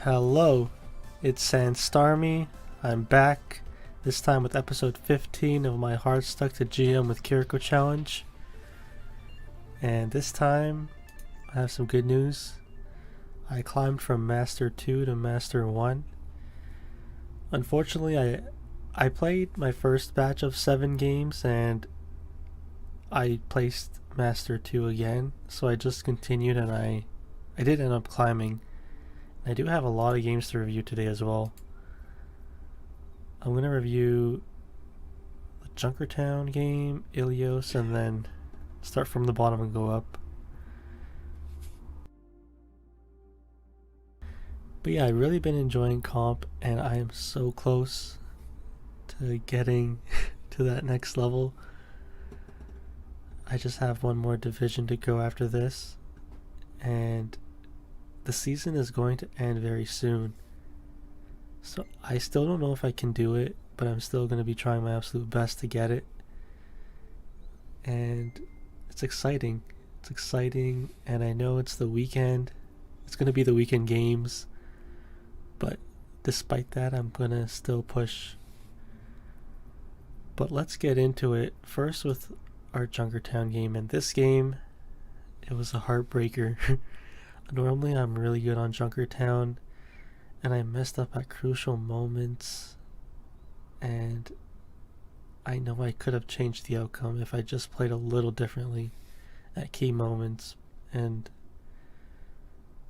Hello, it's Sandstormy. I'm back, this time with episode 15 of my hardstuck to GM with Kiriko challenge. And this time, I have some good news. I climbed from Master 2 to Master 1. Unfortunately, I played my first batch of 7 games and I placed Master 2 again, so I just continued and I did end up climbing. I do have a lot of games to review today as well. I'm going to review the Junkertown game, Ilios, and then start from the bottom and go up. But yeah, I've really been enjoying comp and I am so close to getting to that next level. I just have one more division to go after this, and the season is going to end very soon. So I still don't know if I can do it, but I'm still going to be trying my absolute best to get it. And it's exciting. It's exciting, and I know it's the weekend. It's going to be the weekend games. But despite that, I'm going to still push. But let's get into it. First with our Junkertown game. And this game, it was a heartbreaker. Normally I'm really good on Junkertown, and I messed up at crucial moments, and I know I could have changed the outcome if I just played a little differently at key moments. And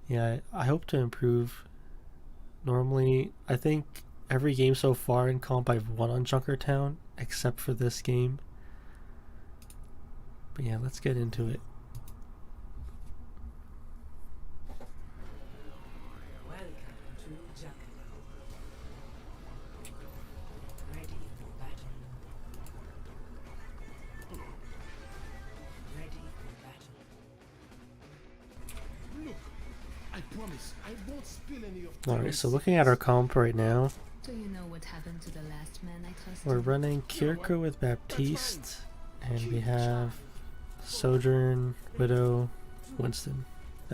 yeah, I hope to improve. Normally, I think every game so far in comp I've won on Junkertown, except for this game. But yeah, let's get into it. Alright, so looking at our comp right now, we're running Kiriko with Baptiste, and we have Sojourn, Widow, Winston.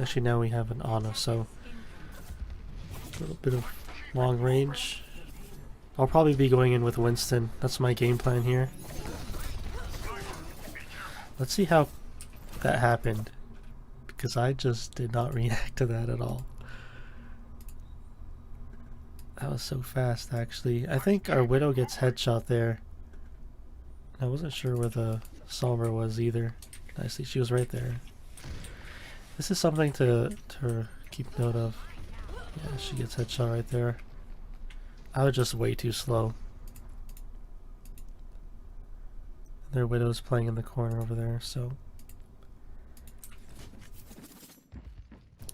Actually now we have an Ana, so a little bit of long range. I'll probably be going in with Winston. That's my game plan here. Let's see how that happened, because I just did not react to that at all. That was so fast, actually. I think our Widow gets headshot there. I wasn't sure where the Sombra was either. I see she was right there. This is something to keep note of. Yeah, she gets headshot right there. I was just way too slow. Their Widow's playing in the corner over there, so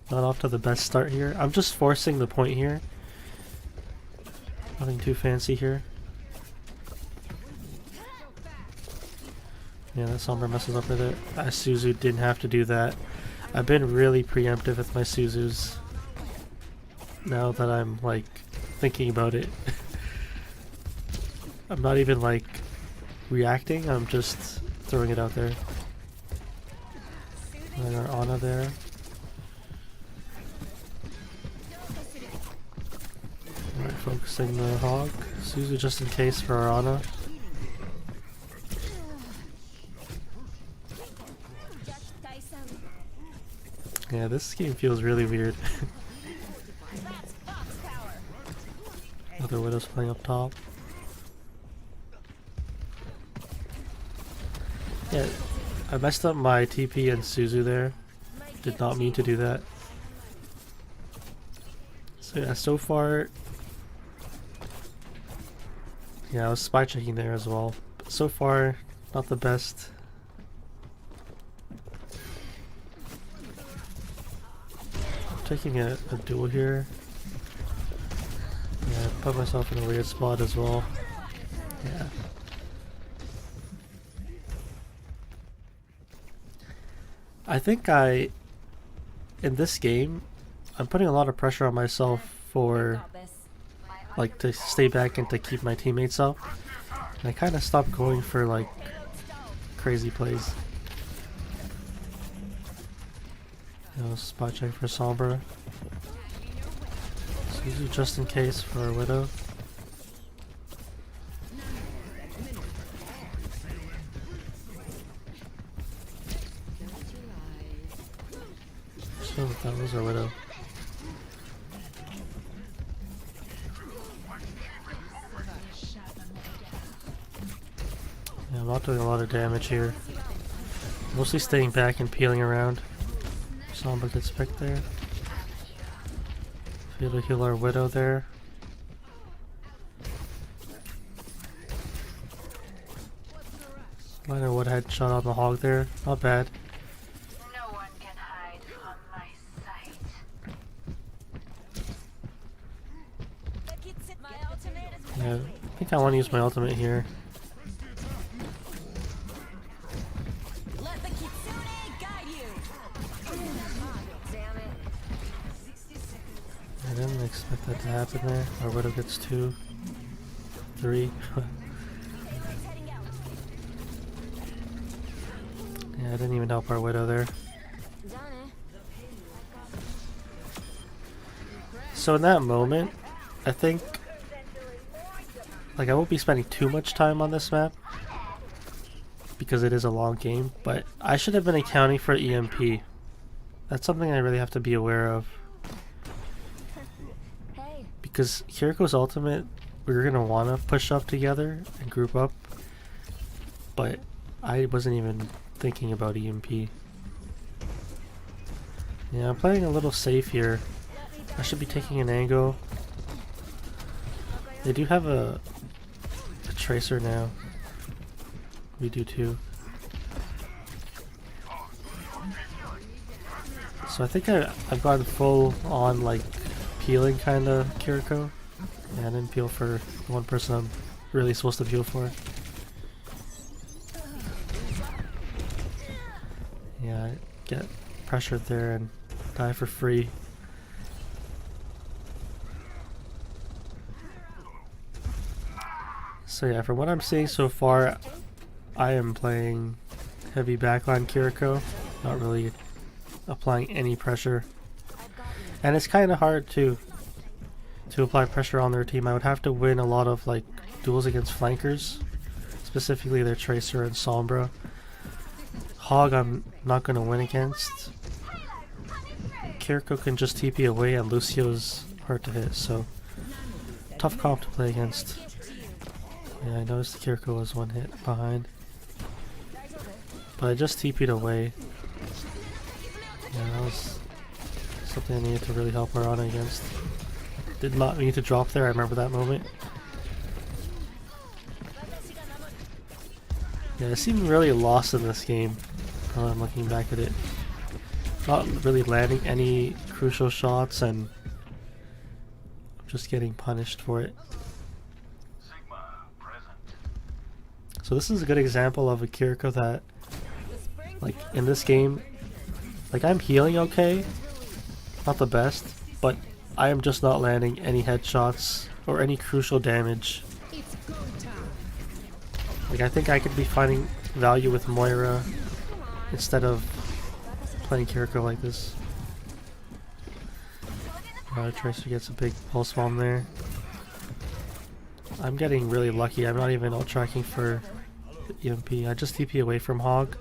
not off to the best start here. I'm just forcing the point here. Nothing too fancy here. Yeah, that Sombra messes up with it. Suzu didn't have to do that. I've been really preemptive with my Suzus. Now that I'm like thinking about it. I'm not even like reacting, I'm just throwing it out there. And our Ana there. Alright, focusing the hog. Suzu just in case for our Ana. Yeah, this game feels really weird. Other Widow's playing up top. Yeah, I messed up my TP and Suzu there. Did not mean to do that. So yeah, so far... Yeah, I was spy checking there as well. But so far, not the best. I'm taking a duel here. Yeah, I put myself in a weird spot as well. Yeah. I think in this game, I'm putting a lot of pressure on myself for, like, to stay back and to keep my teammates up. And I kind of stopped going for, like, crazy plays. You know, spot check for Sombra. Suzu just in case for a Widow. So that was a Widow. Yeah, I'm not doing a lot of damage here. Mostly staying back and peeling around. Sombra gets picked there. Be able to heal our Widow there. Minor wood headshot on the hog there. Not bad. No one can hide from my sight. Yeah, I think I want to use my ultimate here. Let the Kitsune guide you. Damn it. I didn't expect that to happen there. Our Widow gets 2, 3. Yeah, I didn't even help our Widow there. So in that moment, I think, like, I won't be spending too much time on this map because it is a long game, but I should have been accounting for EMP. That's something I really have to be aware of. Because Kiriko's ultimate, we were going to want to push up together and group up, but I wasn't even thinking about EMP. Yeah, I'm playing a little safe here. I should be taking an angle. They do have a tracer now. We do too. So I think I've gone full on like peeling kind of Kiriko. Yeah, I didn't peel for the one person I'm really supposed to peel for. Yeah, I get pressured there and die for free. So yeah, from what I'm seeing so far, I am playing heavy backline Kiriko, not really applying any pressure. And it's kind of hard to apply pressure on their team. I would have to win a lot of like duels against flankers, specifically their Tracer and Sombra. Hog I'm not going to win against. Kiriko can just TP away and Lucio's hard to hit, so tough comp to play against. Yeah, I noticed Kiriko was one hit behind. But I just TP'd away. Yeah, that was something I needed to really help Dorado against. Did not need to drop there, I remember that moment. Yeah, I seem really lost in this game. Now I'm looking back at it. Not really landing any crucial shots and I'm just getting punished for it. So this is a good example of a Kiriko that, like, in this game, like, I'm healing okay, not the best, but I am just not landing any headshots or any crucial damage. Like, I think I could be finding value with Moira instead of playing Kiriko like this. Tracer gets a big pulse bomb there. I'm getting really lucky. I'm not even out-tracking for the EMP. I just TP away from Hog.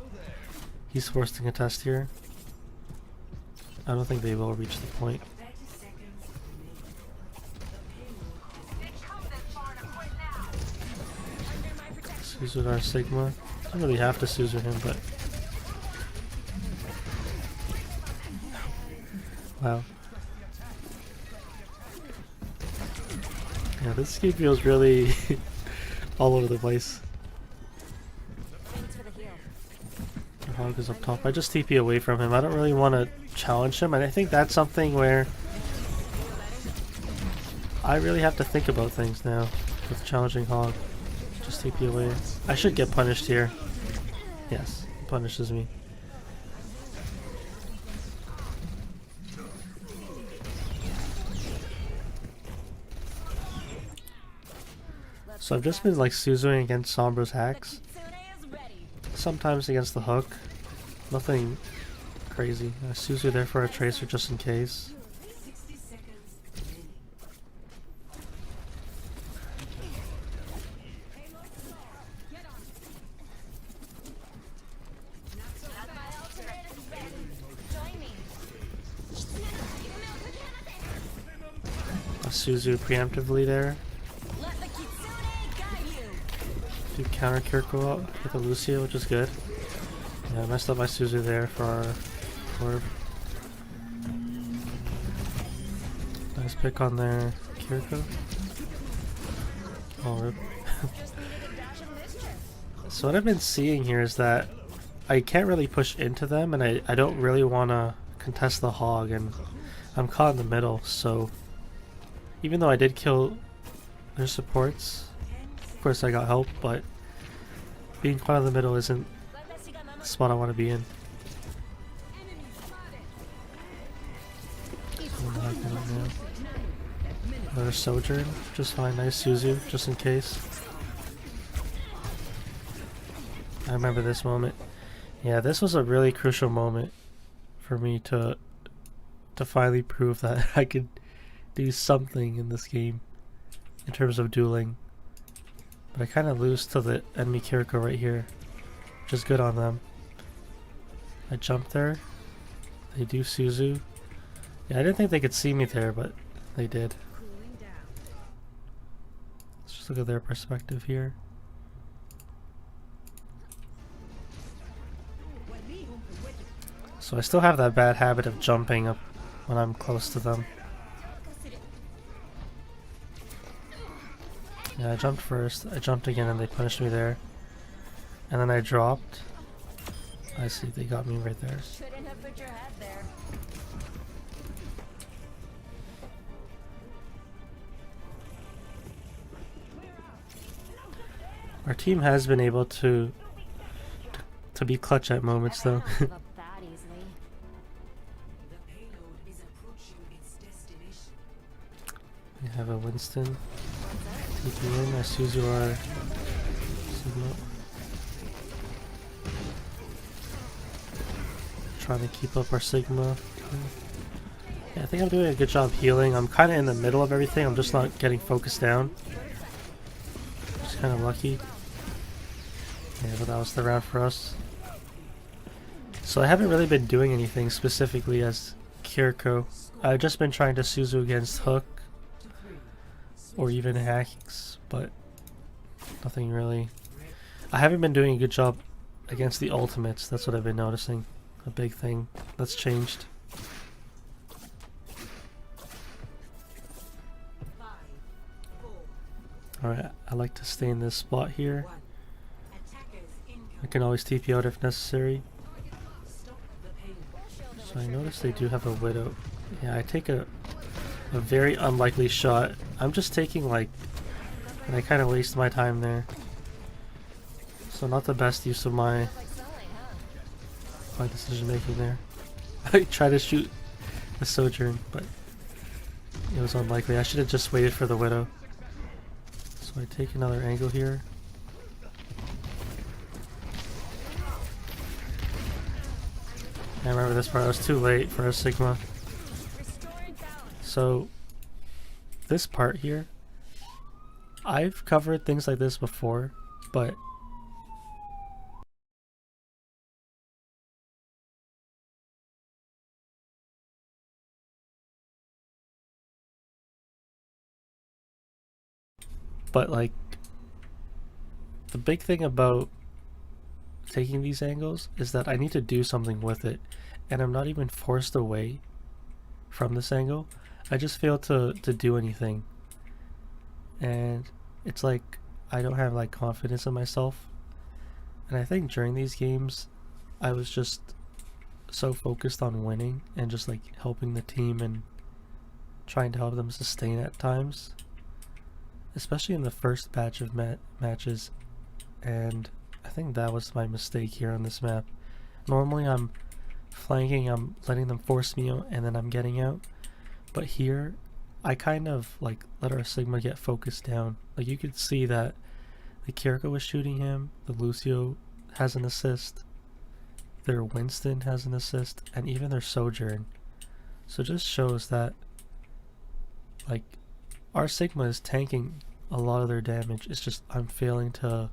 He's forced to contest here. I don't think they will reach the point. Suzu our Sigma. I don't really have to Suzu him, but... Wow. Yeah, this game feels really all over the place. The Hog is up top. I just TP away from him. I don't really want to challenge him, and I think that's something where I really have to think about things now with challenging Hog. Just TP away. I should get punished here. Yes, he punishes me. So I've just been like Suzuing against Sombra's hacks. Sometimes against the hook. Nothing crazy. Suzu there for a tracer just in case. Suzu preemptively there. Let the Kitsune guide you. Do counter Kiriko out with a Lucio, which is good. Yeah, I messed up my Suzu there for our orb. Nice pick on their Kiriko. Oh, rip. So what I've been seeing here is that I can't really push into them, and I don't really want to contest the hog, and I'm caught in the middle, so even though I did kill their supports, of course I got help, but being caught in the middle isn't the spot I want to be in. Another Sojourn, just fine, nice Suzu, just in case. I remember this moment. Yeah, this was a really crucial moment for me to finally prove that I could do something in this game in terms of dueling. But I kind of lose to the enemy Kiriko right here, which is good on them. I jump there. They do Suzu. Yeah, I didn't think they could see me there, but they did. Let's just look at their perspective here. So I still have that bad habit of jumping up when I'm close to them. Yeah, I jumped first, I jumped again and they punished me there. And then I dropped. I see, they got me right there. Shouldn't have put your head there. Our team has been able to be clutch at moments though. Give up that easily. We have a Winston. TP in, I Suzu our Sigma. Trying to keep up our Sigma. Yeah, I think I'm doing a good job healing. I'm kind of in the middle of everything, I'm just not getting focused down. Just kind of lucky. Yeah, but that was the round for us. So I haven't really been doing anything specifically as Kiriko. I've just been trying to Suzu against Hook or even hacks, but nothing really. I haven't been doing a good job against the ultimates, that's what I've been noticing. A big thing that's changed. Alright, I like to stay in this spot here. I can always TP out if necessary. So I noticed they do have a Widow. Yeah, I take a very unlikely shot. I'm just taking like, and I kind of waste my time there. So not the best use of my decision making there. I tried to shoot the Sojourn, but it was unlikely. I should have just waited for the Widow. So I take another angle here. I remember this part, I was too late for a Sigma. So, this part here, I've covered things like this before, but like, the big thing about taking these angles is that I need to do something with it, and I'm not even forced away from this angle. I just fail to do anything, and it's like I don't have like confidence in myself. And I think during these games I was just so focused on winning and just like helping the team and trying to help them sustain at times, especially in the first batch of matches, and I think that was my mistake here on this map. Normally I'm flanking, I'm letting them force me out, and then I'm getting out. But here, I kind of like let our Sigma get focused down. Like you could see that the Kiriko was shooting him, the Lucio has an assist, their Winston has an assist, and even their Sojourn. So it just shows that like our Sigma is tanking a lot of their damage. It's just I'm failing to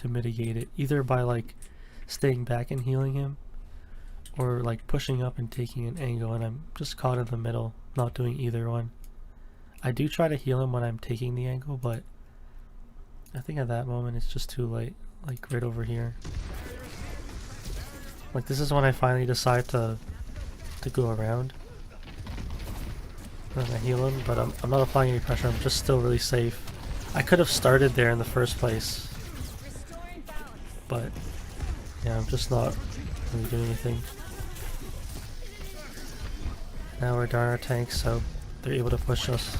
mitigate it, either by like staying back and healing him, or like pushing up and taking an angle, and I'm just caught in the middle, not doing either one. I do try to heal him when I'm taking the angle, but I think at that moment it's just too late. Like right over here. Like this is when I finally decide to go around. And I heal him, but I'm not applying any pressure. I'm just still really safe. I could have started there in the first place, but yeah, I'm just not really doing anything. Now we're down our tanks, so they're able to push us.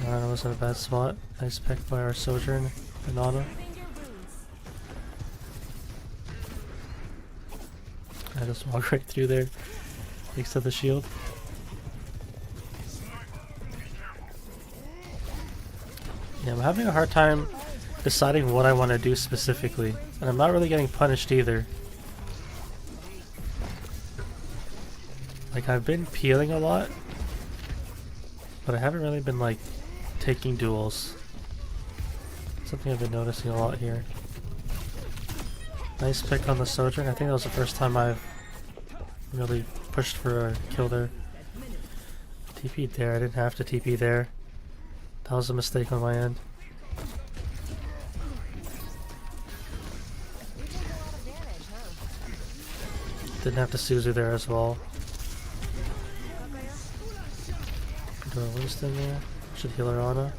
Dorado was in a bad spot. Nice pick by our Sojourn and Anna. I just walk right through there, thanks to the shield. Yeah, I'm having a hard time deciding what I want to do specifically, and I'm not really getting punished either. Like, I've been peeling a lot, but I haven't really been like taking duels. Something I've been noticing a lot here. Nice pick on the Sojourn. I think that was the first time I've really pushed for a kill there. TP'd there. I didn't have to TP there. That was a mistake on my end. Didn't have to Suzu there as well. Do a Winston there. Should heal her Ana.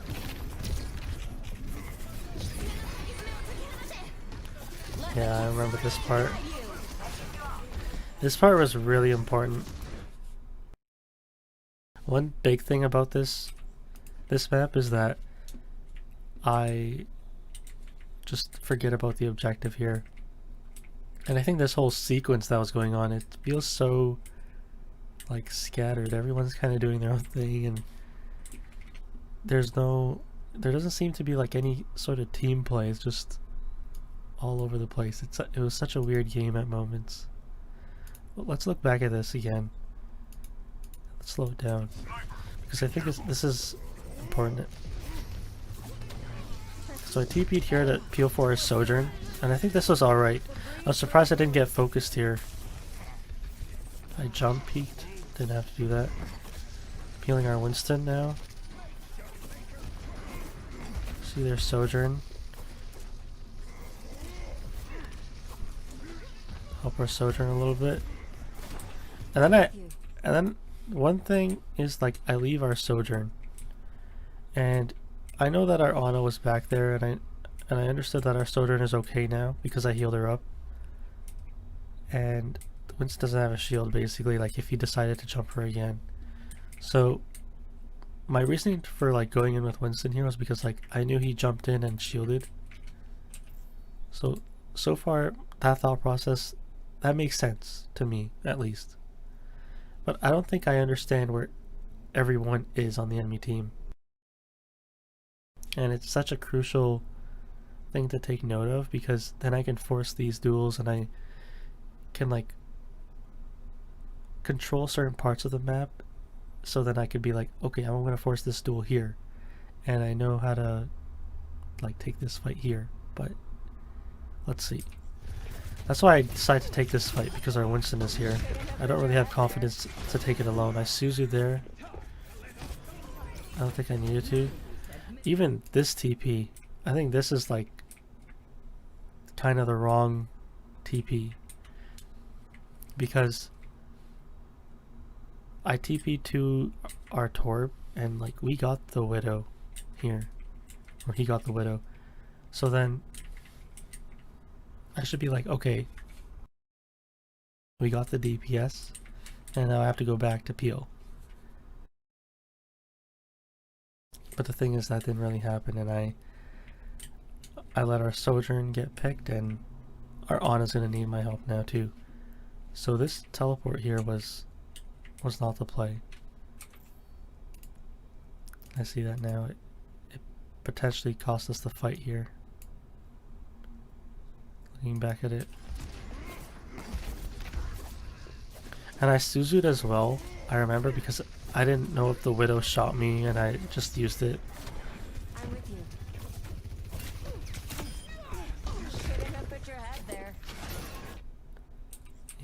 Yeah, I remember this part. This part was really important. One big thing about this map is that I just forget about the objective here. And I think this whole sequence that was going on, it feels so like scattered. Everyone's kind of doing their own thing, and there doesn't seem to be like any sort of team play. It's just all over the place. It was such a weird game at moments. But let's look back at this again. Let's slow it down, because I think this is important. So I TP'd here to peel for his Sojourn, and I think this was alright. I was surprised I didn't get focused here. I jump peeked, didn't have to do that. Peeling our Winston now. See their Sojourn. Help our Sojourn a little bit. And then one thing is, like, I leave our Sojourn, and I know that our Ana was back there, and I understood that our Sojourn is okay now because I healed her up. And Winston doesn't have a shield, basically, like if he decided to jump her again. So my reasoning for like going in with Winston here was because like I knew he jumped in and shielded. So far that thought process, that makes sense to me, at least. But I don't think I understand where everyone is on the enemy team. And it's such a crucial thing to take note of, because then I can force these duels and I can like control certain parts of the map, so then I could be like, okay, I'm gonna force this duel here, and I know how to like take this fight here. But let's see. That's why I decided to take this fight, because our Winston is here. I don't really have confidence to take it alone. I Suzu there. I don't think I needed to. Even this TP, I think this is like kind of the wrong TP, because I TP'd to our Torb and like we got the Widow here, or he got the Widow. So then I should be like, okay, we got the DPS, and now I have to go back to peel. But the thing is, that didn't really happen, and I let our Sojourn get picked, and our Ana's gonna need my help now too. So this teleport here was not the play. I see that now. It potentially cost us the fight here. Looking back at it. And I Suzu'd as well, I remember, because I didn't know if the Widow shot me, and I just used it. I'm with you. Shouldn't have put your head there.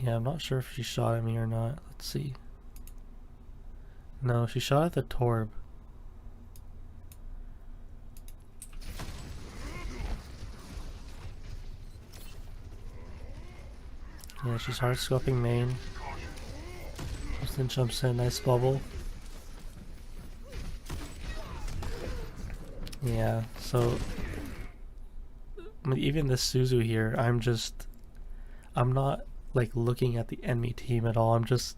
Yeah, I'm not sure if she shot at me or not. Let's see. No, she shot at the Torb. Yeah, she's hard scoping main. Then jumps in, nice bubble. Yeah, so I mean, even this Suzu here, I'm not like looking at the enemy team at all. I'm just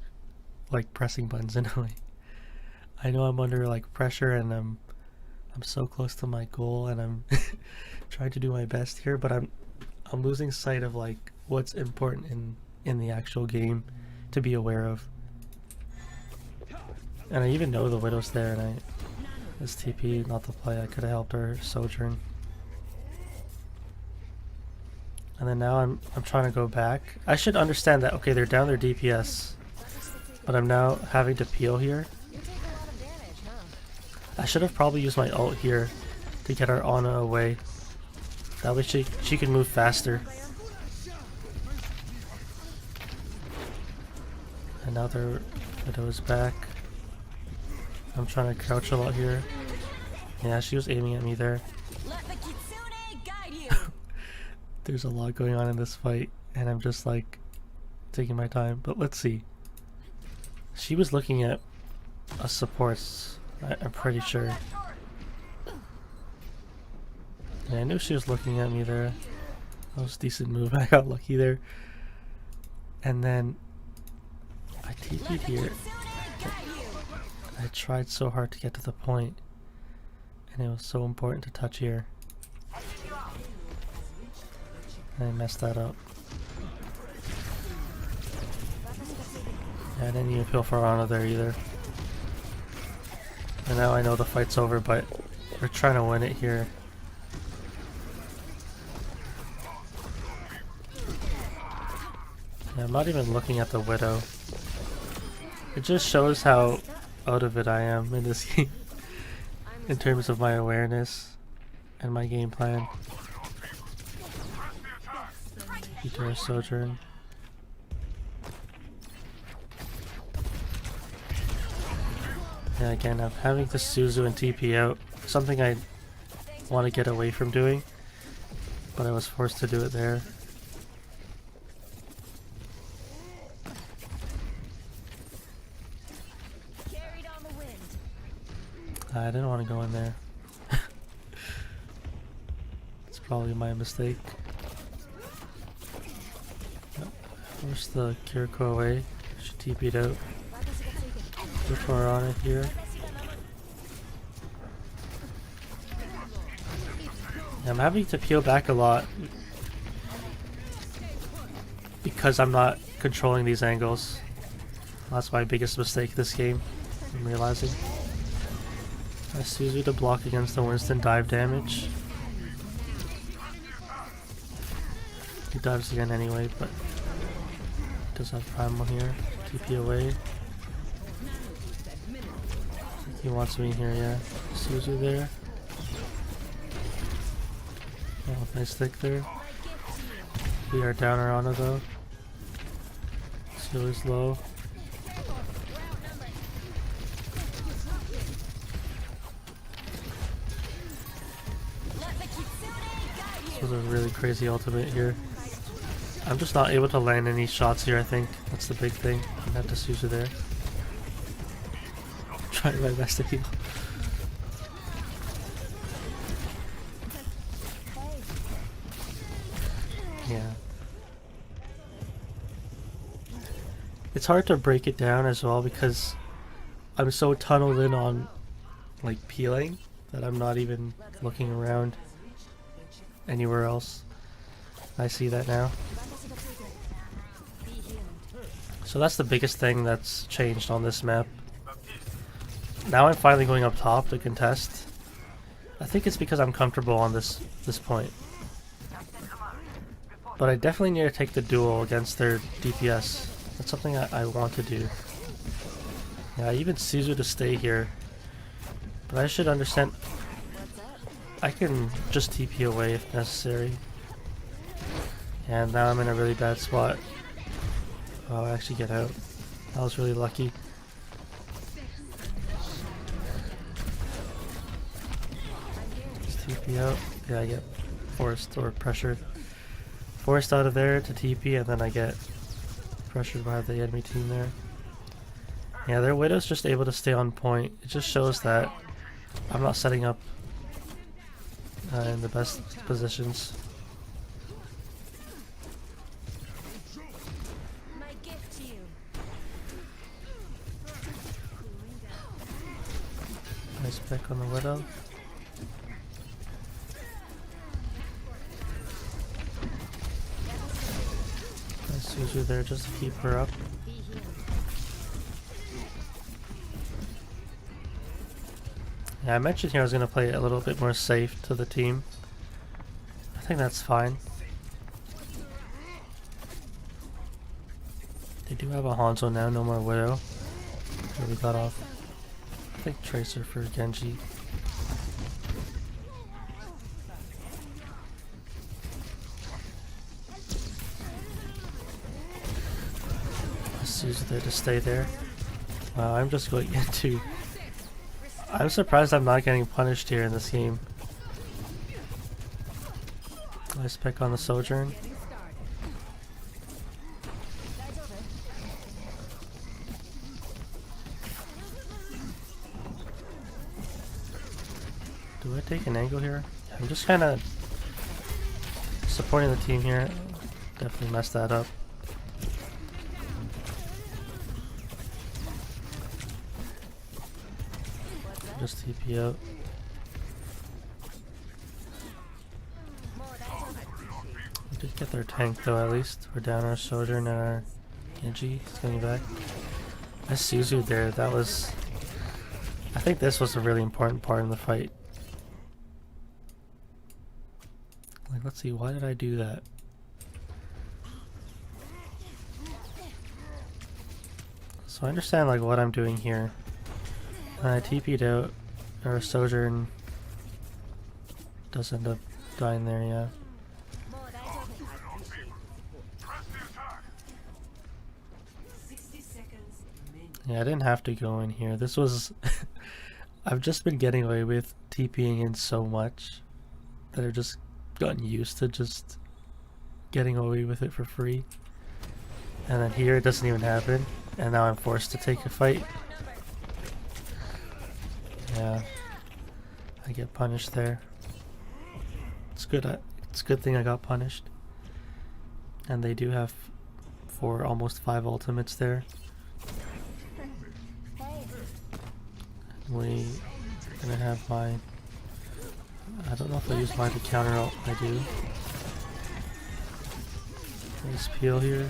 like pressing buttons in a way. I know I'm under like pressure and I'm so close to my goal and I'm trying to do my best here, but I'm losing sight of like what's important in the actual game to be aware of. And I even know the Widow's there, and this TP, not the play. I could have helped her sojourn. And then now I'm trying to go back. I should understand that. Okay, they're down their DPS, but I'm now having to peel here. I should have probably used my ult here to get our Ana away. That way she can move faster. And now their Widow is back. I'm trying to crouch a lot here. Yeah, she was aiming at me there. Let the Kitsune guide you. There's a lot going on in this fight, and I'm just like taking my time. But let's see. She was looking at us supports, I'm pretty sure. Yeah, I knew she was looking at me there. That was a decent move. I got lucky there. And then I TP'd here. I tried so hard to get to the point, and it was so important to touch here. And I messed that up. Yeah, I didn't even feel for Ana there either. And now I know the fight's over, but we're trying to win it here. Yeah, I'm not even looking at the Widow. It just shows how out of it I am in this game in terms of my awareness and my game plan. Future Sojourn. Yeah, again, I'm having the Suzu and TP out, something I want to get away from doing, but I was forced to do it there. I didn't want to go in there. It's probably my mistake. Force the Kiriko away. She TP'd out. Too far on it here. I'm having to peel back a lot because I'm not controlling these angles. That's my biggest mistake this game, I'm realizing. I Suzu to block against the Winston dive damage. He dives again anyway, but does have primal here. TP away. He wants me here, yeah. Suzu there. Oh, nice stick there. We are down our Ana though. Suzu's low. This was a really crazy ultimate here. I'm just not able to land any shots here, I think. That's the big thing. I had to Suzu there. Trying my best to heal. Yeah. It's hard to break it down as well because I'm so tunneled in on like peeling that I'm not even looking around anywhere else. I see that now. So that's the biggest thing that's changed on this map. Now I'm finally going up top to contest. I think it's because I'm comfortable on this point. But I definitely need to take the duel against their DPS. That's something I want to do. Yeah, I even Suzu to stay here. But I should understand. I can just TP away if necessary. And now I'm in a really bad spot. Oh, I actually get out. I was really lucky. TP out. Yeah, I get forced or pressured. Forced out of there to TP, and then I get pressured by the enemy team there. Yeah, their Widow's just able to stay on point. It just shows that I'm not setting up in the best positions. My gift to you. Nice pick on the Widow. Nice Suzu there just to keep her up. Yeah, I mentioned here I was going to play a little bit more safe to the team. I think that's fine. They do have a Hanzo now, no more Widow. So we got off, I think, Tracer for Genji. Suzu there to stay there. Wow, I'm just going into... I'm surprised I'm not getting punished here in this game. Nice pick on the Sojourn. Do I take an angle here? I'm just kind of supporting the team here. Definitely messed that up. Just TP out. We did get their tank though, at least. We're down our Sojourn and our Genji. He's coming back. Nice Suzu there. That was... I think this was a really important part in the fight. Like, let's see, why did I do that? So I understand like what I'm doing here. I TP'd out, or Sojourn does end up dying there, yeah. Yeah, I didn't have to go in here. This was... I've just been getting away with TPing in so much that I've just gotten used to just getting away with it for free. And then here it doesn't even happen, and now I'm forced to take a fight. Yeah, I get punished there. It's good. It's a good thing I got punished. And they do have almost 5 ultimates there. We gonna have my... I don't know if I use mine to counter ult. I do. Nice peel here.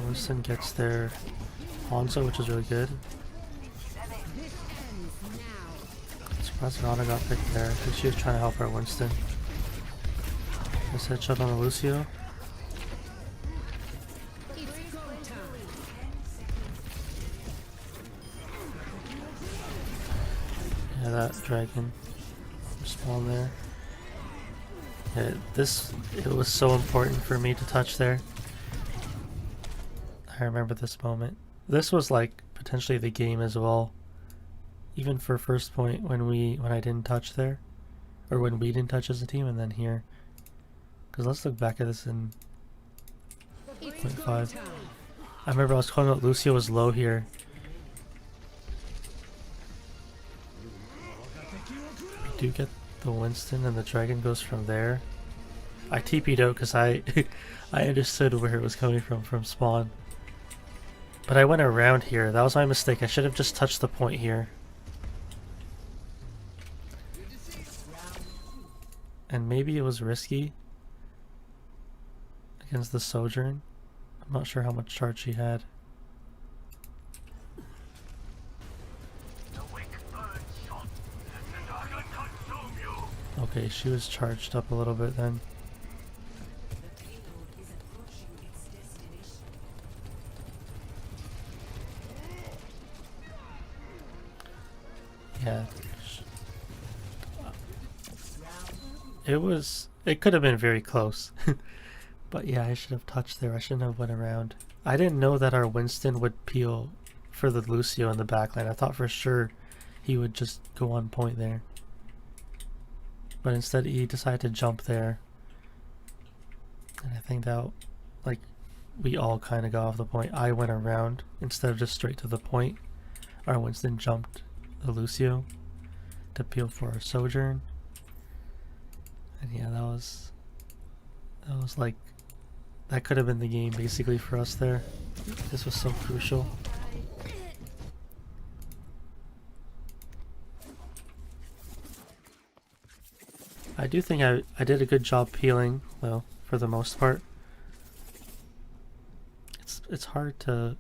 Winston gets their Hanzo, which is really good. Surprised Dorado got picked there. I think she was trying to help our Winston. Nice headshot on the Lucio. Yeah, that dragon spawned there. Yeah, it was so important for me to touch there. I remember this moment. This was like potentially the game as well. Even for first point when I didn't touch there. Or when we didn't touch as a team, and then here. Because let's look back at this in 0.5. I remember I was calling out Lucio was low here. We do get the Winston, and the dragon goes from there. I TP'd out because I understood where it was coming from spawn. But I went around here. That was my mistake. I should have just touched the point here. And maybe it was risky against the Sojourn. I'm not sure how much charge she had. Okay, she was charged up a little bit then. Yeah. It could have been very close. But yeah, I should have touched there. I shouldn't have went around. I didn't know that our Winston would peel for the Lucio in the backline. I thought for sure he would just go on point there. But instead he decided to jump there. And I think that, like, we all kind of got off the point. I went around instead of just straight to the point. Our Winston jumped the Lucio to peel for our Sojourn. And yeah, that was like, that could have been the game basically for us there. This was so crucial. I do think I did a good job peeling, though, for the most part. It's hard to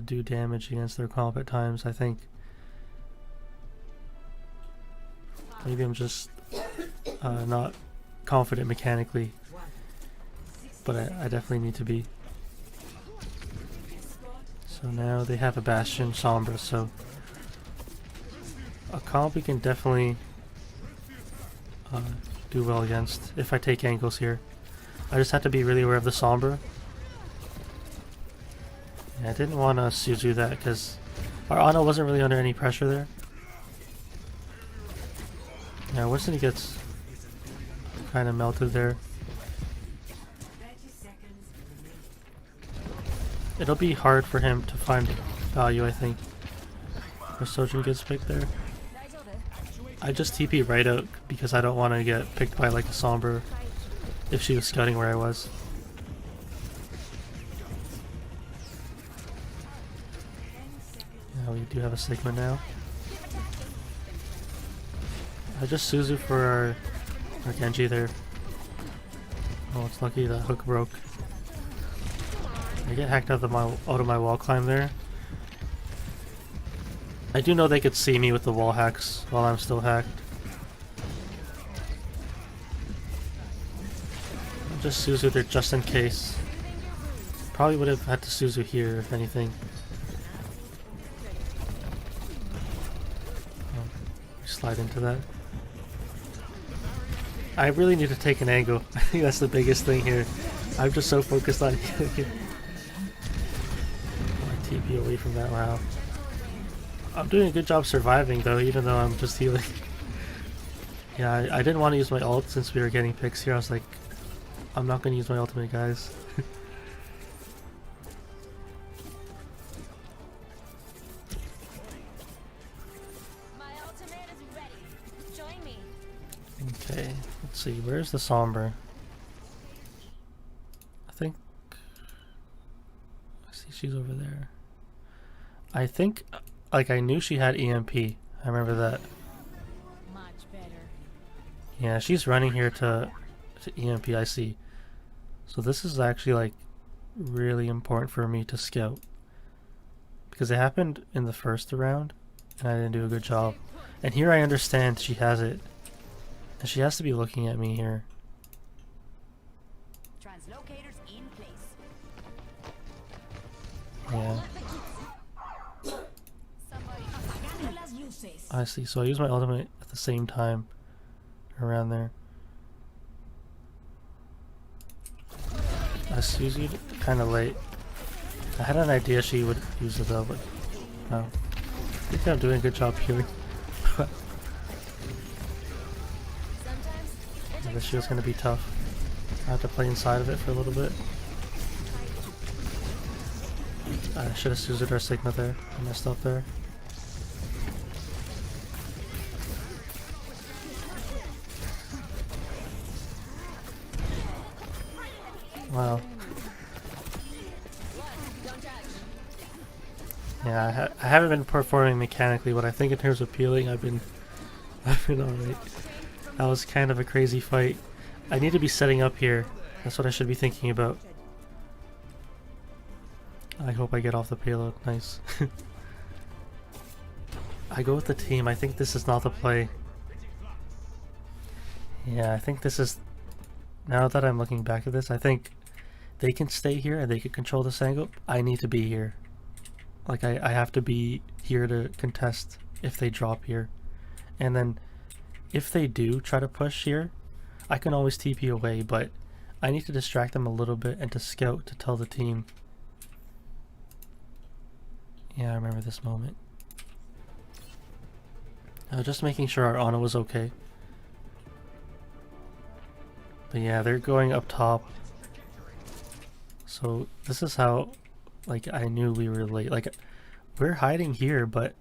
do damage against their comp at times, I think. Maybe I'm just not confident mechanically, but I definitely need to be. So now they have a Bastion Sombra, so a comp we can definitely do well against if I take angles here. I just have to be really aware of the Sombra. Yeah, I didn't want to Suzu that because our Ana wasn't really under any pressure there. Yeah, Winston gets kind of melted there. It'll be hard for him to find value, I think. Or Sojourn gets picked there. I just TP right out because I don't want to get picked by like a Sombra if she was scouting where I was. Yeah, we do have a Sigma now. I just Suzu for our Genji there. Oh, it's lucky that hook broke. I get hacked out of my wall climb there. I do know they could see me with the wall hacks while I'm still hacked. I'll just Suzu there just in case. Probably would have had to Suzu here if anything. Oh, slide into that. I really need to take an angle. I think that's the biggest thing here. I'm just so focused on TP away from that. Wow. I'm doing a good job surviving though, even though I'm just healing. Yeah, I didn't want to use my ult since we were getting picks here. I was like, I'm not going to use my ultimate, guys. My ultimate is ready. Join me. Okay, let's see. Where's the Sombra? I think... I see she's over there. I think... Like, I knew she had EMP. I remember that. Much better. Yeah, she's running here to EMP, I see. So this is actually, like, really important for me to scout. Because it happened in the first round, and I didn't do a good job. And here I understand she has it. And she has to be looking at me here. Translocators in place. Yeah. Apagando las luces. I see, so I use my ultimate at the same time around there. I Suzu'd kind of late. I had an idea she would use it though, but no. I think I'm doing a good job healing. Yeah, this shield's gonna be tough. I have to play inside of it for a little bit. I should have Suzu'd our Sigma there. I messed up there. Wow. Yeah, I haven't been performing mechanically, but I think in terms of peeling, I've been alright. That was kind of a crazy fight. I need to be setting up here. That's what I should be thinking about. I hope I get off the payload. Nice. I go with the team. I think this is not the play. Yeah, I think this is... Now that I'm looking back at this, I think they can stay here and they can control this angle. I need to be here. Like, I have to be here to contest if they drop here. And then, if they do try to push here, I can always TP away, but I need to distract them a little bit and to scout to tell the team. Yeah, I remember this moment. Just making sure our Ana was okay. But yeah, they're going up top. So this is how, like, I knew we were late. Like, we're hiding here, but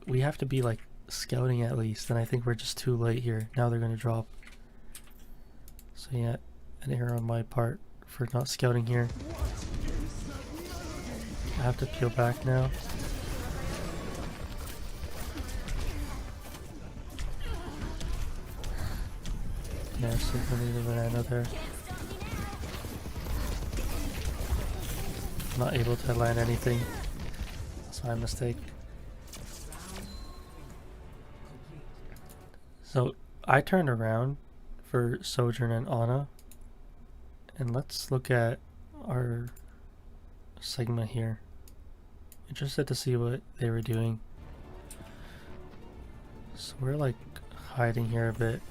we have to be, like, scouting at least. And I think we're just too late here. Now they're gonna drop. So yeah, an error on my part for not scouting here. I have to peel back now. Yeah, so we need a banana there. Not able to land anything. That's my mistake. So I turned around for Sojourn and Ana. And let's look at our segment here. Interested to see what they were doing. So we're like hiding here a bit.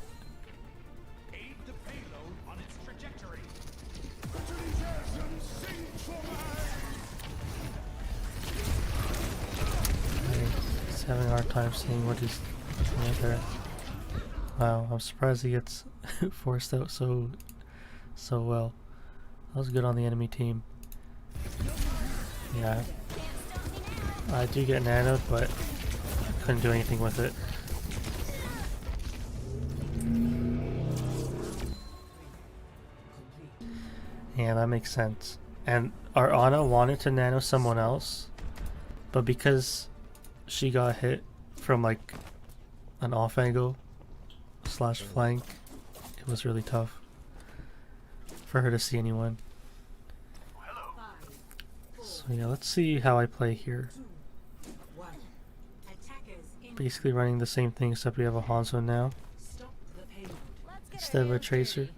He's having a hard time seeing what he's doing out there. Wow, I'm surprised he gets forced out so well. That was good on the enemy team. Yeah, I do get nanoed, but couldn't do anything with it. Yeah, that makes sense. And our Ana wanted to nano someone else, but because she got hit from like an off angle / flank, it was really tough for her to see anyone. So yeah, let's see how I play here. Basically running the same thing, except we have a Hanzo now instead of a Tracer.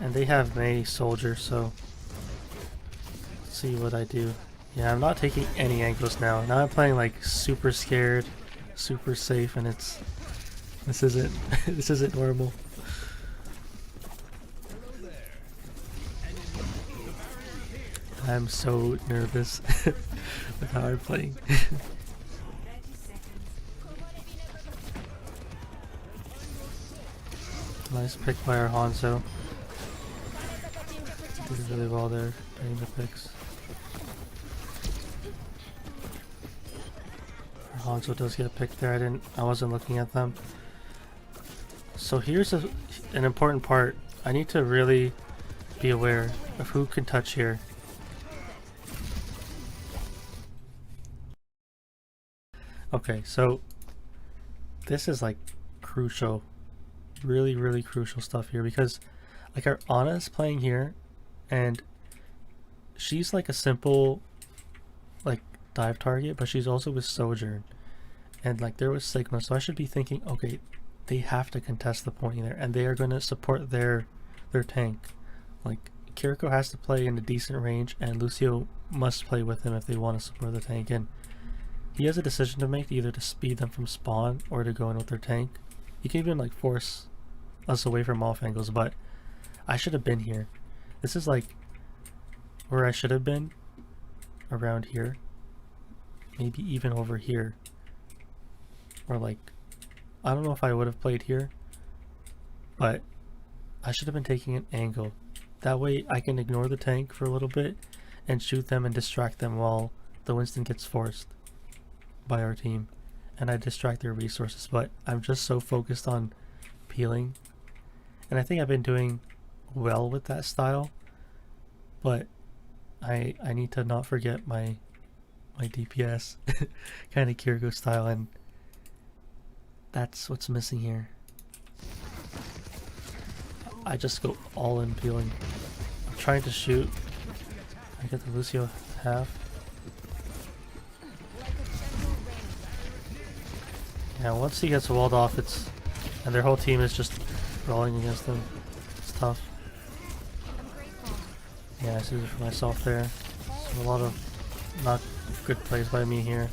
And they have Mei Soldier, so let's see what I do. Yeah, I'm not taking any angles now. Now I'm playing like super scared, super safe, and this isn't this isn't normal. I'm so nervous with how I'm playing. Nice pick by our Hanzo. Did really well there during the picks. Our Hanzo does get picked there. I wasn't looking at them. So here's an important part. I need to really be aware of who can touch here. Okay, so this is like crucial, really crucial stuff here, because like our Ana is playing here and she's like a simple like dive target, but she's also with Sojourn and like there was Sigma, so I should be thinking, okay, they have to contest the point there and they are going to support their tank. Like Kiriko has to play in a decent range and Lucio must play with him if they want to support the tank, and he has a decision to make, either to speed them from spawn or to go in with their tank. He can even like force us away from off angles, but I should have been here. This is like where I should have been, around here, maybe even over here, or like I don't know if I would have played here, but I should have been taking an angle. That way I can ignore the tank for a little bit and shoot them and distract them while the Winston gets forced by our team, and I distract their resources. But I'm just so focused on peeling, and I think I've been doing well with that style, but I need to not forget my DPS kind of Kiriko style, and that's what's missing here. I just go all in peeling. I'm trying to shoot. I get the Lucio half. Yeah, once he gets walled off, and their whole team is just rolling against him. It's tough. Yeah, I see it for myself there. So a lot of not good plays by me here.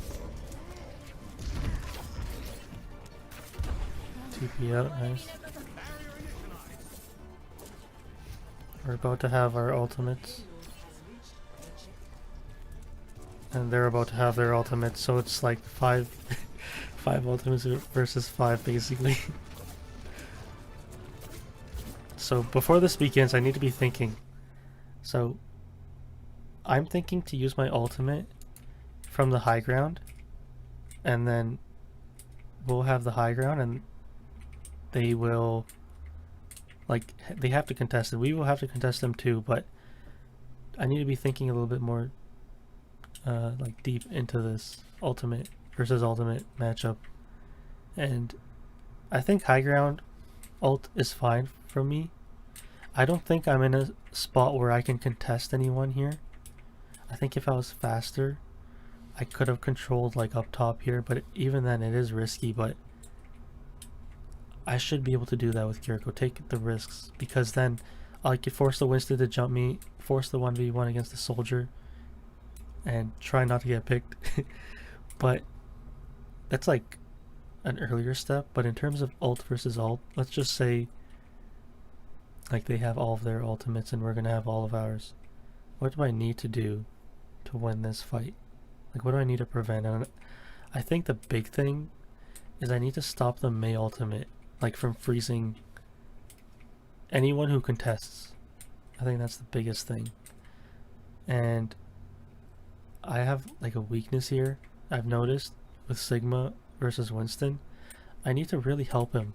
TP out, nice. We're about to have our ultimates. And they're about to have their ultimates, so it's like 5 5 ultimates versus 5 basically. So before this begins, I need to be thinking. So I'm thinking to use my ultimate from the high ground, and then we'll have the high ground and they will, like, they have to contest it. We will have to contest them too, but I need to be thinking a little bit more like deep into this ultimate versus ultimate matchup. And I think high ground ult is fine for me. I don't think I'm in a spot where I can contest anyone here. I think if I was faster, I could have controlled like up top here, but even then it is risky, but I should be able to do that with Kiriko. Take the risks, because then I could force the Winston to jump me, force the 1v1 against the soldier, and try not to get picked. But that's like an earlier step. But in terms of ult versus ult, let's just say like they have all of their ultimates and we're gonna have all of ours. What do I need to do to win this fight? Like, what do I need to prevent? And I think the big thing is I need to stop the Mei ultimate, like, from freezing anyone who contests. I think that's the biggest thing. And I have like a weakness here, I've noticed, with Sigma versus Winston. I need to really help him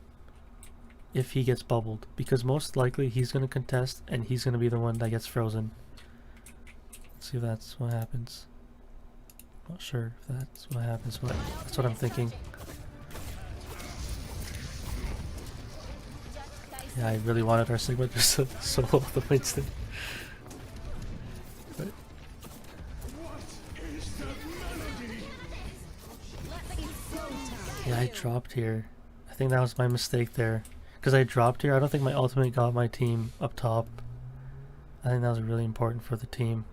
if he gets bubbled, because most likely he's going to contest and he's going to be the one that gets frozen. Let's see if that's what happens. Not sure if that's what happens, but that's what I'm thinking. Yeah, I really wanted our Sigma just to solo the Winston. But yeah, I dropped here. I think that was my mistake there. Because I dropped here, I don't think my ultimate got my team up top. I think that was really important for the team.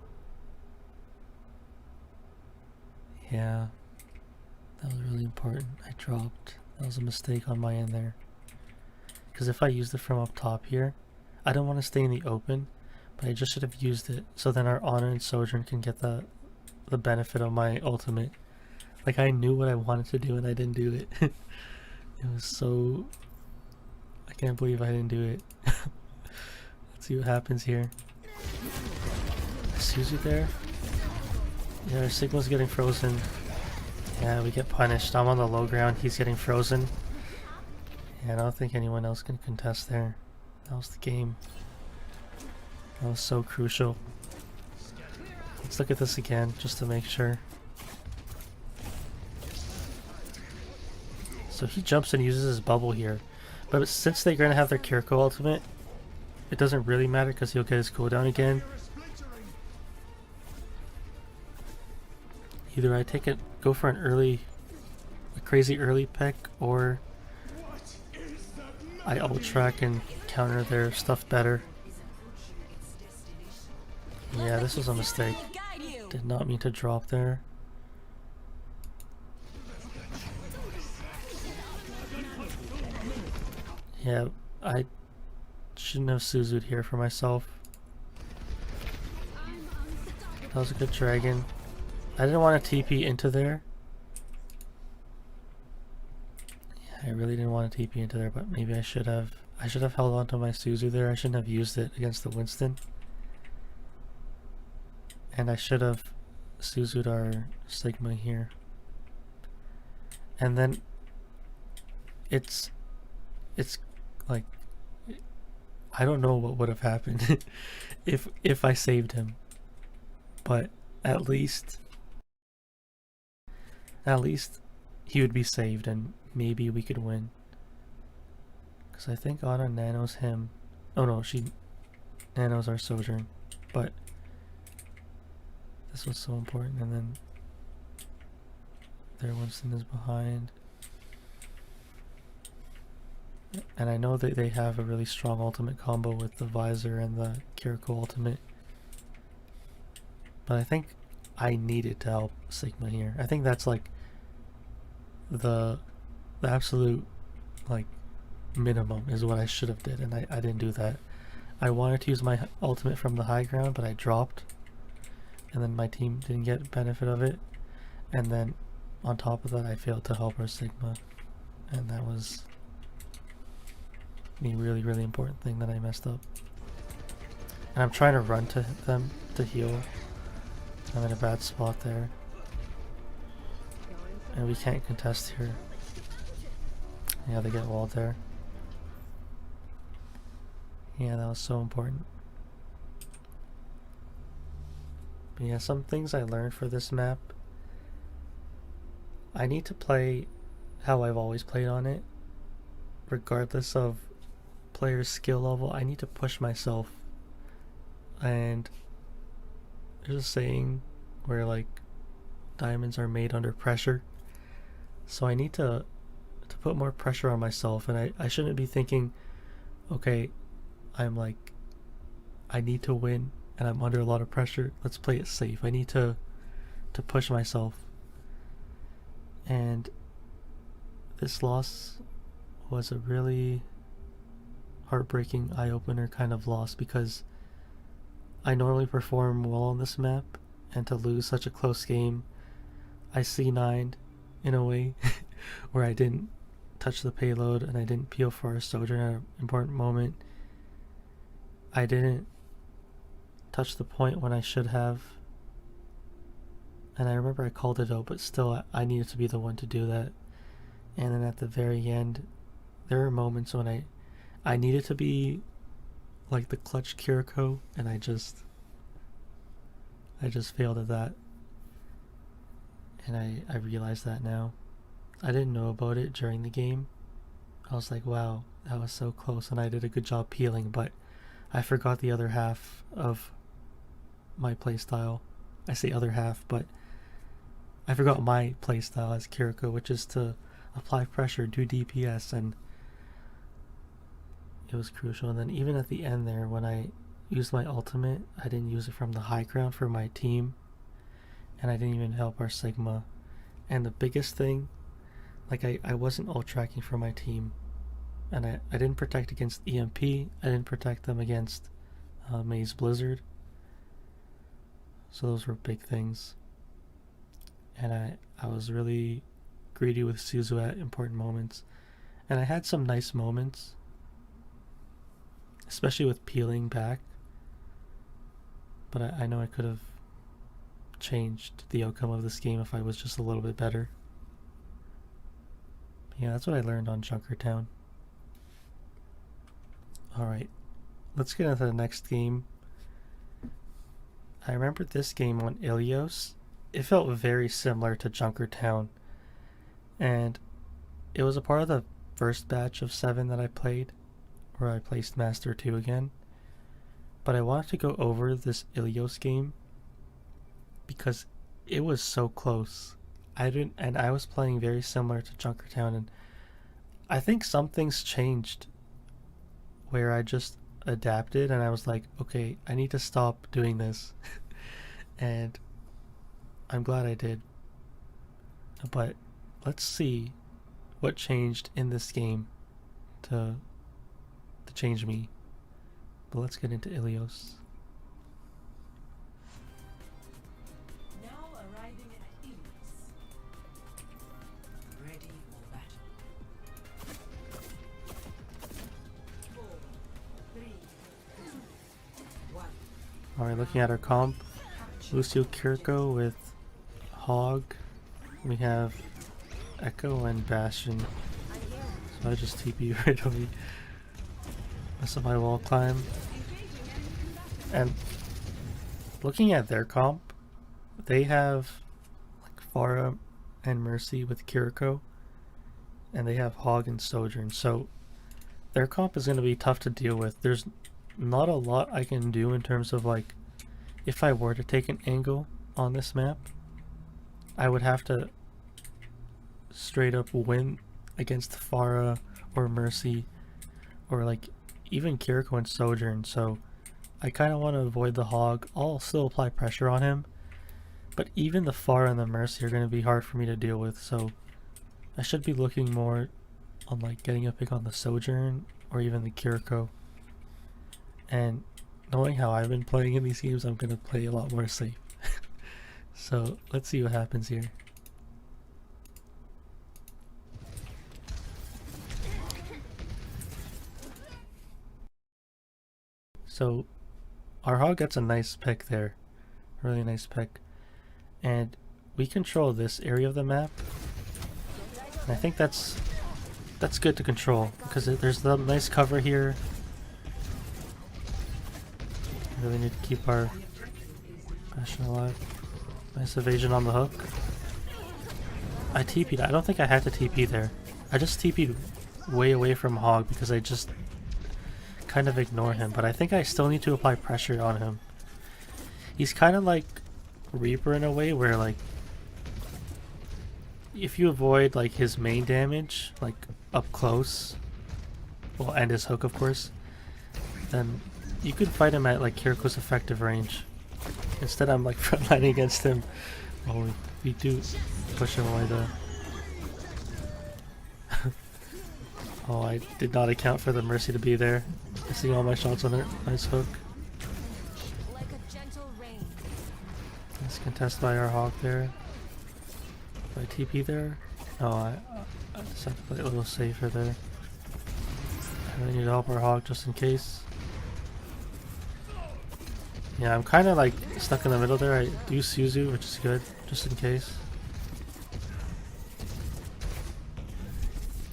Yeah, that was really important. I dropped. That was a mistake on my end there. Because if I used it from up top here, I don't want to stay in the open, but I just should have used it so then our Honor and Sojourn can get the benefit of my ultimate. Like, I knew what I wanted to do and I didn't do it. It was so... I can't believe I didn't do it. Let's see what happens here. Is Suzu there? Yeah, our Sigma's getting frozen. Yeah, we get punished. I'm on the low ground, he's getting frozen. Yeah, I don't think anyone else can contest there. That was the game. That was so crucial. Let's look at this again, just to make sure. So he jumps and uses his bubble here. But since they're going to have their Kiriko ultimate, it doesn't really matter because he'll get his cooldown again. Either I take it, go for a crazy early pick, or I ult track and counter their stuff better. Yeah, this was a mistake. Did not mean to drop there. Yeah, I shouldn't have Suzu'd here for myself. That was a good dragon. I didn't want to TP into there. Yeah, I really didn't want to TP into there, but maybe I should have. I should have held on to my Suzu there. I shouldn't have used it against the Winston. And I should have Suzu'd our Sigma here. And then it's like, I don't know what would have happened if I saved him, but at least he would be saved and maybe we could win. Because I think Anna nanos him. Oh no, she nanos our Sojourn, but this was so important. And then their Winston is behind. And I know that they have a really strong ultimate combo with the Visor and the Kiriko ultimate. But I think I needed to help Sigma here. I think that's like the absolute like minimum is what I should have did, and I didn't do that. I wanted to use my ultimate from the high ground, but I dropped. And then my team didn't get benefit of it. And then on top of that, I failed to help our Sigma, and that was a really, really important thing that I messed up. And I'm trying to run to them to heal. I'm in a bad spot there. And we can't contest here. Yeah, they get walled there. Yeah, that was so important. But yeah, some things I learned for this map. I need to play how I've always played on it. Regardless of player's skill level, I need to push myself. And there's a saying where like diamonds are made under pressure. So I need to put more pressure on myself, and I shouldn't be thinking, okay, I'm like, I need to win and I'm under a lot of pressure. Let's play it safe. I need to push myself. And this loss was a really heartbreaking eye-opener kind of loss, because I normally perform well on this map, and to lose such a close game, I C9'd in a way where I didn't touch the payload and I didn't peel for our soldier at an important moment. I didn't touch the point when I should have, and I remember I called it out, but still I needed to be the one to do that. And then at the very end, there were moments when I needed to be like the clutch Kiriko, and I just failed at that. And I realized that now. I didn't know about it during the game. I was like, wow, that was so close, and I did a good job peeling, but I forgot the other half of my playstyle. I say other half, but I forgot my playstyle as Kiriko, which is to apply pressure, do DPS, and it was crucial. And then even at the end there, when I used my ultimate, I didn't use it from the high ground for my team, and I didn't even help our Sigma. And the biggest thing, like I wasn't ult tracking for my team, and I didn't protect against EMP, I didn't protect them against Maze Blizzard. So those were big things. And I was really greedy with Suzu at important moments. And I had some nice moments, especially with peeling back. But I know I could have changed the outcome of this game if I was just a little bit better. Yeah, that's what I learned on Junkertown. Alright, let's get into the next game. I remember this game on Ilios. It felt very similar to Junkertown, and it was a part of the first batch of 7 that I played, where I placed Master 2 again. But I wanted to go over this Ilios game because it was so close. I was playing very similar to Junkertown, and I think some things changed where I just adapted, and I was like, okay, I need to stop doing this. And I'm glad I did. But let's see what changed in this game to change me. But let's get into Ilios. Now arriving at Ilios. Ready for battle. 4, 3, 2, 1. Alright, looking at our comp, Lucio Kiriko with Hog. We have Echo and Bastion. So I just TP right away. Mess up my wall climb. And looking at their comp, they have like Pharah and Mercy with Kiriko, and they have Hog and Sojourn. So their comp is going to be tough to deal with. There's not a lot I can do in terms of like, if I were to take an angle on this map, I would have to straight up win against Pharah or Mercy or like even Kiriko and Sojourn. So I kind of want to avoid the Hog. I'll still apply pressure on him, but even the Pharah and the Mercy are going to be hard for me to deal with. So I should be looking more on like getting a pick on the Sojourn or even the Kiriko. And knowing how I've been playing in these games, I'm going to play a lot more safe. So let's see what happens here. So our hog gets a nice pick there. Really nice pick. And we control this area of the map. And I think that's good to control because there's the nice cover here. Really need to keep our passion alive. Nice evasion on the hook. I TP'd. I don't think I had to TP there. I just TP'd way away from Hog because I just kind of ignore him. But I think I still need to apply pressure on him. He's kind of like Reaper in a way where like if you avoid like his main damage like up close, well, and his hook of course, then you could fight him at like Kiriko's effective range. Instead I'm like frontlining against him. Oh, we do push him away though. Oh, I did not account for the Mercy to be there. Missing all my shots on it. Nice hook. Like a gentle rain. Nice contest by our hog there. Do I TP there? No, I just have to play a little safer there. I really need to help our hog just in case. Yeah, I'm kind of like stuck in the middle there. I do Suzu, which is good, just in case.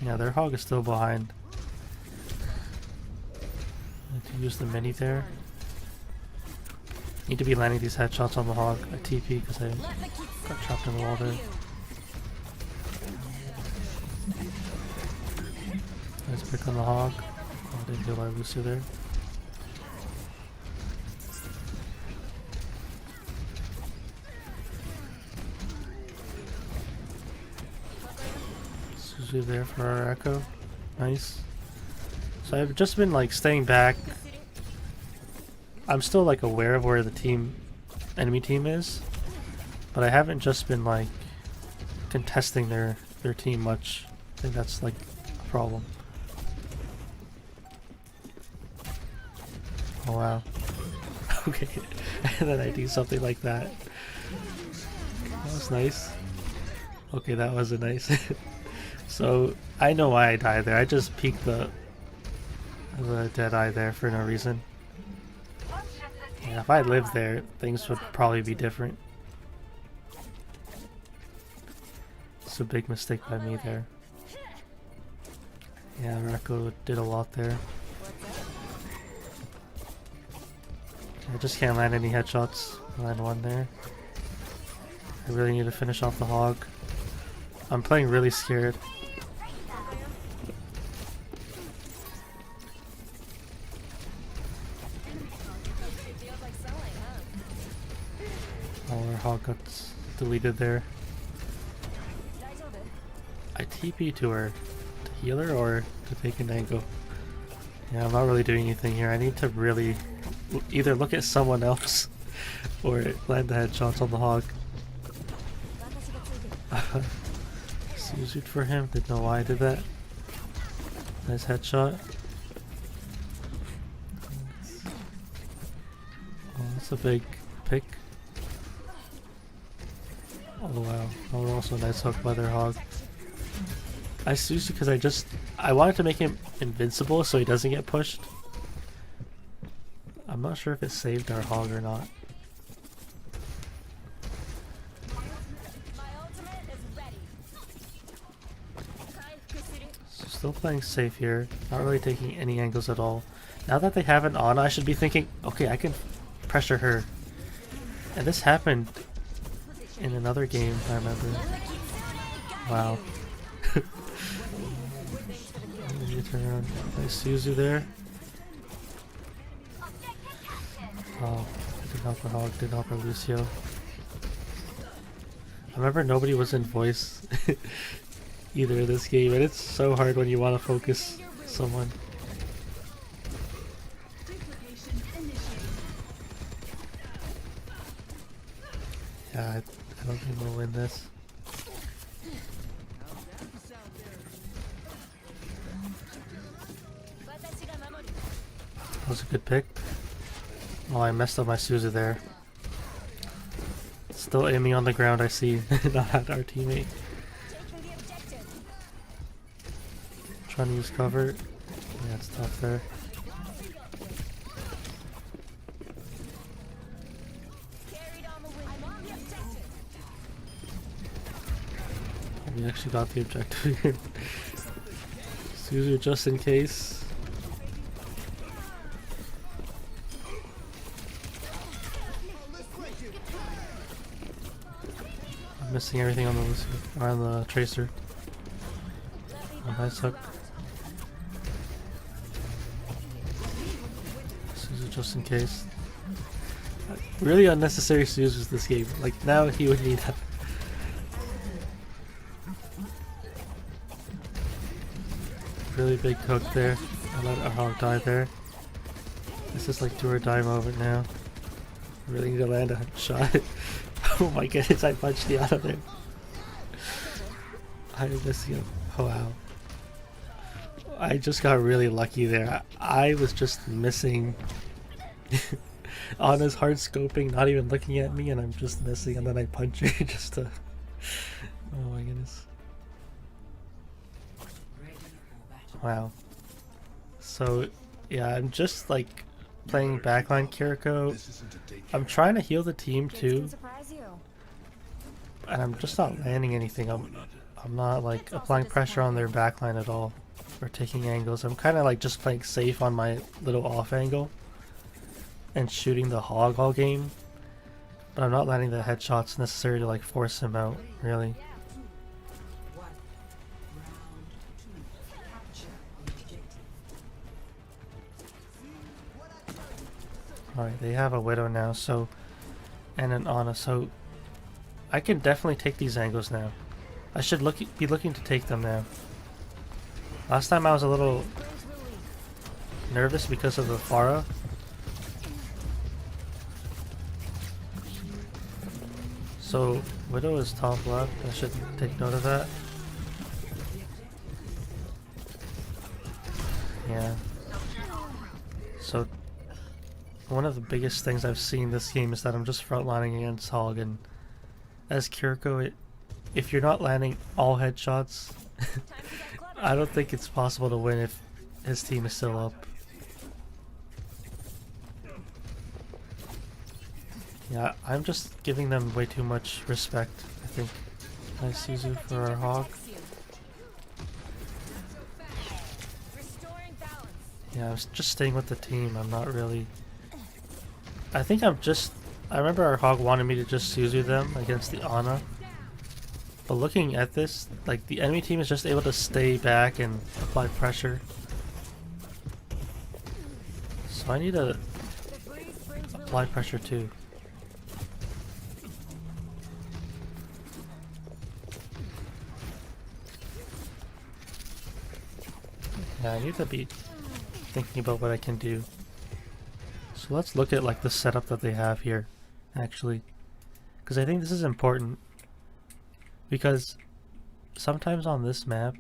Yeah, their hog is still behind. I need to use the mini there. Need to be landing these headshots on the hog. I TP because I got trapped in the wall there. Nice pick on the hog. Oh, didn't kill our Lucio there. Suzu there for our echo. Nice. So I've just been like staying back. I'm still like aware of where the enemy team is, but I haven't just been like contesting their team much. I think that's like a problem. Oh wow. Okay. And then I do something like that. That was nice. Okay, that wasn't nice. So I know why I died there. I just peeked the dead eye there for no reason. Yeah, if I lived there, things would probably be different. It's a big mistake by me there. Yeah, Rako did a lot there. I just can't land any headshots. Land one there. I really need to finish off the hog. I'm playing really scared. Oh, our hog got deleted there. I TP to her to heal her or to take an angle. Yeah, I'm not really doing anything here. I need to really either look at someone else or land the headshots on the hog. Suzu'd for him. Didn't know why I did that. Nice headshot. Oh, that's a big pick. Oh wow. Oh, also a nice hook by their hog. I Suzu because I wanted to make him invincible so he doesn't get pushed. I'm not sure if it saved our hog or not. So still playing safe here. Not really taking any angles at all. Now that they have an Ana, I should be thinking, okay, I can pressure her. And this happened in another game, I remember. Wow. Turn around. Nice Suzu there. Oh, didn't help our hog, didn't help our Lucio. I remember nobody was in voice either this game, and it's so hard when you want to focus someone. Yeah, I don't think we'll win this. That was a good pick. Oh, I messed up my Suzu there. Still aiming on the ground, I see. Not at our teammate. Trying to use cover. Yeah, it's tough there. we actually got the objective here. Suzu just in case. I'm missing everything on the Lucy, or on the Tracer. Oh, nice hook. Suzu just in case. Really unnecessary Suzus this game. Like now he would need that. Really big hook there. I let our hog die there. This is like do or die moment now. Really need to land a shot. Oh my goodness, I punched the out of there. I was missing him. Oh wow. I just got really lucky there. I was just missing on his hard scoping, not even looking at me, and I'm just missing, and then I punch her just to. Oh my goodness. Wow. So, yeah, I'm just like playing backline Kiriko. I'm trying to heal the team too, and I'm just not landing anything. I'm not like applying pressure on their backline at all, or taking angles. I'm kind of like just playing safe on my little off angle and shooting the hog all game, but I'm not landing the headshots necessary to like force him out, really. Alright, they have a Widow now, so, and an Ana, so I can definitely take these angles now. I should be looking to take them now. Last time I was a little nervous because of the Pharah. So, Widow is top left, I should take note of that. Yeah. So, one of the biggest things I've seen this game is that I'm just frontlining against Hog, and as Kiriko, if you're not landing all headshots, I don't think it's possible to win if his team is still up. Yeah, I'm just giving them way too much respect, I think. Nice Suzu for our Hog. Yeah, I was just staying with the team, I'm not really... I think I remember our Hog wanted me to just Suzu them against the Ana. But looking at this, like the enemy team is just able to stay back and apply pressure. So I need to apply pressure too. Yeah, I need to be thinking about what I can do. So let's look at like the setup that they have here, actually, because I think this is important. Because sometimes on this map,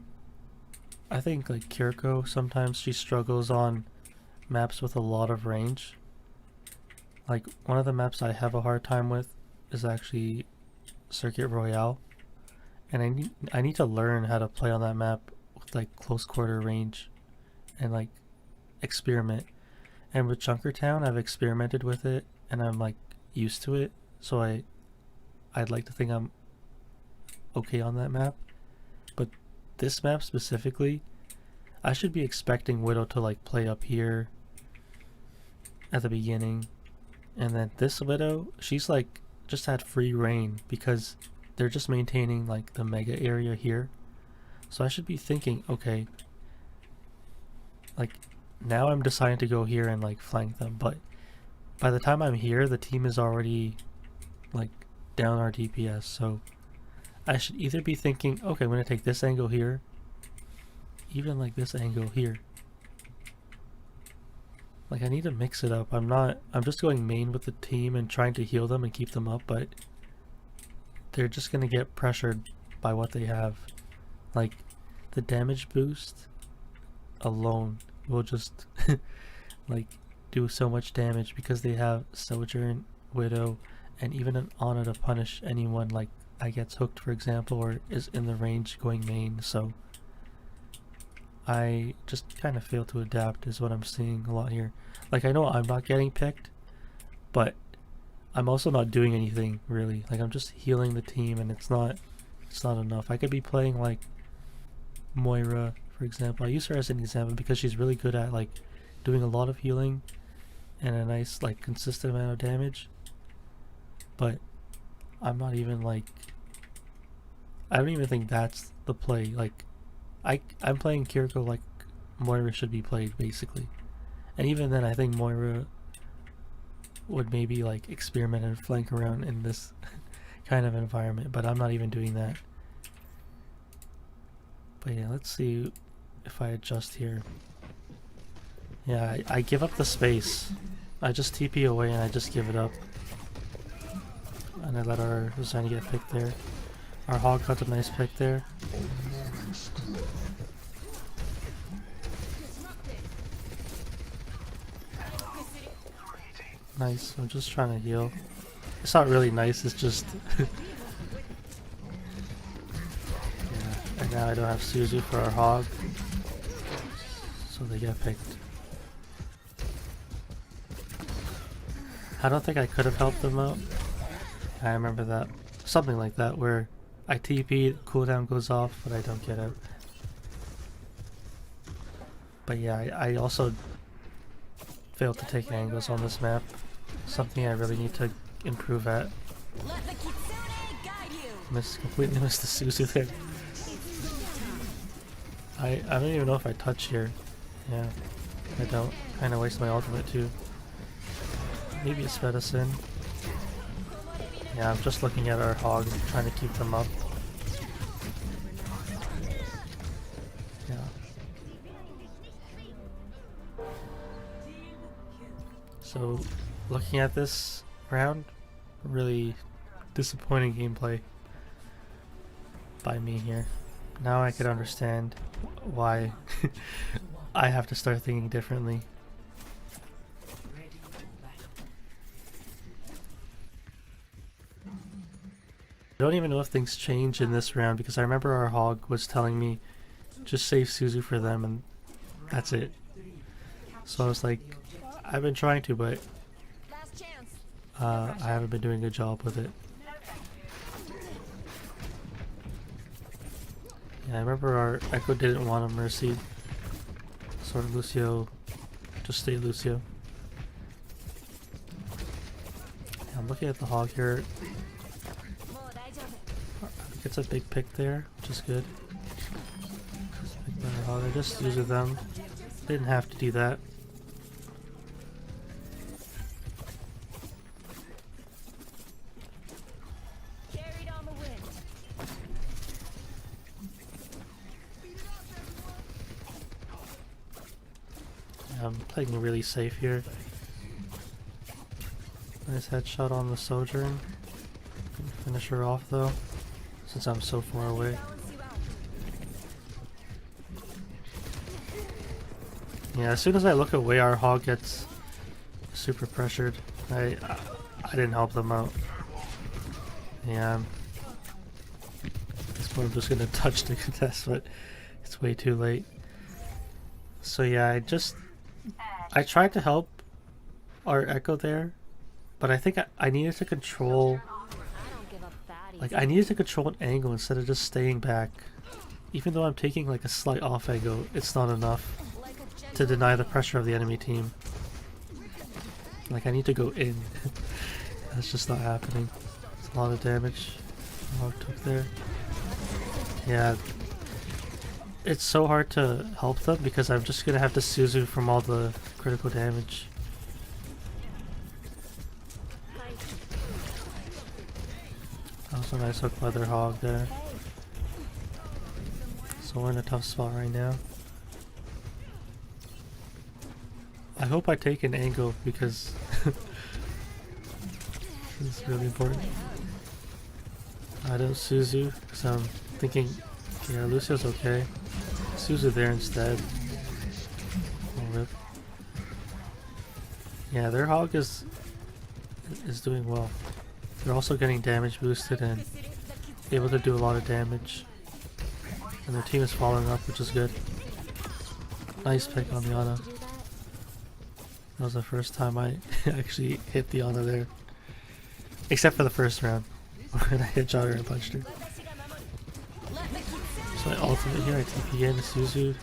I think like Kiriko, sometimes she struggles on maps with a lot of range. Like one of the maps I have a hard time with is actually Circuit Royale, and I need to learn how to play on that map with like close quarter range and like experiment. And with Junkertown, I've experimented with it and I'm like used to it, so I'd like to think I'm okay on that map. But this map specifically, I should be expecting Widow to like play up here at the beginning, and then this Widow, she's like just had free reign because they're just maintaining like the mega area here. So I should be thinking, okay, like now I'm deciding to go here and like flank them, but by the time I'm here the team is already like down our DPS, so I should either be thinking, okay, I'm gonna take this angle here, even like this angle here. Like I need to mix it up. I'm just going main with the team and trying to heal them and keep them up, but they're just gonna get pressured by what they have. Like the damage boost alone will just like do so much damage because they have Sojourn, Widow, and even an Ana to punish anyone like I gets hooked, for example, or is in the range going main. So I just kind of fail to adapt is what I'm seeing a lot here. Like I know I'm not getting picked, but I'm also not doing anything really. Like I'm just healing the team, and it's not It's not enough. I could be playing like Moira, for example. I use her as an example because she's really good at like doing a lot of healing and a nice like consistent amount of damage. But I'm not even like, I don't even think that's the play. Like I'm playing Kiriko like Moira should be played basically. And even then I think Moira would maybe like experiment and flank around in this kind of environment, but I'm not even doing that. But yeah, let's see if I adjust here. Yeah, I give up the space. I just TP away and I just give it up. And I let our design get picked there. Our hog got a nice pick there. Nice, I'm just trying to heal. It's not really nice, it's just... yeah, and now I don't have Suzu for our hog. So they get picked. I don't think I could have helped them out. I remember that. Something like that, where I TP, cooldown goes off, but I don't get out. But yeah, I also failed to take angles on this map. Something I really need to improve at. Let the Kitsune guide you. Completely missed the Suzu there. I don't even know if I touch here. Yeah, I don't. Kinda waste my ultimate too. Maybe it's medicine. Yeah, I'm just looking at our hog and trying to keep them up. Yeah. So, looking at this round, really disappointing gameplay by me here. Now I could understand why I have to start thinking differently. I don't even know if things change in this round because I remember our hog was telling me just save Suzu for them and that's it. So I was like, I've been trying to, but Last chance. I haven't been doing a good job with it. Yeah, I remember our Echo didn't want a Mercy. So Lucio, just stay Lucio. Yeah, I'm looking at the hog here. Gets a big pick there, which is good. I just used them. Didn't have to do that. Carried on the wind. Yeah, I'm playing really safe here. Nice headshot on the Sojourn. Finish her off though, since I'm so far away. Yeah, as soon as I look away, our hog gets super pressured. I didn't help them out. Yeah, at this point I'm just gonna touch the contest, but it's way too late. So yeah, I tried to help our Echo there, but I think I needed to control. Like, I needed to control an angle instead of just staying back. Even though I'm taking like a slight off angle, it's not enough to deny the pressure of the enemy team. Like, I need to go in. That's just not happening. It's a lot of damage Hog took there. Yeah. It's so hard to help them because I'm just gonna have to Suzu from all the critical damage. That was a nice hook by their hog there. So we're in a tough spot right now. I hope I take an angle because it's really important. I don't Suzu because I'm thinking, yeah, Lucio's okay. Suzu there instead. Oh, rip. Yeah, their hog is doing well. They're also getting damage boosted and able to do a lot of damage. And their team is following up, which is good. Nice pick on the Ana. That was the first time I actually hit the Ana there. Except for the first round, when I hit Jogger and punched her. So my ultimate here, I TP in Suzu.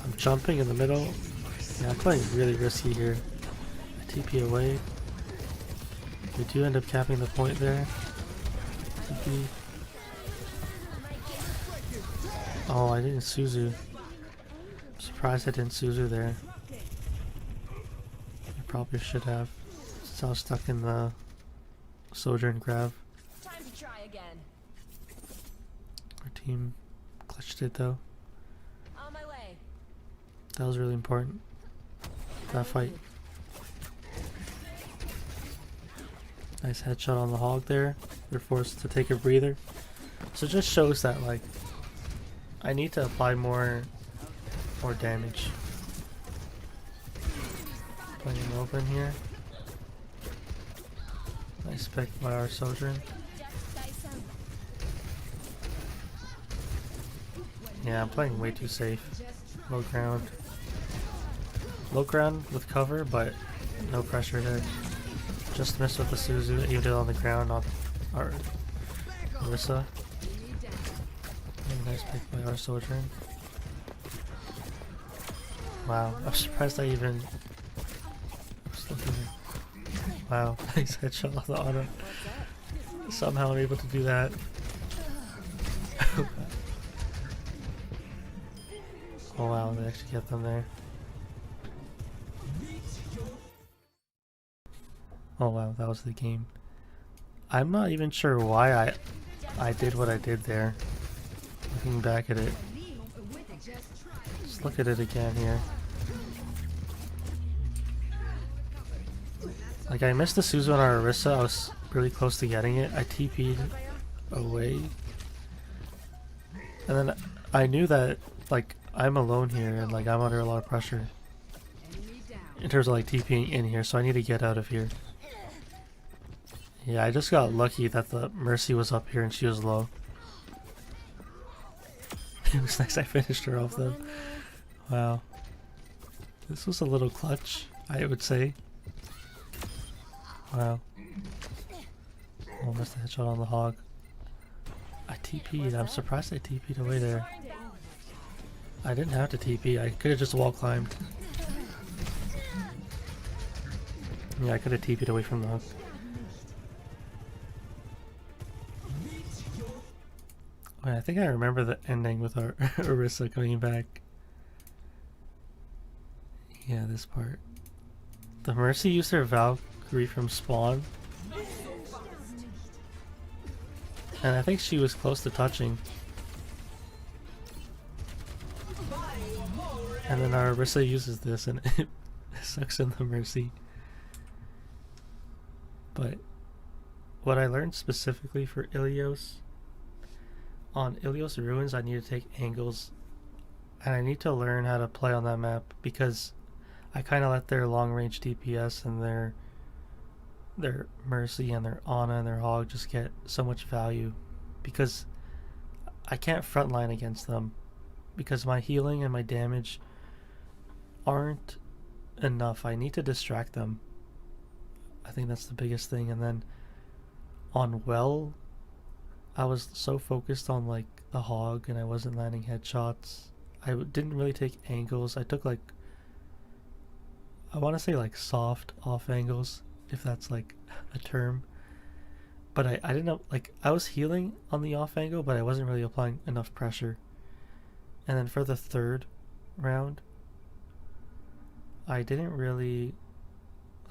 I'm jumping in the middle. Yeah, I'm playing really risky here. I TP away. We do end up capping the point there. TP. Oh, I didn't Suzu. I'm surprised I didn't Suzu there. I probably should have. Since I was stuck in the Sojourn grab. Time to try again. Our team clutched it though. On my way. That was really important. That fight. Nice headshot on the hog there. They're forced to take a breather. So it just shows that like I need to apply more damage. Playing him open here. Nice pick by our Sojourn. Yeah, I'm playing way too safe. Low ground. Low ground with cover, but no pressure there. Just missed with the Suzu that you did on the ground on our Marissa. Nice pick by our Sojourn. Wow, I'm surprised I even was looking at. Wow, nice headshot on the auto. Somehow I'm able to do that. Oh wow, they actually get them there. Oh wow, that was the game. I'm not even sure why I did what I did there. Looking back at it. Let's look at it again here. Like I missed the Suzu on our Orisa, I was really close to getting it. I TP'd away. And then I knew that like I'm alone here and like I'm under a lot of pressure. In terms of like TPing in here, so I need to get out of here. Yeah, I just got lucky that the Mercy was up here and she was low. It was nice I finished her off though. Wow. This was a little clutch, I would say. Wow. Almost a headshot on the hog. I TP'd. I'm surprised I TP'd away there. I didn't have to TP. I could have just wall climbed. Yeah, I could have TP'd away from the hook. Wait, I think I remember the ending with our Orisa coming back. Yeah, this part. The Mercy used her Valkyrie from spawn. And I think she was close to touching. And then our Orisa uses this and it sucks in the Mercy. But what I learned specifically for Ilios, on Ilios Ruins I need to take angles and I need to learn how to play on that map because I kind of let their long range DPS and their Mercy and their Ana and their Hog just get so much value because I can't frontline against them because my healing and my damage aren't enough. I need to distract them. I think that's the biggest thing. And then on Well, I was so focused on like the Hog and I wasn't landing headshots. I didn't really take angles. I took like, I want to say like soft off angles, if that's like a term. But I didn't know, like I was healing on the off angle, but I wasn't really applying enough pressure. And then for the third round, I didn't really,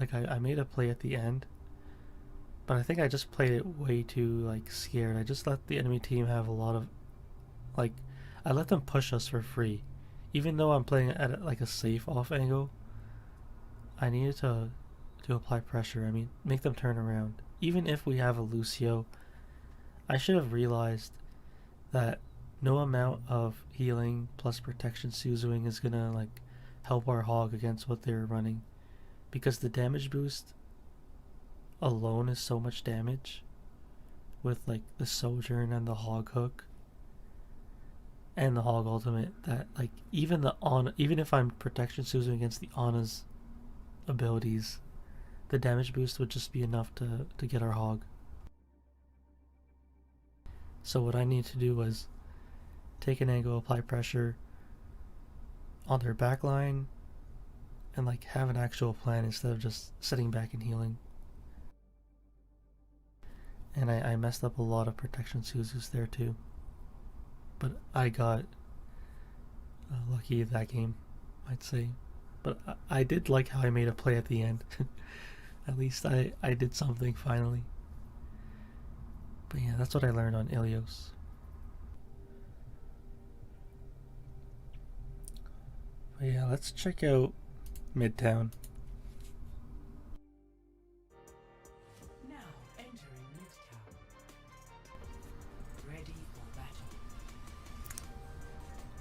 like I made a play at the end, but I think I just played it way too like scared. I just let the enemy team have a lot of, like, I let them push us for free. Even though I'm playing at like a safe off angle, I needed to apply pressure. I mean, make them turn around. Even if we have a Lucio, I should have realized that no amount of healing plus protection Suzuing is gonna like help our Hog against what they're running, because the damage boost alone is so much damage with like the Sojourn and the Hog hook and the Hog ultimate that like even if I'm protection Suzuing against the Ana's abilities, the damage boost would just be enough to get our Hog. So what I need to do was take an angle, apply pressure on their back line, and like have an actual plan instead of just sitting back and healing. And I messed up a lot of protection Suzus there too. But I got lucky that game, I'd say. But I did like how I made a play at the end. At least I did something finally. But yeah, that's what I learned on Ilios. But yeah, let's check out Midtown. Now entering Midtown. Ready for battle.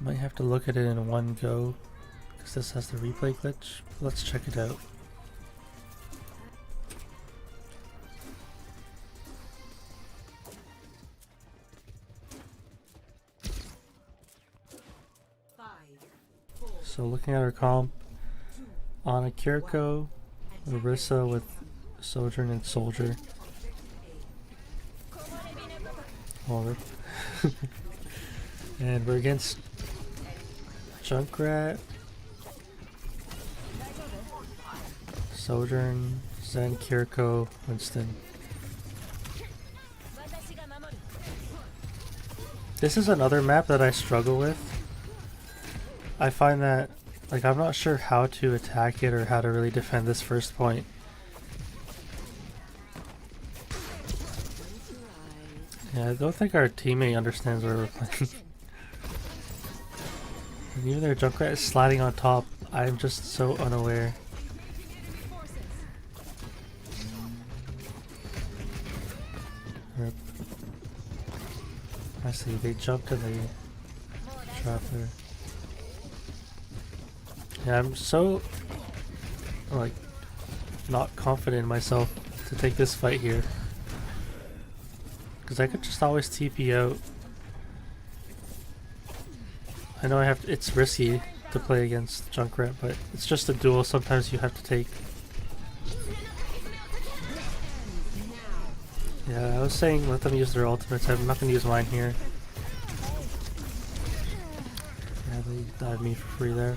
Might have to look at it in one go because this has the replay glitch. Let's check it out. So looking at our comp, on a Kiriko, Orisa with Sojourn and Soldier. Oh, rip. And we're against Junkrat, Sojourn, Zen, Kiriko, Winston. This is another map that I struggle with. I find that, like, I'm not sure how to attack it or how to really defend this first point. Yeah, I don't think our teammate understands where we're playing. And even their Junkrat is sliding on top, I'm just so unaware. Rip. I see, they jumped to the trap there. Yeah, I'm so, like, not confident in myself to take this fight here. Because I could just always TP out. I know it's risky to play against Junkrat, but it's just a duel, sometimes you have to take. Yeah, I was saying let them use their ultimates, I'm not going to use mine here. Yeah, they dived me for free there.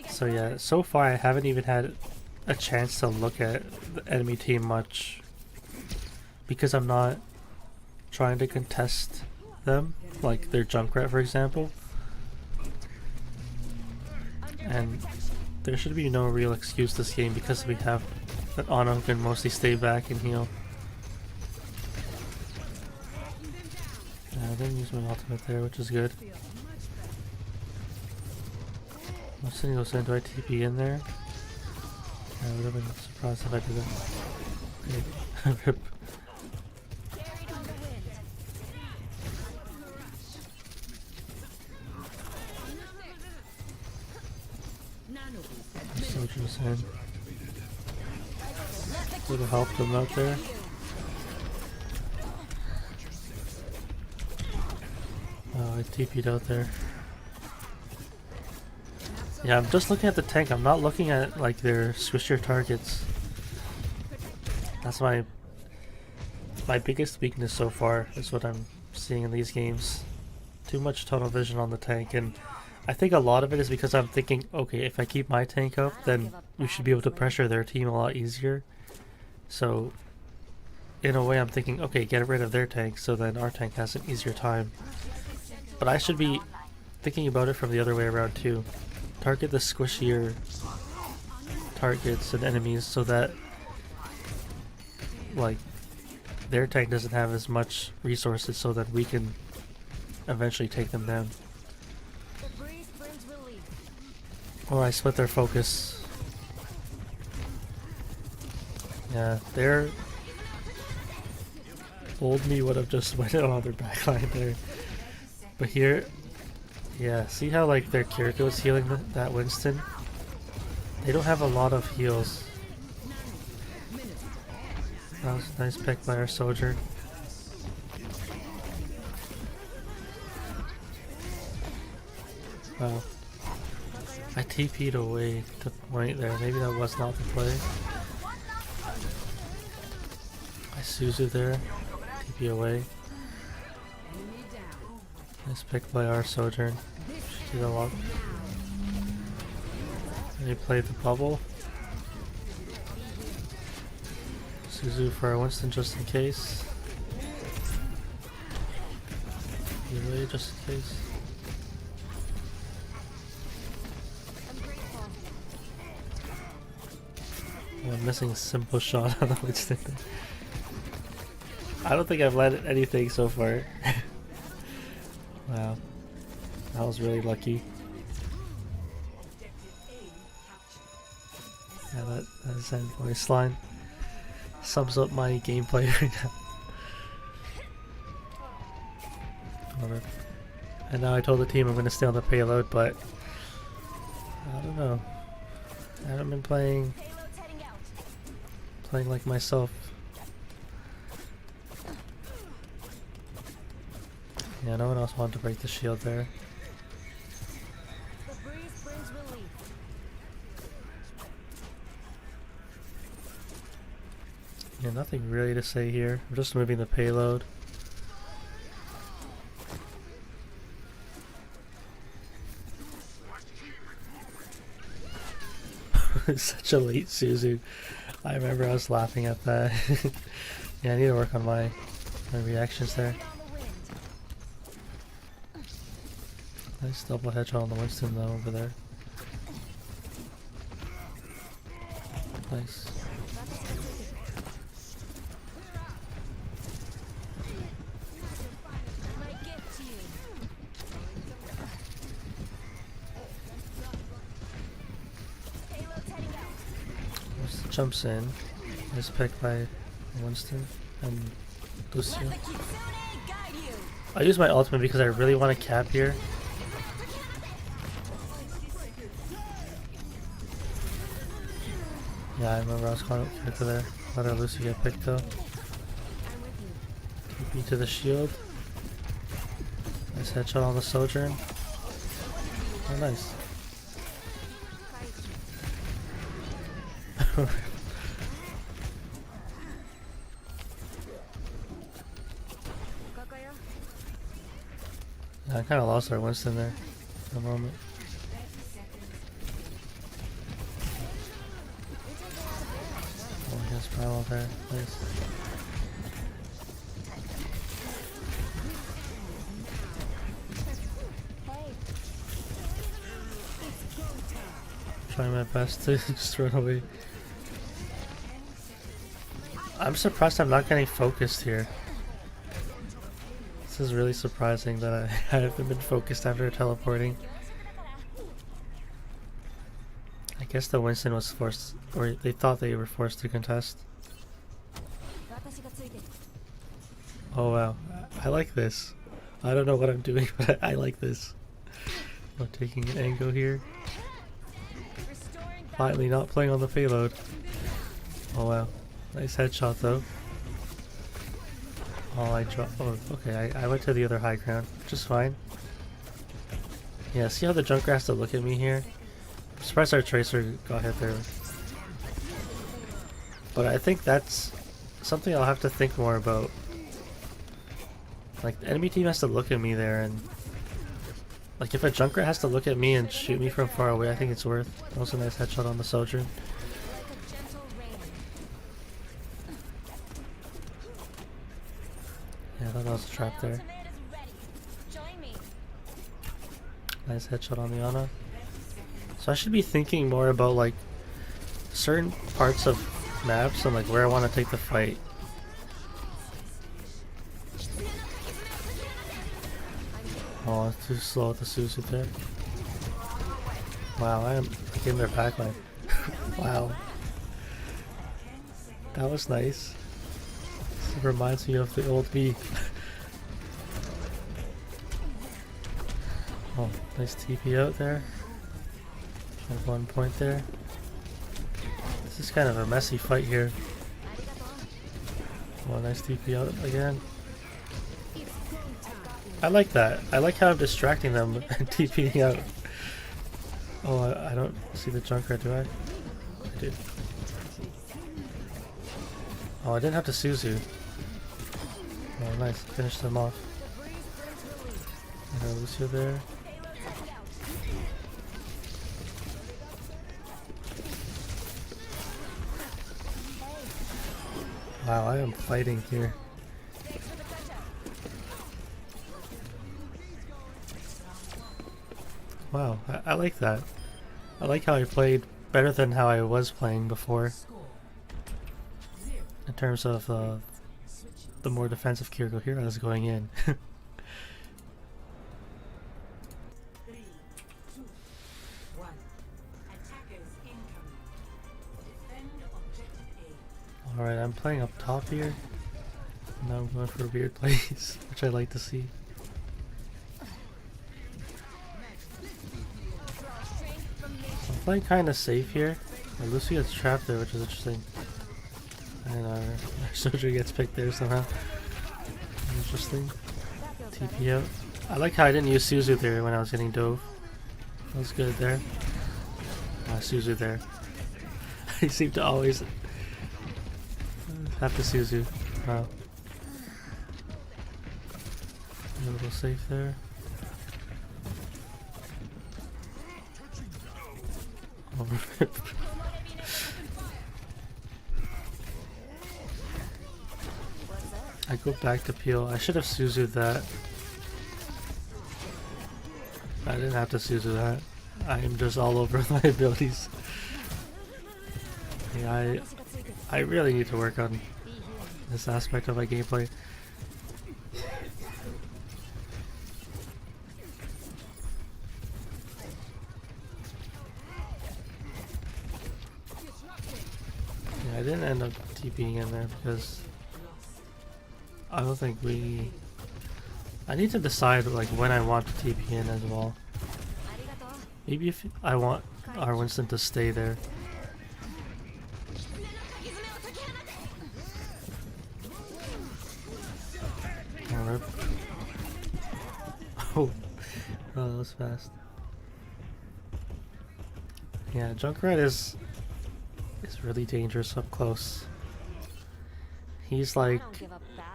So yeah, so far I haven't even had a chance to look at the enemy team much because I'm not trying to contest them, like their Junkrat for example. And there should be no real excuse this game because we have that Ana who can mostly stay back and heal. Yeah, I didn't use my ultimate there, which is good. I'm sitting those in. Do I TP in there? I would have been surprised if I did that. Okay. Rip. Soldier's in. Would have helped them out there. Oh, I TP'd out there. Yeah, I'm just looking at the tank. I'm not looking at like their squishier targets. That's my biggest weakness so far is what I'm seeing in these games. Too much tunnel vision on the tank, and I think a lot of it is because I'm thinking, okay, if I keep my tank up, then we should be able to pressure their team a lot easier. So in a way I'm thinking, okay, get rid of their tank so then our tank has an easier time. But I should be thinking about it from the other way around too. Target the squishier targets and enemies so that like their tank doesn't have as much resources so that we can eventually take them down. Or I split their focus. Yeah, their old me would have just went on their backline there. But here, yeah, see how like their Kiriko is healing that Winston? They don't have a lot of heals. That was a nice pick by our soldier. Wow. I TP'd away to point there. Maybe that was not the play. I Suzu there. TP away. Nice pick by our Sojourn. She got locked. They played the bubble. Suzu for our Winston just in case. Away just in case. I'm missing a simple shot on the Winston. I don't think I've landed anything so far. Wow. That was really lucky. Yeah, that is end voice line. Sums up my gameplay right now. Whatever. And now I told the team I'm going to stay on the payload, but I don't know. I haven't been playing like myself. Yeah, no one else wanted to break the shield there. The breeze brings relief. Yeah, nothing really to say here. I'm just moving the payload. Such a late Suzu. I remember I was laughing at that. Yeah, I need to work on my reactions there. Nice double headshot on the Winston though over there. Nice. My gift to you. Payload's heading out. Winston jumps in. Nice pick by Winston and Lucio. Let the Kitsune guide you. I use my ultimate because I really want to cap here. Yeah, I remember I was calling out Kiriko there. Let our Lucy get picked though. TP to the shield. Nice headshot on the Sojourn. Oh, nice. Yeah, I kind of lost our Winston there for a moment. Oh, he has primal there. Nice. Trying my best to just run away. I'm surprised I'm not getting focused here. This is really surprising that I haven't been focused after teleporting. I guess the Winston was forced, or they thought they were forced to contest. Oh wow, I like this. I don't know what I'm doing, but I like this. I'm taking an angle here. Finally not playing on the payload. Oh wow, nice headshot though. Oh, I dropped. Oh, okay. I went to the other high ground, which is fine. Yeah, see how the Junker has to look at me here? I'm surprised our Tracer got hit there. But I think that's something I'll have to think more about. Like, the enemy team has to look at me there, and like if a Junker has to look at me and shoot me from far away, I think it's worth. That was a nice headshot on the Sojourn. Yeah, I thought that was a trap there. Nice headshot on the Ana. So I should be thinking more about like certain parts of maps and like where I want to take the fight. Oh, it's too slow with the Suzu there. Wow, I am in their backline. Wow. That was nice. It reminds me of the old me. Oh, nice TP out there. At 1 point there. This is kind of a messy fight here. Oh, nice TP out again. I like that. I like how I'm distracting them and TPing out. Oh, I don't see the Junkrat, do I? I do. Oh, I didn't have to Suzu. Oh, nice. Finish them off. Lucio there. Wow, I am fighting here. Wow, I like that. I like how I played better than how I was playing before. In terms of the more defensive Kiriko here I was going in. Alright, I'm playing up top here. Now I'm going for a weird place, which I like to see. I'm playing kind of safe here. Lucy gets trapped there, which is interesting. And our Soju gets picked there somehow. Interesting. TP out. I like how I didn't use Suzu there when I was getting dove. That was good there. Suzu there. I seem to always have to Suzu. Wow. A little safe there. Oh, I go back to peel. I should have Suzu'd that. I didn't have to Suzu that. I am just all over my abilities. Yeah, I really need to work on this aspect of my gameplay. Yeah, I didn't end up TPing in there because I don't think we... I need to decide like when I want to TP in as well. Maybe if I want our Winston to stay there. Alright. Oh, that was fast. Yeah, Junkrat is really dangerous up close. He's like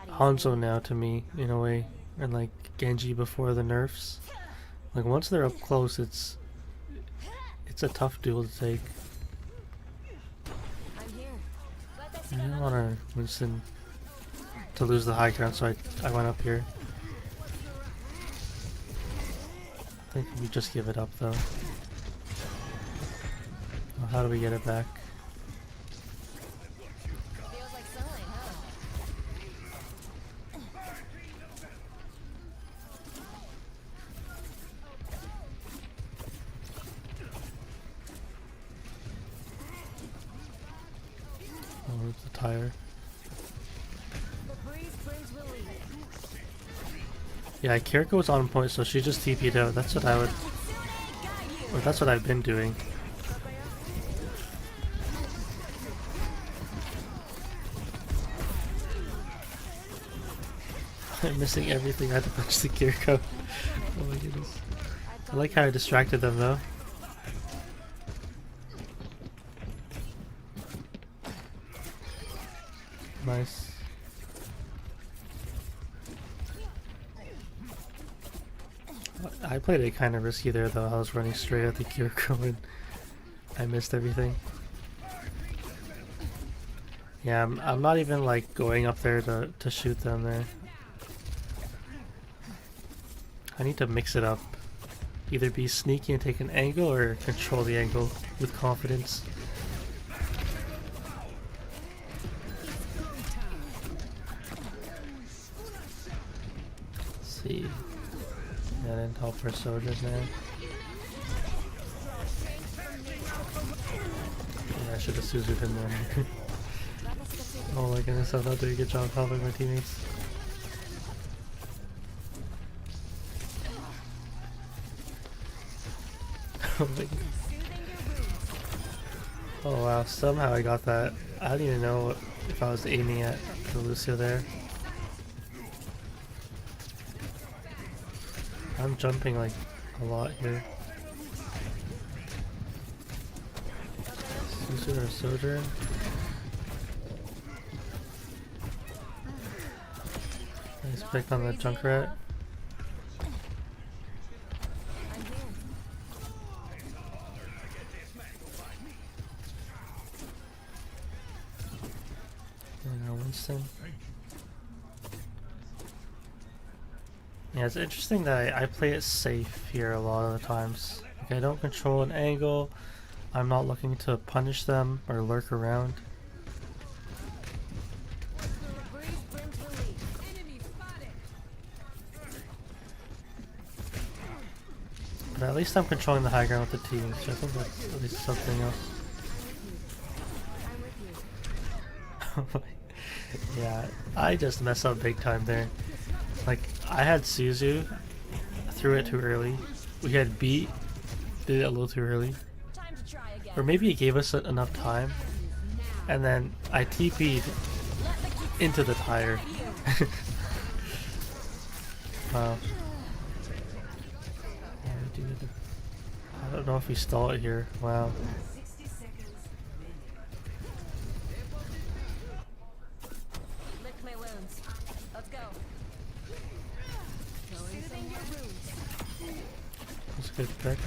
Hanzo now to me in a way, and like Genji before the nerfs. Like once they're up close, it's a tough duel to take. I didn't want our Winston to lose the high ground, so I went up here. I think we just give it up though. Oh, how do we get it back? The tire. Yeah, Kiriko was on point, so she just TP'd out. That's what I would, or that's what I've been doing. I'm missing everything. I had to punch the Kiriko. Oh my goodness. I like how I distracted them though. Nice. I played it kind of risky there though. I was running straight at the Kiriko and I missed everything. Yeah, I'm not even like going up there to shoot them there. I need to mix it up. Either be sneaky and take an angle or control the angle with confidence. See. Yeah, I didn't help our soldiers, man. Yeah, I should have Suzu'd him then. Oh my goodness, I'm not doing a good job helping my teammates. Oh wow, somehow I got that. I don't even know if I was aiming at the Lucio there. I'm jumping like a lot here. Is it a Sojourn? Nice pick on the Junkrat. And our Winston. Yeah, it's interesting that I play it safe here a lot of the times. Like, I don't control an angle. I'm not looking to punish them or lurk around. But at least I'm controlling the high ground with the team, so I think that's at least something else. Yeah, I just messed up big time there. Like, I had Suzu, threw it too early. We had beat, did it a little too early. Or maybe it gave us enough time. And then I TP'd into the tire. Wow. I don't know if we stall it here. Wow. Lick my wounds. Let's go. Soothing your wounds. That's a good pick.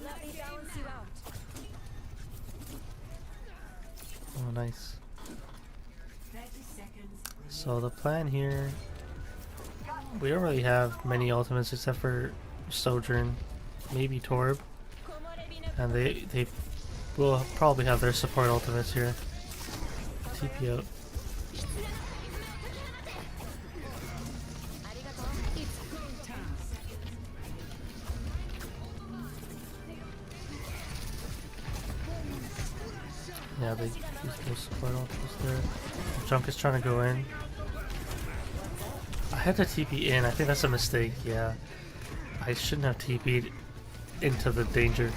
Let me balance you out. Oh, nice. 30 seconds. So the plan here, we don't really have many ultimates except for Sojourn, maybe Torb, and they will probably have their support ultimates here. TP out. Yeah, they use those support ultimates there. Junk is trying to go in. I had to TP in. I think that's a mistake. Yeah, I shouldn't have TP'd into the danger,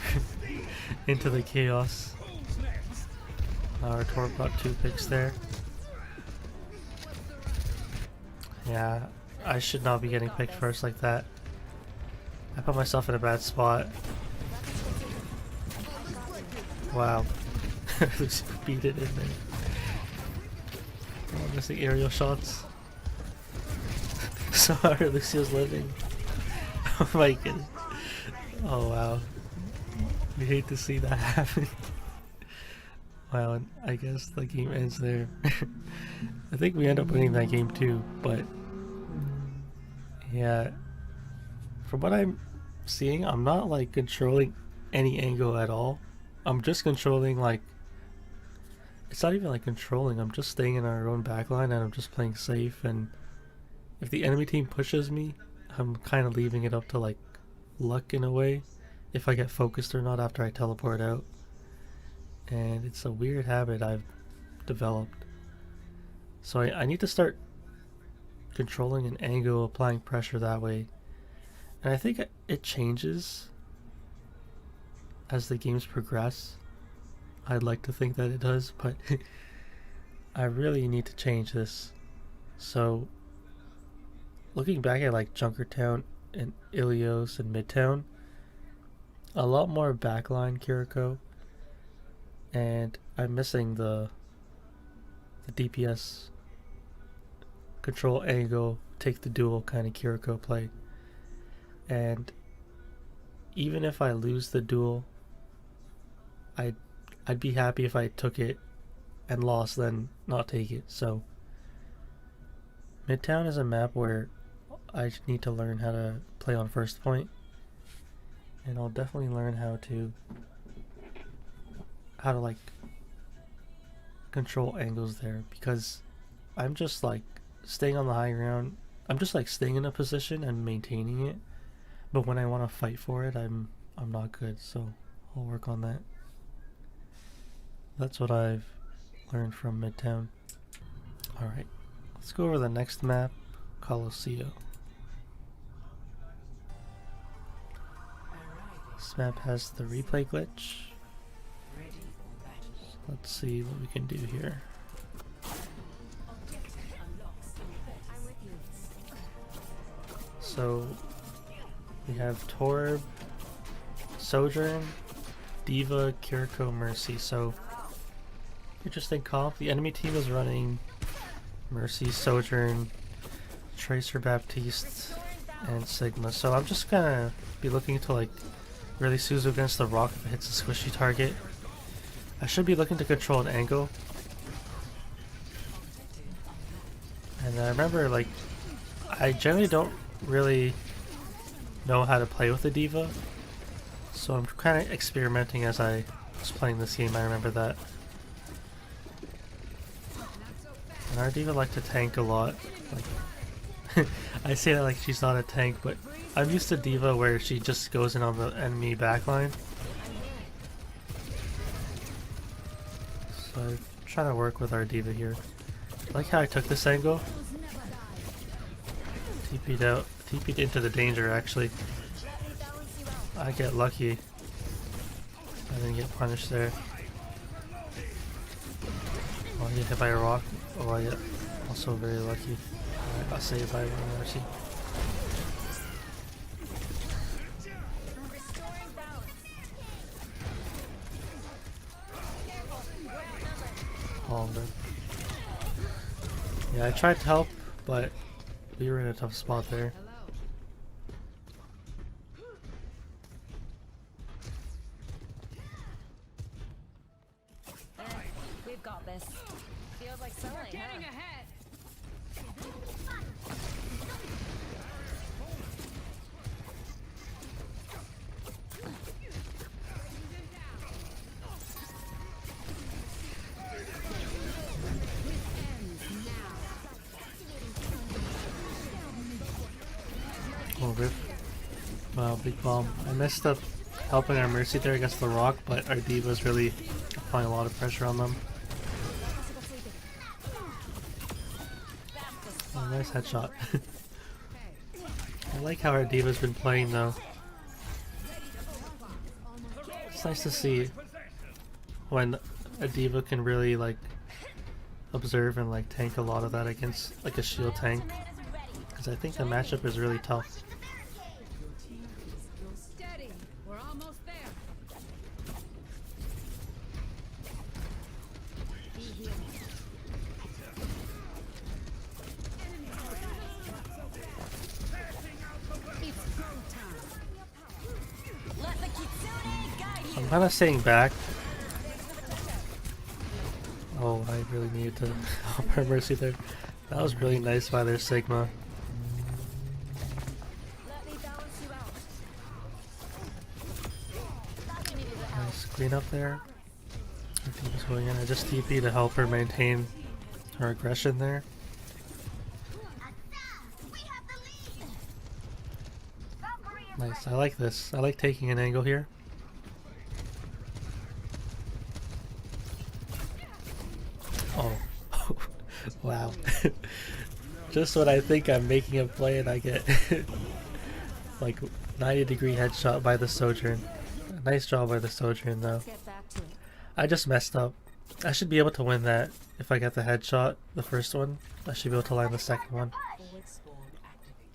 into the chaos. Our Torb got 2 picks there. Yeah, I should not be getting picked first like that. I put myself in a bad spot. Wow. Just beat it in there. Oh, missing aerial shots. So how are Lucio's living? Oh my goodness. Oh wow. We hate to see that happen. Wow, and I guess the game ends there. I think we end up winning that game too, but yeah. From what I'm seeing, I'm not like controlling any angle at all. I'm just controlling like, it's not even like controlling, I'm just staying in our own backline and I'm just playing safe, and if the enemy team pushes me, I'm kind of leaving it up to like luck in a way, if I get focused or not after I teleport out. And it's a weird habit I've developed. So I need to start controlling an angle, applying pressure that way. And I think it changes as the games progress. I'd like to think that it does, but I really need to change this. So looking back at like Junkertown and Ilios and Midtown, a lot more backline Kiriko, and I'm missing the DPS control angle, take the duel kind of Kiriko play. And even if I lose the duel, I'd be happy if I took it and lost, then not take it. So Midtown is a map where I need to learn how to play on first point, and I'll definitely learn how to like control angles there, because I'm just like staying on the high ground. I'm just like staying in a position and maintaining it, but when I want to fight for it, I'm not good. So I'll work on that. That's what I've learned from Midtown. Alright, let's go over the next map, Colosseo. This map has the replay glitch. Let's see what we can do here. Objective unlocked. So we have Torb, Sojourn, Diva, Kiriko, Mercy. So interesting comp. The enemy team is running Mercy, Sojourn, Tracer, Baptiste, and Sigma. So I'm just gonna be looking to like really Suzu against the rock if it hits a squishy target. I should be looking to control an angle. And I remember, like, I generally don't really know how to play with the Diva, so I'm kind of experimenting as I was playing this game. I remember that. And our Diva like to tank a lot. Like, I say that like she's not a tank, but I'm used to Diva where she just goes in on the enemy backline. So I'm trying to work with our Diva here. I like how I took this angle. TP'd out, TP'd into the danger actually. I get lucky. I didn't get punished there. Oh, I get hit by a rock. Oh, I get also very lucky. I got saved by one Mercy. Oh, man. Yeah, I tried to help, but we were in a tough spot there. We've got this. Feels like selling, Getting huh? ahead. Oh, rip. Wow, big bomb. I messed up helping our Mercy there against the rock, but our Diva's really applying a lot of pressure on them. Oh, nice headshot. I like how our Diva's been playing though. It's nice to see when a Diva can really like observe and like tank a lot of that against like a shield tank. Because I think the matchup is really tough. Steady. We're almost there. Let the Kitsune guide you. I'm kind of staying back. Oh, I really needed to help our Mercy there. That was really nice by their Sigma. Let me balance you out. Nice clean up there. Her team is going in. I just TP to help her maintain her aggression there. Nice, I like this. I like taking an angle here. Oh, wow. Just when I think I'm making a play and I get like 90-degree headshot by the Sojourn. Nice job by the Sojourn though. Let's get back to it. I just messed up. I should be able to win that if I get the headshot, the first one. I should be able to land the second one. Forward spawn activated.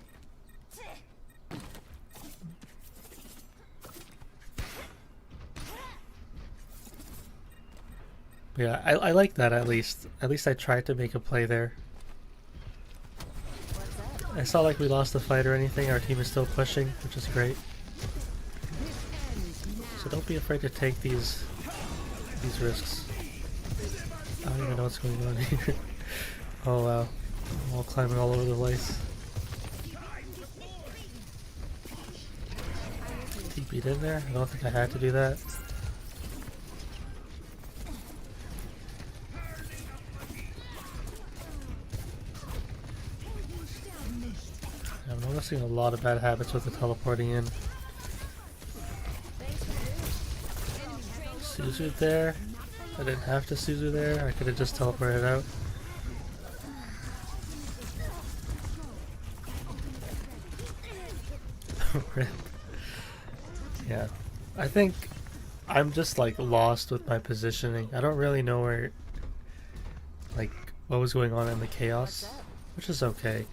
But yeah, I like that at least. At least I tried to make a play there. It's not like we lost the fight or anything. Our team is still pushing, which is great. So don't be afraid to take these risks. I don't even know what's going on here. Oh wow. I'm all climbing all over the place. TP'd in there? I don't think I had to do that. I'm noticing a lot of bad habits with the teleporting in. Suzu there. I didn't have to Suzu there. I could have just teleported out. Rip. Yeah. I think I'm just like lost with my positioning. I don't really know where, like, what was going on in the chaos, which is okay.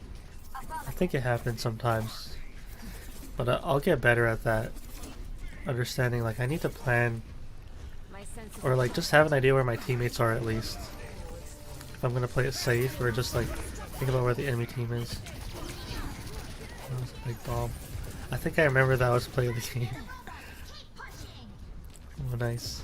I think it happens sometimes. But I'll get better at that. Understanding, like, I need to plan, My senses or like just have an idea where my teammates are at least. If I'm gonna play it safe, or just like think about where the enemy team is. That was a big bomb. I think I remember that was playing the game. Oh, nice.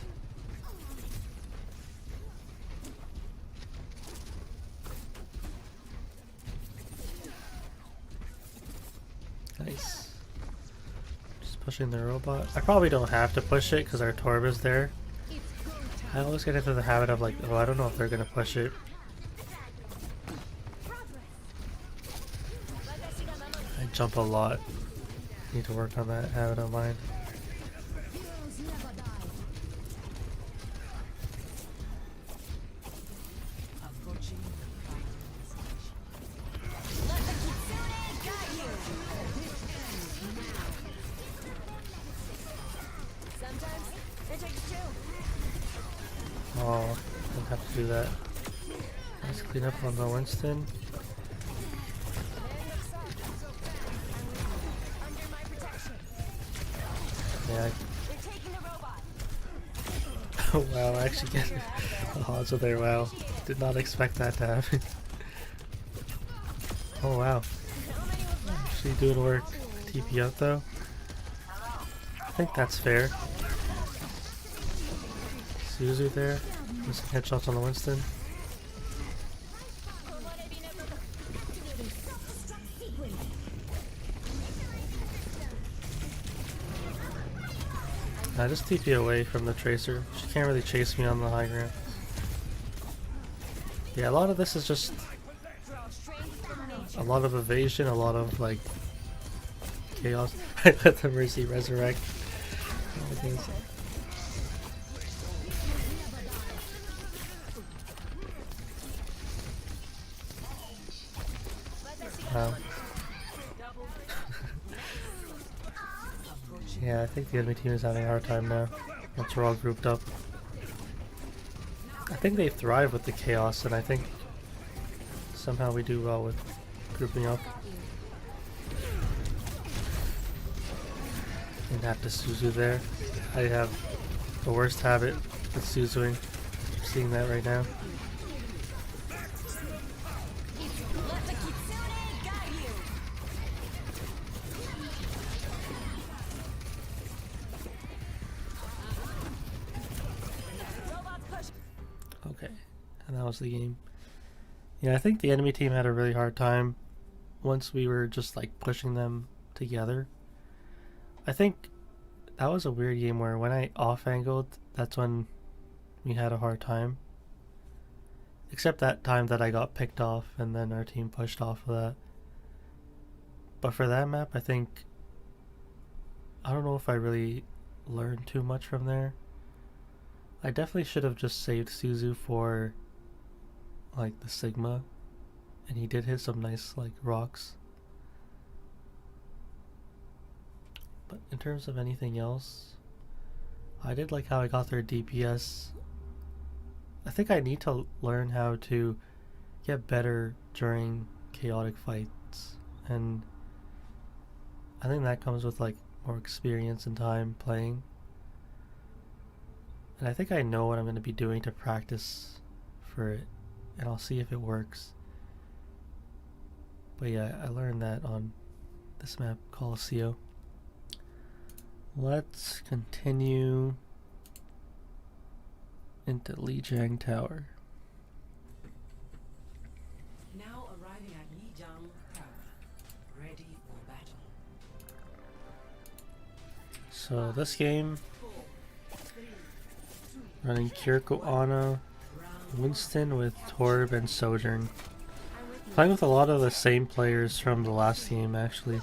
Nice. Just pushing the robot. I probably don't have to push it because our Torb is there. I always get into the habit of like, oh, I don't know if they're gonna push it. I jump a lot. Need to work on that habit of mine. Heroes never die. Approaching the final station. let the Kitsune guide you. This ends now. Sometimes it takes two. Oh, don't have to do that. Let's clean up on the Winston. Under my protection. Yeah. They're taking the robot. Oh wow, I actually get the odds are there. Wow, did not expect that to happen. Oh wow, How many was left? actually doing work. TP out though. I think that's fair. Suzu there, missing headshots on the Winston. I just TP away from the Tracer. She can't really chase me on the high ground. Yeah, a lot of this is just a lot of evasion, a lot of like chaos. I let the Mercy resurrect. Oh, it is. Wow. Yeah, I think the enemy team is having a hard time now. Once we're all grouped up. I think they thrive with the chaos, and I think somehow we do well with grouping up. And have to Suzu there. I have the worst habit with Suzuing. I'm seeing that right now. Let the Kitsune guide you. Robots push. Okay, and that was the game. Yeah, I think the enemy team had a really hard time once we were just like pushing them together. I think that was a weird game where when I off-angled, that's when we had a hard time. Except that time that I got picked off and then our team pushed off of that. But for that map, I think, I don't know if I really learned too much from there. I definitely should have just saved Suzu for like the Sigma, and he did hit some nice like rocks. But in terms of anything else, I did like how I got their DPS. I think I need to learn how to get better during chaotic fights, and I think that comes with like more experience and time playing. And I think I know what I'm going to be doing to practice for it, and I'll see if it works. But yeah, I learned that on this map, Colosseo. Let's continue into Lijiang Tower. Now arriving at Lijiang Tower. Ready for battle. So this game, 4, 3, 2, running Kiriko, Ana, Winston with Torb and Sojourn. Playing with a lot of the same players from the last game actually.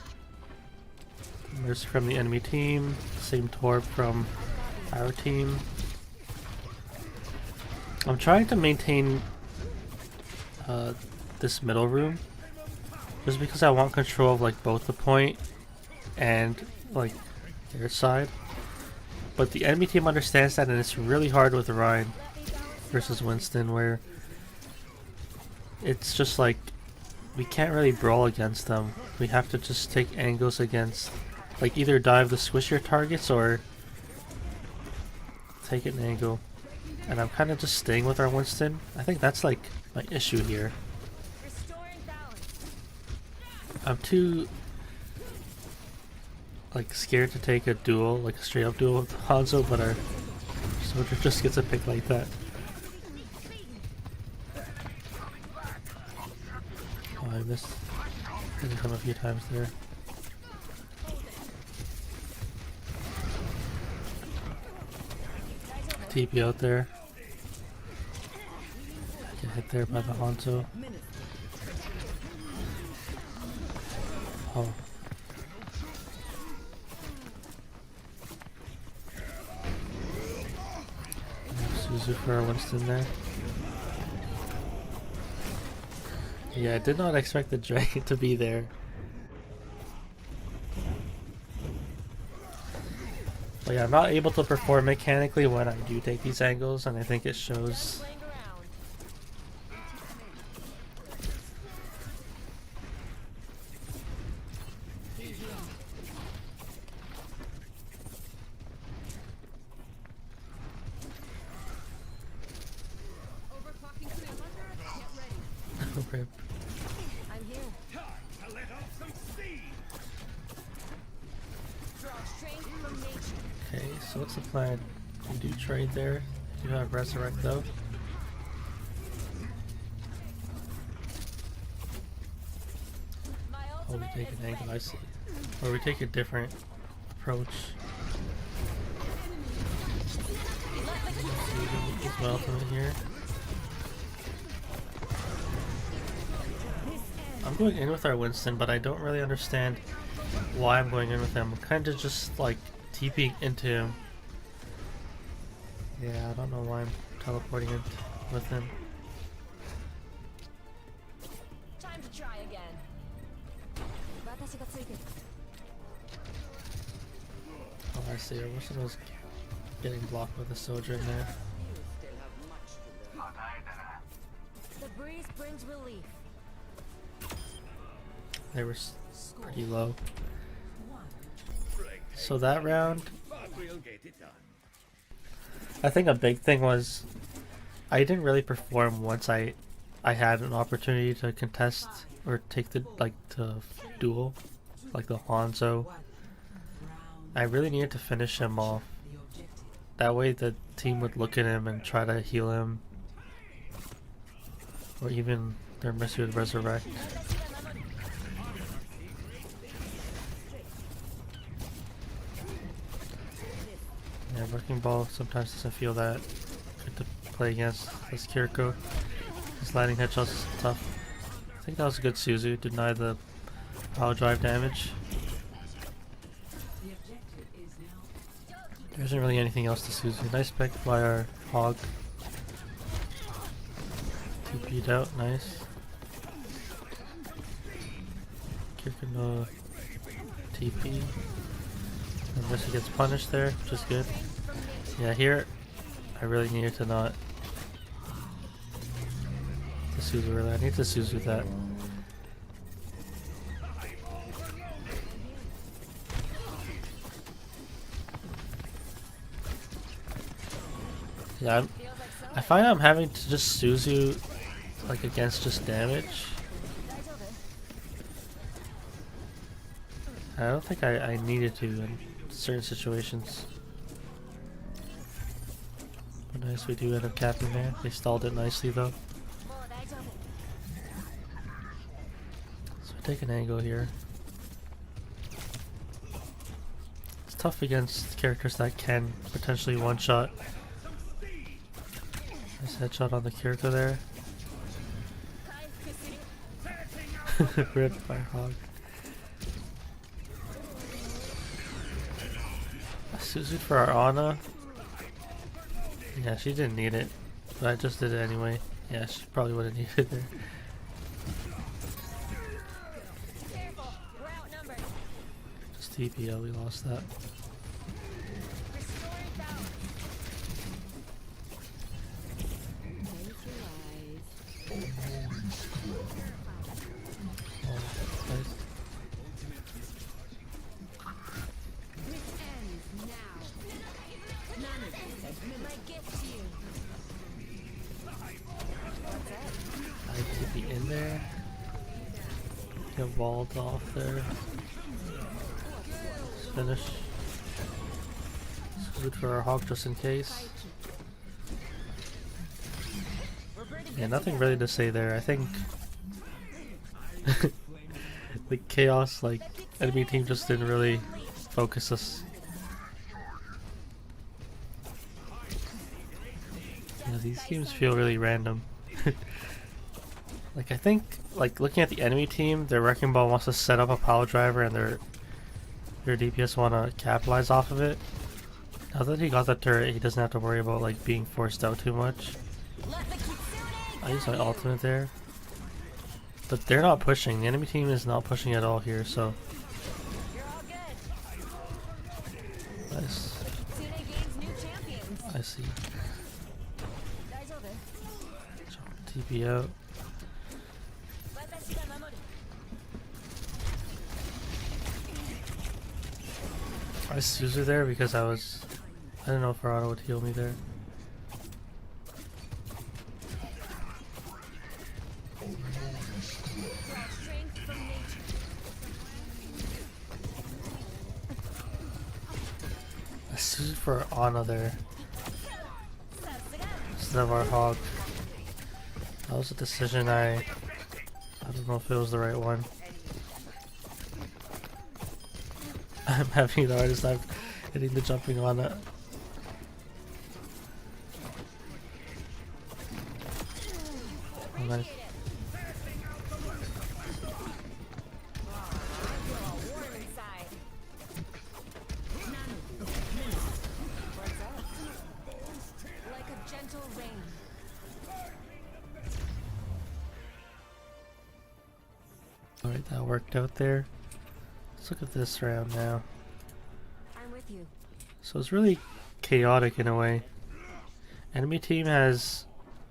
There's from the enemy team, same Torb from our team. I'm trying to maintain this middle room just because I want control of like both the point and like their side. But the enemy team understands that, and it's really hard with Ryan versus Winston, where it's just like we can't really brawl against them. We have to just take angles against like either dive to squish your targets or take an angle. And I'm kind of just staying with our Winston. I think that's like my issue here. Restoring balance. I'm too like scared to take a duel, like a straight up duel with Hanzo, but our soldier just gets a pick like that. Oh, I missed. Didn't come a few times there. TP out there. Get hit there by the Hanzo. Oh. Suzu for our Winston there. Yeah, I did not expect the dragon to be there. But yeah, I'm not able to perform mechanically when I do take these angles, and I think it shows. Playing around. Overclocking 300. Get ready. Rip. I'm here. Draw strength from nature. Okay, so what's the plan? We do trade there. Do have resurrect though. My Oh, we ultimate take is an angle, ready. I see. Or we take a different approach. Use my ultimate here. I'm going in with our Winston, but I don't really understand why I'm going in with him. I'm kind of just like TPing into him. Yeah, I don't know why I'm teleporting in with him. Time to try again. 私がついてる。 Oh, I see. I wish I was getting blocked with a soldier in there. The breeze brings relief. They were pretty low. So that round, I think a big thing was I didn't really perform once I had an opportunity to contest or take the duel, like the Hanzo. I really needed to finish him off. That way the team would look at him and try to heal him, or even their Mercy would resurrect. Yeah, Wrecking Ball sometimes doesn't feel that good to play against. This Kiriko, his landing headshots is tough. I think that was a good Suzu. Deny the power drive damage. There isn't really anything else to Suzu. Nice pick by our Hog. TP'd out, nice. Kiriko no TP. Unless he gets punished there, which is good. Yeah, here I really needed to not to Suzu really. I need to Suzu that. Yeah, I find I'm having to just Suzu like against just damage. I don't think I needed to in certain situations. But nice, we do end up capping there. They stalled it nicely though. So we take an angle here. It's tough against characters that can potentially one-shot. Nice headshot on the Kiriko there. Ripped by Hog. Suzu for our Ana. Yeah, she didn't need it, but I just did it anyway. Yeah, she probably would have needed it there. Just TPO, we lost that. Oh, nice. Get walled off there. Let's finish. It's good for our hog just in case. Yeah, nothing really to say there. I think the chaos, like, enemy team just didn't really focus us. Yeah, these games feel really random. Like, I think, like, looking at the enemy team, their Wrecking Ball wants to set up a power driver and their DPS want to capitalize off of it. Now that he got the turret, he doesn't have to worry about, like, being forced out too much. I use my ultimate there. But they're not pushing. The enemy team is not pushing at all here, so. Nice. I see. TP out. I Suzu there because I don't know if Dorado would heal me there. I Suzu for Ana there instead of our hog. That was a decision I don't know if it was the right one. I'm having the hardest time hitting the jumping on it. Oh, nice. Alright, that worked out there. Let's look at this round now. I'm with you. So it's really chaotic in a way. Enemy team has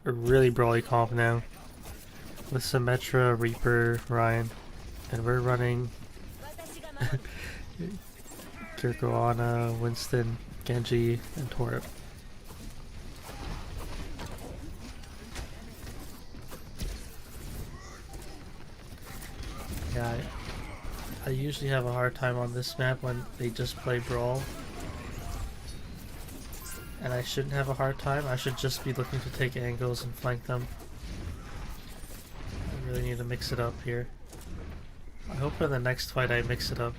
a really brawly comp now with Symmetra, Reaper, Ryan, and we're running Kiriko, Ana, Winston, Genji, and Torip. Yeah, I usually have a hard time on this map when they just play Brawl. And I shouldn't have a hard time. I should just be looking to take angles and flank them. I really need to mix it up here. I hope for the next fight I mix it up.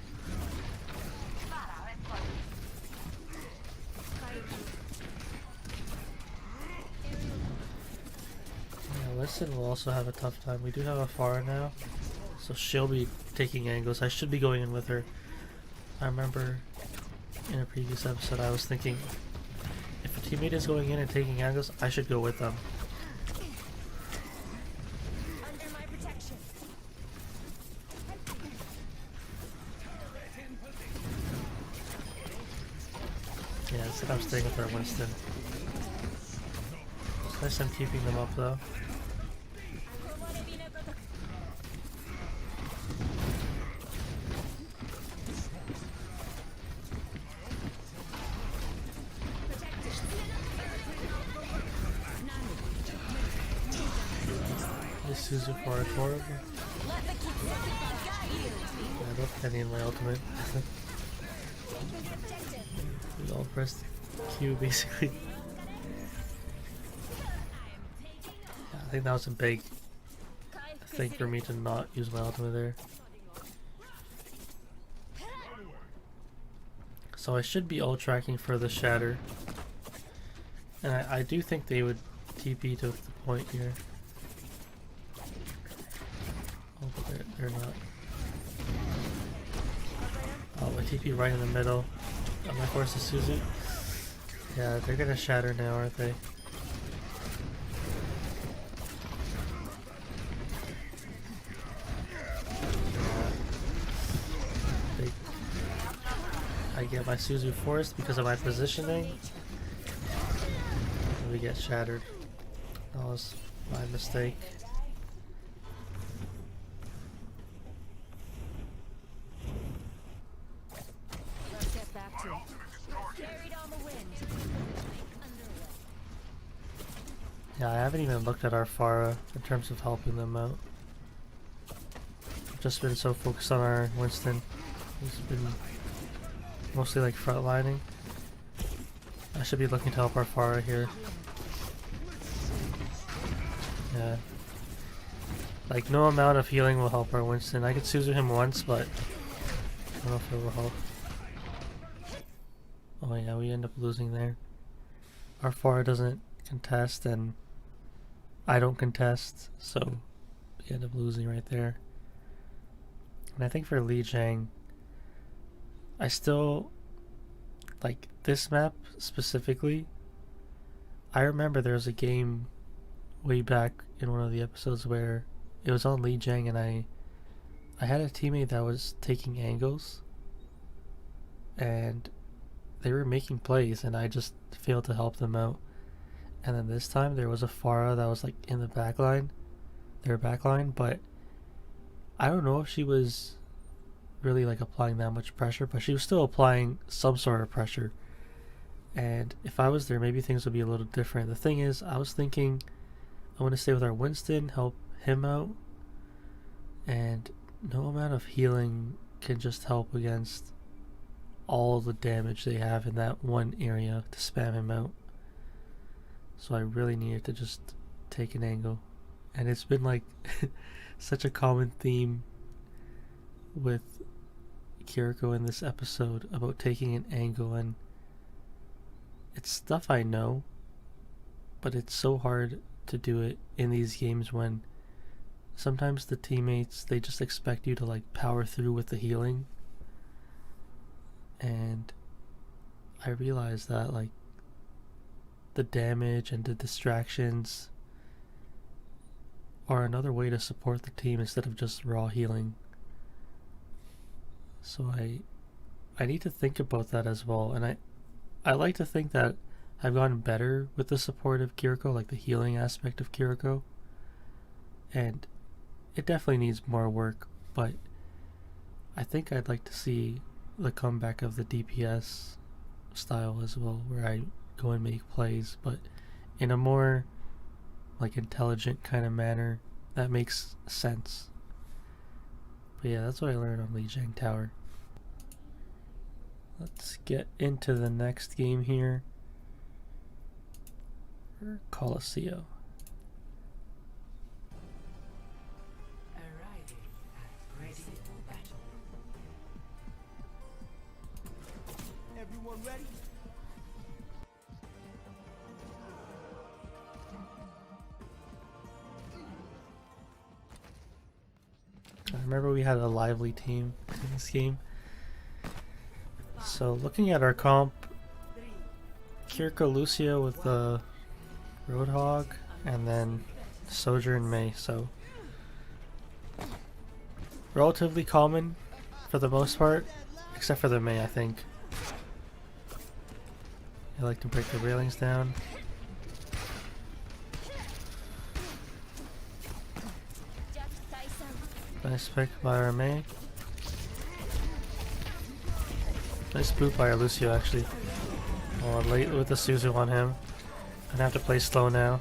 Yeah, Winston will also have a tough time. We do have a Pharah now. So she'll be taking angles. I should be going in with her. I remember in a previous episode I was thinking if a teammate is going in and taking angles, I should go with them. Under my protection. Yeah, instead I'm staying with our Winston. It's nice I'm keeping them up though. Suzu for a Torib. I don't have any in my ultimate. We all pressed Q basically. Yeah, I think that was a big thing for me to not use my ultimate there. So I should be ult tracking for the shatter. And I do think they would TP to the point here. Oh, but they're not. Oh, my TP right in the middle. Am I forced to Suzu? Yeah, they're gonna shatter now, aren't they? I get my Suzu forced because of my positioning. And we get shattered. That was my mistake. Yeah, I haven't even looked at our Pharah in terms of helping them out. just been so focused on our Winston. He's been mostly like frontlining. I should be looking to help our Pharah here. Yeah. Like, no amount of healing will help our Winston. I could Suzu him once, but I don't know if it will help. Oh yeah, we end up losing there. Our Pharah doesn't contest, and I don't contest, so we end up losing right there. And I think for Lijiang, I still like this map specifically. I remember there was a game way back in one of the episodes where it was on Lijiang, and I had a teammate that was taking angles and they were making plays and I just failed to help them out. And then this time there was a Pharah that was like in the back line, their back line, but I don't know if she was really like applying that much pressure, but she was still applying some sort of pressure. And if I was there, maybe things would be a little different. The thing is, I was thinking I want to stay with our Winston, help him out, and no amount of healing can just help against all the damage they have in that one area to spam him out. So I really needed to just take an angle. And it's been like such a common theme with Kiriko in this episode about taking an angle, and it's stuff I know, but it's so hard to do it in these games when sometimes the teammates, they just expect you to like power through with the healing. And I realized that like the damage and the distractions are another way to support the team instead of just raw healing. So I need to think about that as well, and I like to think that I've gotten better with the support of Kiriko, like the healing aspect of Kiriko, and it definitely needs more work, but I think I'd like to see the comeback of the DPS style as well, where I go and make plays, but in a more like intelligent kind of manner that makes sense. But yeah, that's what I learned on Lijiang Tower. Let's get into the next game here. Colosseo. Arriving at ready for battle. Everyone ready? I remember we had a lively team in this game. So looking at our comp, Kiriko Lucio with the Roadhog, and then Sojourn Mei, so relatively common for the most part, except for the Mei, I think. I like to break the railings down. Nice pick by our Mei. Nice boot by our Lucio actually. Oh, late with the Suzu on him. Gonna have to play slow now.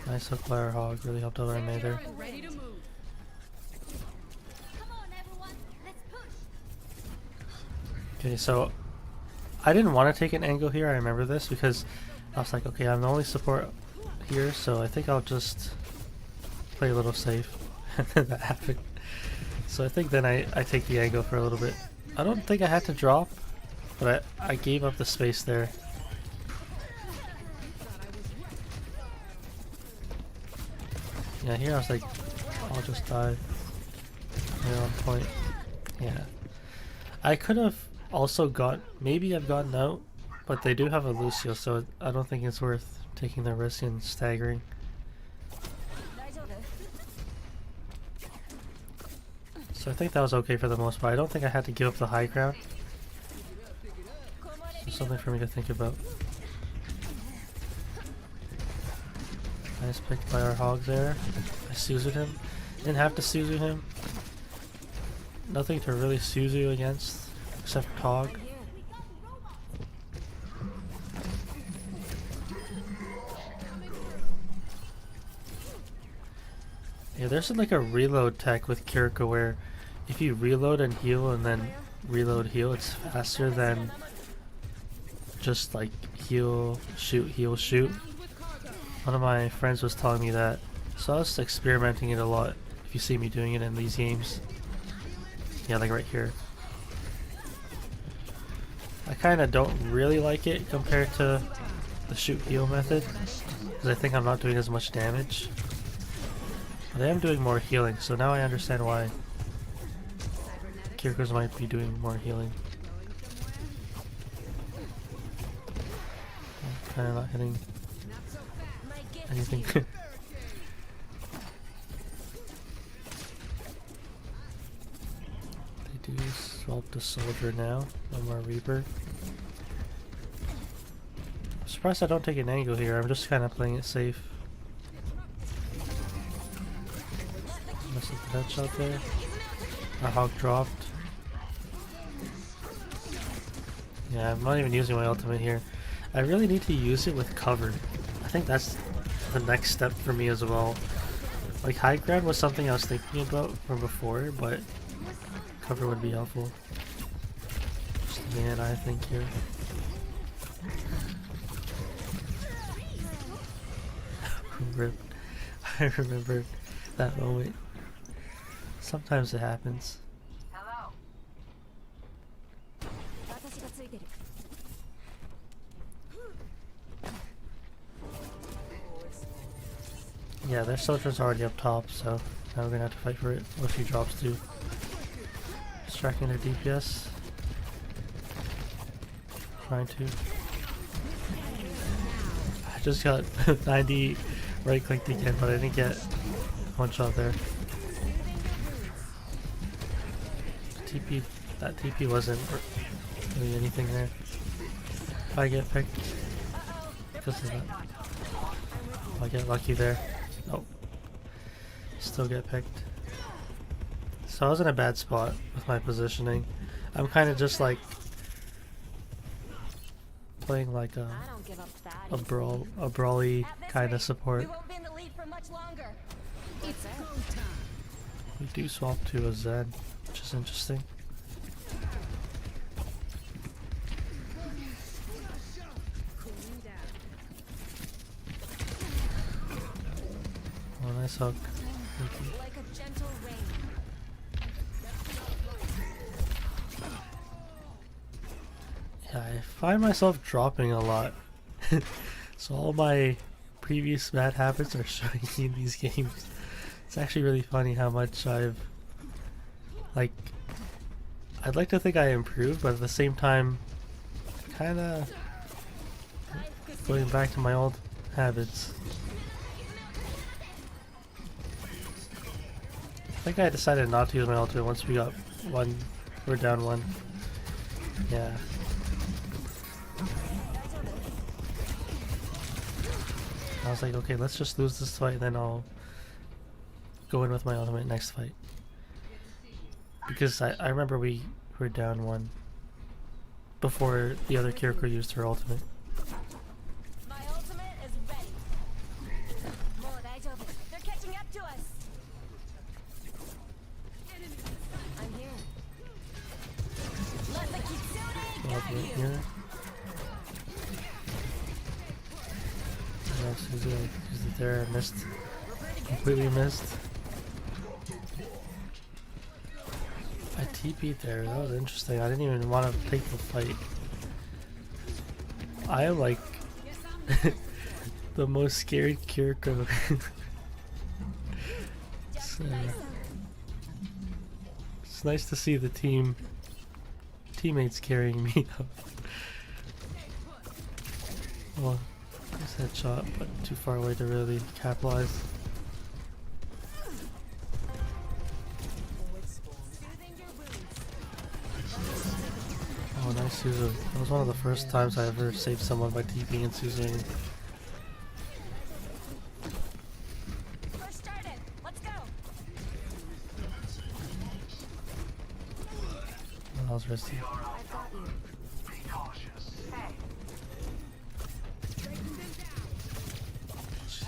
Nice hook by our Hog, really helped out our Mei there. Okay, so I didn't want to take an angle here, I remember this, because I was like, okay, I'm the only support here, so I think I'll just play a little safe. And then that happened. So I think then I take the angle for a little bit. I don't think I had to drop, but I gave up the space there. Yeah, here I was like, I'll just dive. Right on point. Yeah. I could have also maybe I've gotten out, but they do have a Lucio, so I don't think it's worth taking the risk and staggering. So I think that was okay for the most part. I don't think I had to give up the high ground. So something for me to think about. Nice pick by our Hog there. I Suzu'd him. Didn't have to Suzu him. Nothing to really Suzu against, except Hog. Yeah, there's like a reload tech with Kiriko where if you reload and heal and then reload heal, it's faster than just like heal, shoot. One of my friends was telling me that, so I was experimenting it a lot. If you see me doing it in these games. Yeah, like right here. I kind of don't really like it compared to the shoot heal method, because I think I'm not doing as much damage. But I am doing more healing, so now I understand why Kiriko's might be doing more healing. I'm kind of not hitting anything. They do swap the soldier now, no more Reaper. I'm surprised I don't take an angle here, I'm just kind of playing it safe. Missed the headshot there. Our hog dropped. Yeah, I'm not even using my ultimate here. I really need to use it with cover. I think that's the next step for me as well. Like high ground was something I was thinking about from before, but cover would be helpful. Just a minute, I think here. Rip. I remember that moment. Sometimes it happens. Hello. Yeah, their soldier's already up top, so now we're gonna have to fight for it. What if he drops too? Distracting their DPS. Trying to. I just got 90 right clicked again, but I didn't get one shot there. TP, that TP wasn't doing anything there. If I get picked because of that, I get lucky there. Nope. Still get picked. So I was in a bad spot with my positioning. I'm kind of just like playing like a brawly kind of support. We do swap to a Zen, which is interesting. Oh, nice hook. Like a gentle rain. Yeah, I find myself dropping a lot. So all my previous bad habits are showing in these games. It's actually really funny how much I've, like, I'd like to think I improved, but at the same time, kinda going back to my old habits. I think I decided not to use my ultimate once we got one, we're down one. Yeah. I was like, okay, let's just lose this fight, then I'll go in with my ultimate next fight. Because I remember we were down one before the other Kiriko used her ultimate. My ultimate is ready. They're catching up to us. I'm here. Let the Kitsune Ultimate guide here. Used it there, I missed. Completely missed. I TP'd there, that was interesting. I didn't even want to take the fight. I am like the most scared Kiriko. It's nice to see the teammates carrying me up. Well, nice headshot, but too far away to really capitalize. Oh, nice Suzu. That was one of the first times I ever saved someone by TPing and Suzuing. We're started. Let's go. Oh, that was risky. I've got you.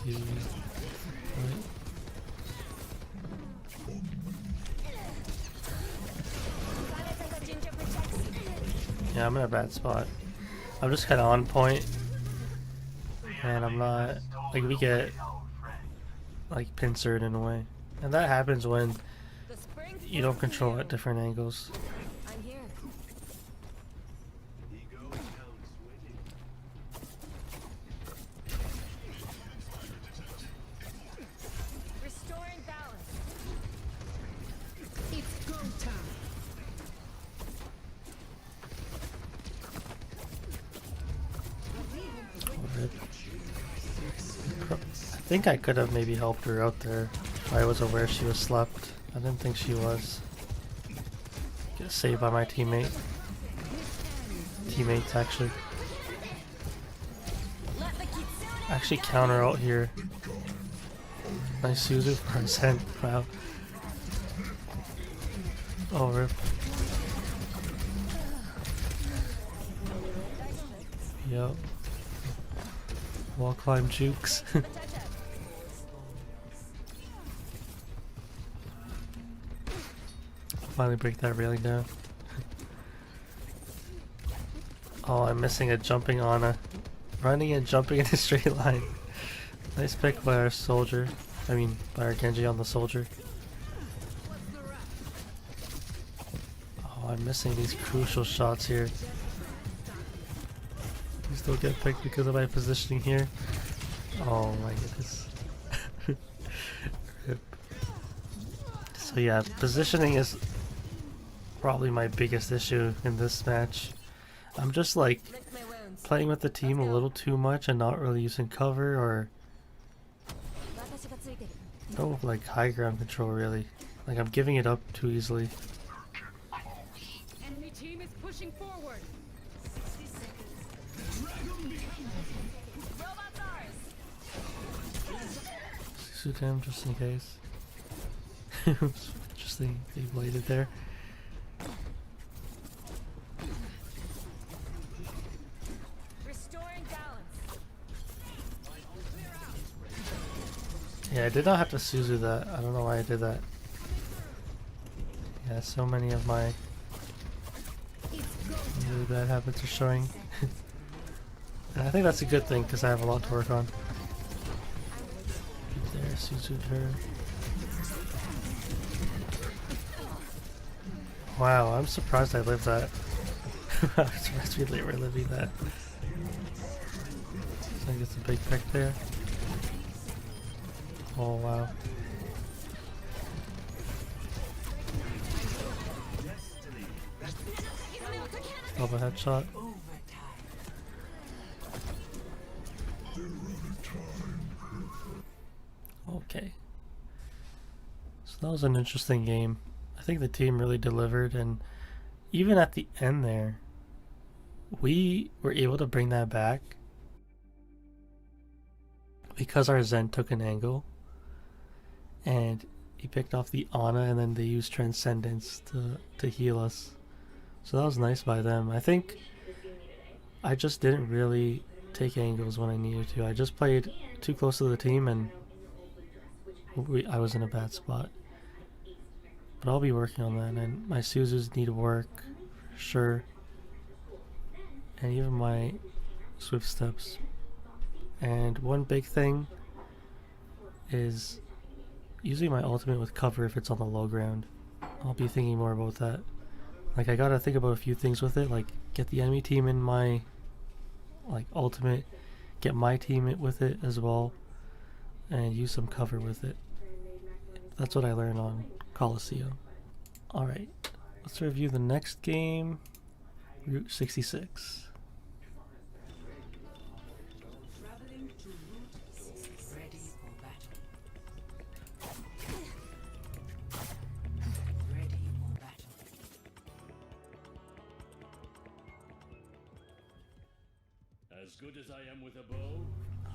Right. Yeah, I'm in a bad spot. I'm just kind of on point, and I'm not like we get like pincered in a way, and that happens when The spring's you don't control at different angles. I'm here. Restoring balance. It's go time. I think I could have maybe helped her out there if I was aware she was slept. I didn't think she was. Get saved by my teammate. Teammates actually. Let the Kitsune Actually counter out here. Nice Suzu for his hand. Wow. Oh rip. Yup. Wall climb jukes. Finally break that railing down. Oh, I'm missing a jumping on a running and jumping in a straight line. Nice pick by our soldier. I mean, by our Genji on the soldier. Oh, I'm missing these crucial shots here. Please don't get picked because of my positioning here. Oh my goodness. Rip. So yeah, positioning is probably my biggest issue in this match. I'm just like lick my wounds. playing with the team a little too much and not really using cover or no like high ground control really. Like I'm giving it up too easily. Enemy team is pushing forward. Robots ours. Shoot him just in case. Just they bladed there. Restoring balance. Yeah, I did not have to Suzu that. I don't know why I did that. Yeah, so many of my really bad habits are showing. And I think that's a good thing because I have a lot to work on. There, Suzu'd her. Wow, I'm surprised I lived that. I'm surprised we were living that. I think it's a big pick there. Oh wow. Love a headshot. Okay. So that was an interesting game. I think the team really delivered, and even at the end there, we were able to bring that back because our Zen took an angle and he picked off the Ana and then they used Transcendence to heal us. So that was nice by them. I think I just didn't really take angles when I needed to. I just played too close to the team and I was in a bad spot. But I'll be working on that, and my Suzus need work, for sure. And even my Swift Steps. And one big thing is using my ultimate with cover if it's on the low ground. I'll be thinking more about that. Like I gotta think about a few things with it, like get the enemy team in my like ultimate, get my team with it as well, and use some cover with it. That's what I learned on Colosseo. Alright, let's review the next game, Route 66. Traveling to Route 66. Ready for battle. Ready for battle. As good as I am with a bow,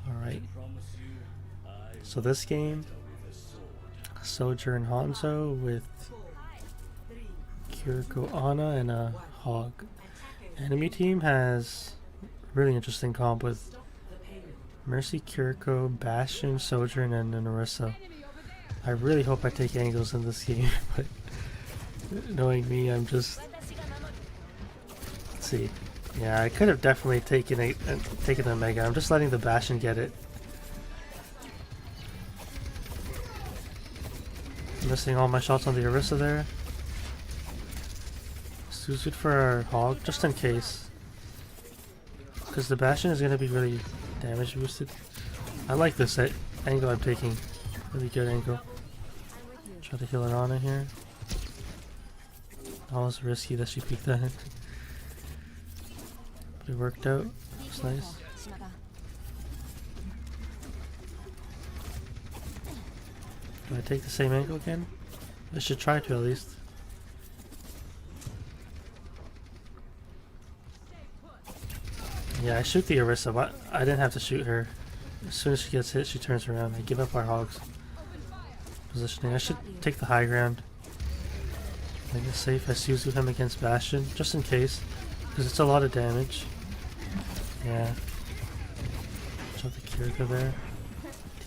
Alright, I promise you, I so this game, with a sword. Sojourn Hanzo with Kiriko Ana and a Hog. Enemy team has really interesting comp with Mercy, Kiriko, Bastion, Sojourn, and Narissa. I really hope I take angles in this game, but knowing me, I'm just Let's see. Yeah, I could have definitely taken the Mega. I'm just letting the Bastion get it. Missing all my shots on the Orisa there. Suzu'd for our Hog, just in case. Because the Bastion is going to be really damage boosted. I like this angle I'm taking. Really good angle. Try to heal her on in here. That was risky that she peeked that in. But it worked out. It's nice. Do I take the same angle again? I should try to at least. Yeah, I shoot the Orisa, but I didn't have to shoot her. As soon as she gets hit, she turns around. I give up our Hogs. Positioning. I should take the high ground. I guess safe. I Suzu him against Bastion, just in case. Because it's a lot of damage. Yeah. Jump the Kiriko there.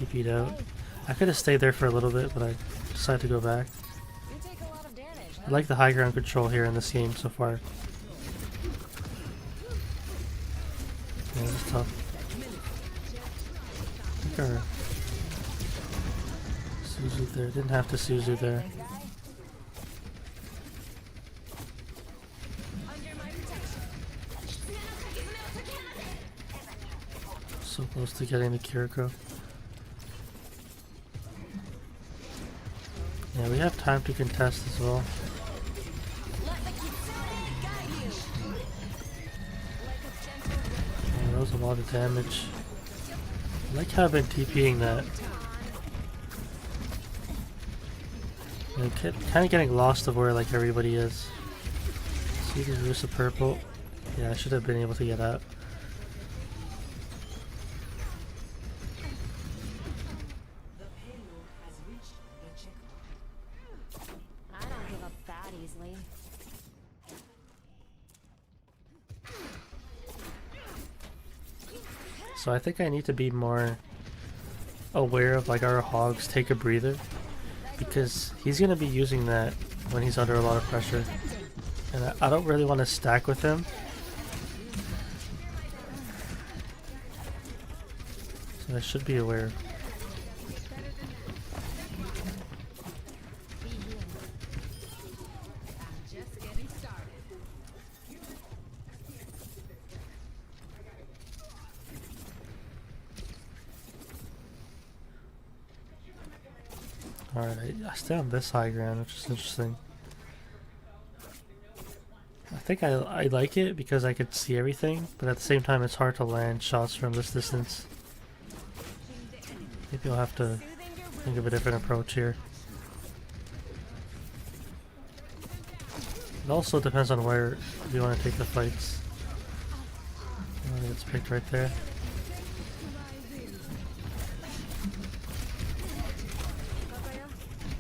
TP'd out. I could have stayed there for a little bit, but I decided to go back. I like the high ground control here in this game so far. Yeah, this is tough. I think our Suzu there. Didn't have to Suzu there. So close to getting the Kiriko. Yeah, we have time to contest as well. Yeah, that was a lot of damage. I like how I've been TPing that. Kind of getting lost of where like everybody is. See the Rusa purple? Yeah, I should have been able to get out. So I think I need to be more aware of like our Hogs take a breather, because he's going to be using that when he's under a lot of pressure, and I don't really want to stack with him. So I should be aware. Alright, I stay on this high ground, which is interesting. I think I like it because I could see everything, but at the same time it's hard to land shots from this distance. Maybe I'll have to think of a different approach here. It also depends on where you want to take the fights. I think it's picked right there.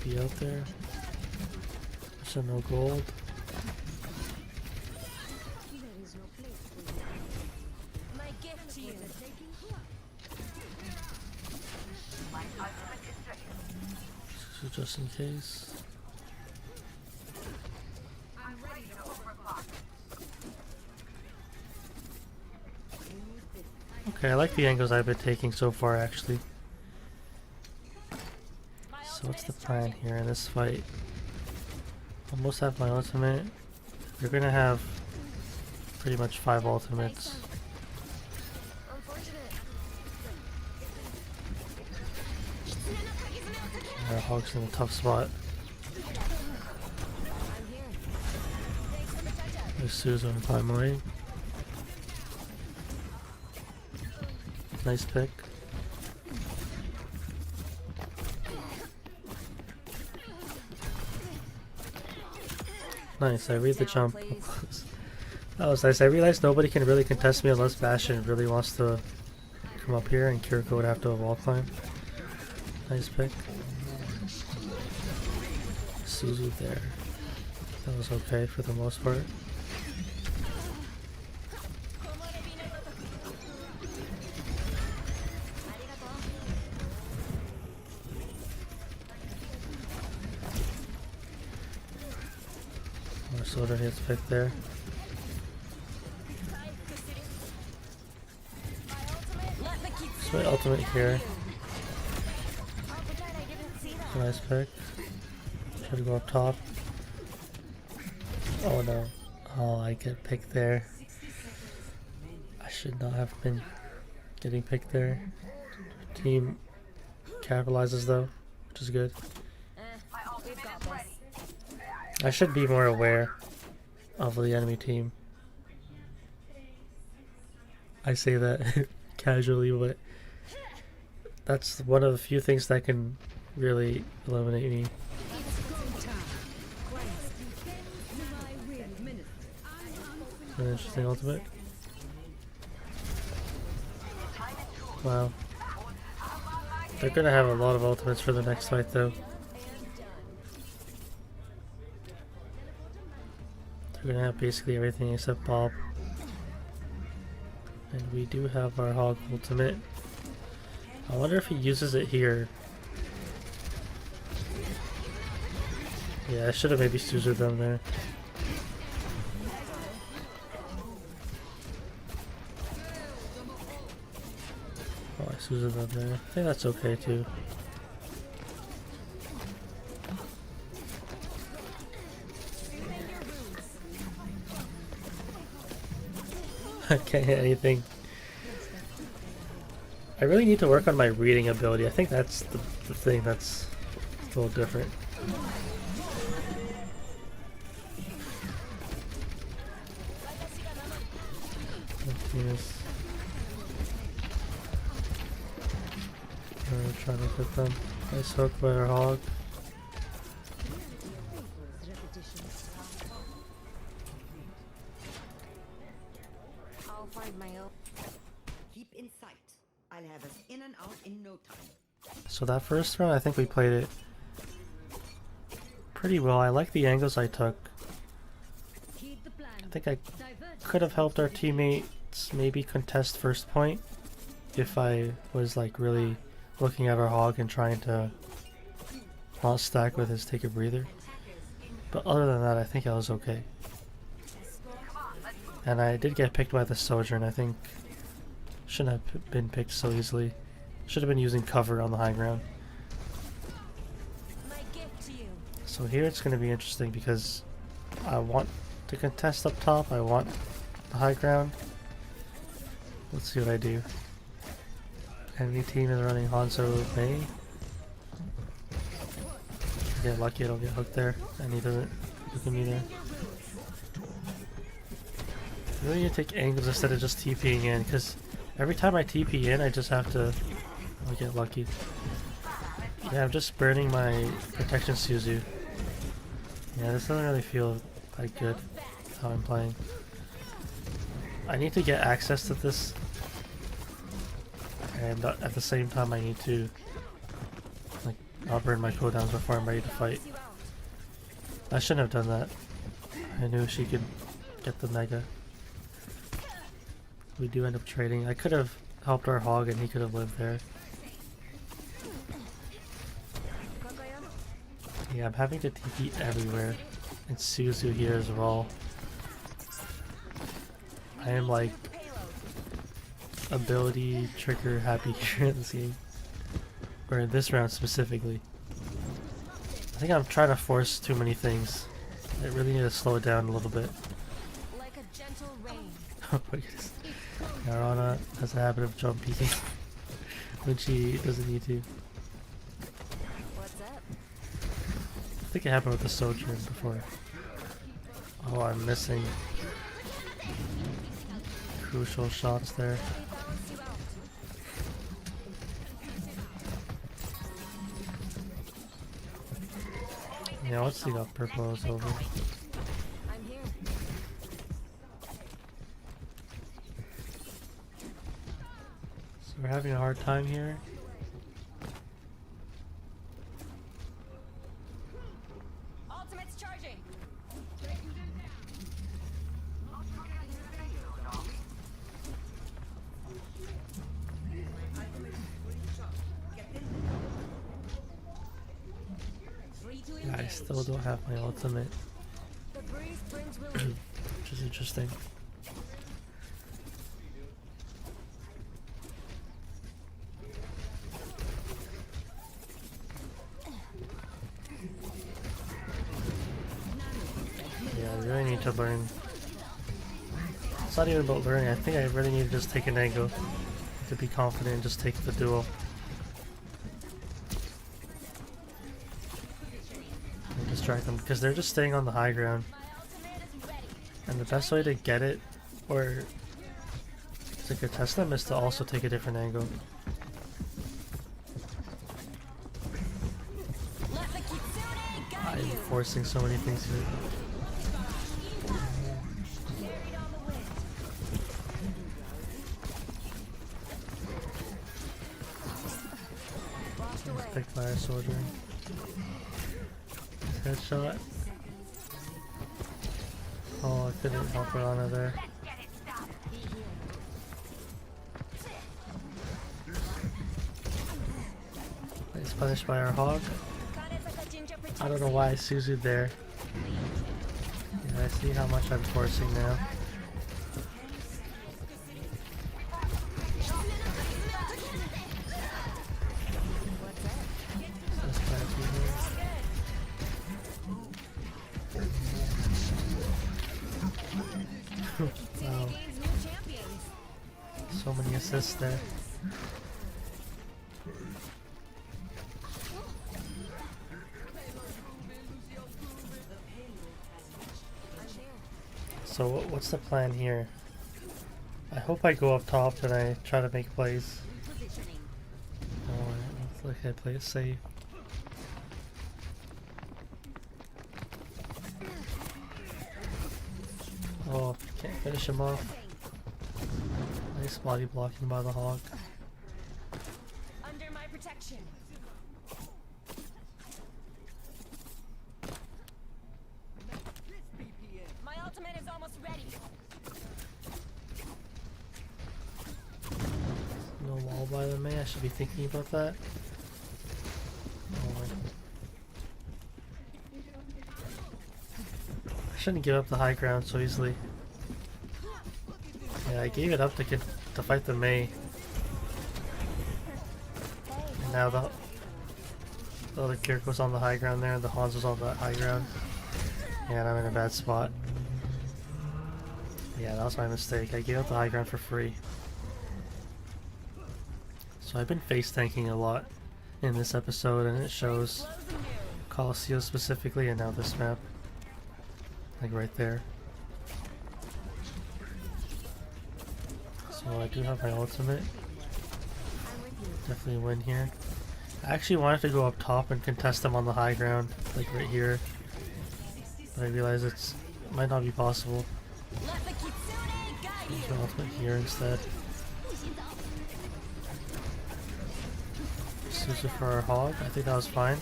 Be out there. So no gold. So just in case. Okay, I like the angles I've been taking so far actually. So what's the plan here in this fight? Almost have my ultimate. You're gonna have pretty much 5 ultimates. Our Hog's in a tough spot. There's Suzu and Paimoi. Nice pick. Nice, I read the jump. That was nice. I realized nobody can really contest me unless Bastion really wants to come up here, and Kiriko would have to wall climb. Nice pick. Suzu there. That was okay for the most part. Soda hits pick there. So my ultimate here. Oh, pretend I didn't see that. Nice pick. Try to go up top. Oh no. Oh, I get picked there. I should not have been getting picked there. Team capitalizes though, which is good. We've got this. I should be more aware of the enemy team. I say that casually, but that's one of the few things that can really eliminate me. An interesting ultimate. Wow. They're gonna have a lot of ultimates for the next fight though. They're gonna have basically everything except Bob. And we do have our Hog ultimate. I wonder if he uses it here. Yeah, I should have maybe Suzu'd them there. Oh, I Suzu'd them there. I think that's okay too. I can't hit anything. I really need to work on my reading ability. I think that's the thing that's a little different. Yes. We're trying to hit them. Nice hook by our Hog. I'll find my own. Keep in sight. I'll have us in and out in no time. So that first round, I think we played it pretty well. I like the angles I took. I think I could have helped our teammates maybe contest first point if I was like really looking at our Hog and trying to not stack with his take a breather. But other than that, I think I was okay. And I did get picked by the Sojourn. I think shouldn't have been picked so easily. Should have been using cover on the high ground. My gift to you. So here it's going to be interesting because I want to contest up top. I want the high ground. Let's see what I do. Enemy team is running Hanzo Mei. If I get lucky, it'll get hooked there. And he doesn't hook me there. I really need to take angles instead of just TPing in, because every time I TP in, I just have to get lucky. Yeah, I'm just burning my protection Suzu. Yeah, this doesn't really feel that good how I'm playing. I need to get access to this, and at the same time I need to like not burn my cooldowns before I'm ready to fight. I shouldn't have done that. I knew she could get the mega. We do end up trading. I could have helped our Hog and he could have lived there. Yeah, I'm having to TP everywhere. And Suzu here as well. I am like ability trigger happy here in this game. Or in this round specifically. I think I'm trying to force too many things. I really need to slow it down a little bit. Like a gentle rain. Oh my goodness. Narana has a habit of jump peeking when she doesn't need to. What's up? I think it happened with the Sojourn before. Oh, I'm missing crucial shots there. Yeah, let's see how purple is over. I'm here. So we're having a hard time here. Ultimate's charging. Yeah, I still don't have my ultimate, The breeze brings relief. which is interesting. really need to learn. It's not even about learning, I think I really need to just take an angle to be confident and just take the duel. And distract them, because they're just staying on the high ground. And the best way to get it, or to contest them, is to also take a different angle. I'm forcing so many things here. Big fire soldier. Headshot. Oh, I couldn't help her on her there. He's punished by our hog. I don't know why I Suzu'd there. Yeah, I see how much I'm forcing now. Wow. So many assists there. So what's the plan here? I hope I go up top and I try to make plays. Oh, it looks like I play it safe. Oh, can't finish him off. Nice body blocking by the hog. Under my protection. My ultimate is almost ready. No wall by the May, I should be thinking about that. Oh, I shouldn't give up the high ground so easily. Yeah, I gave it up to fight the May. And now the other Kiriko's on the high ground there and the Hanzo's on the high ground. Yeah, and I'm in a bad spot. Yeah, that was my mistake. I gave up the high ground for free. So I've been face tanking a lot in this episode, and it shows. Colosseo specifically, and now this map. Like right there. So I do have my ultimate. Definitely win here. I actually wanted to go up top and contest them on the high ground, like right here. But I realized it might not be possible. Use my ultimate here instead. Suzu for our hog. I think that was fine.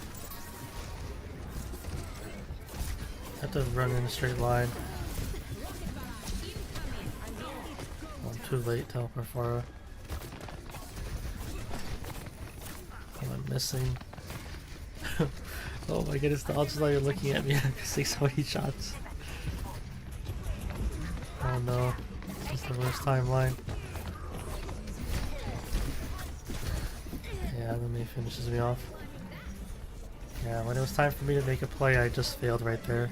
I have to run in a straight line. Oh, I'm too late to help Farfara. Oh, I'm missing. Oh my goodness, the odds are you're looking at me. I'm missing so many shots. Oh no, this is the worst timeline. Yeah, then he finishes me off. Yeah, when it was time for me to make a play, I just failed right there.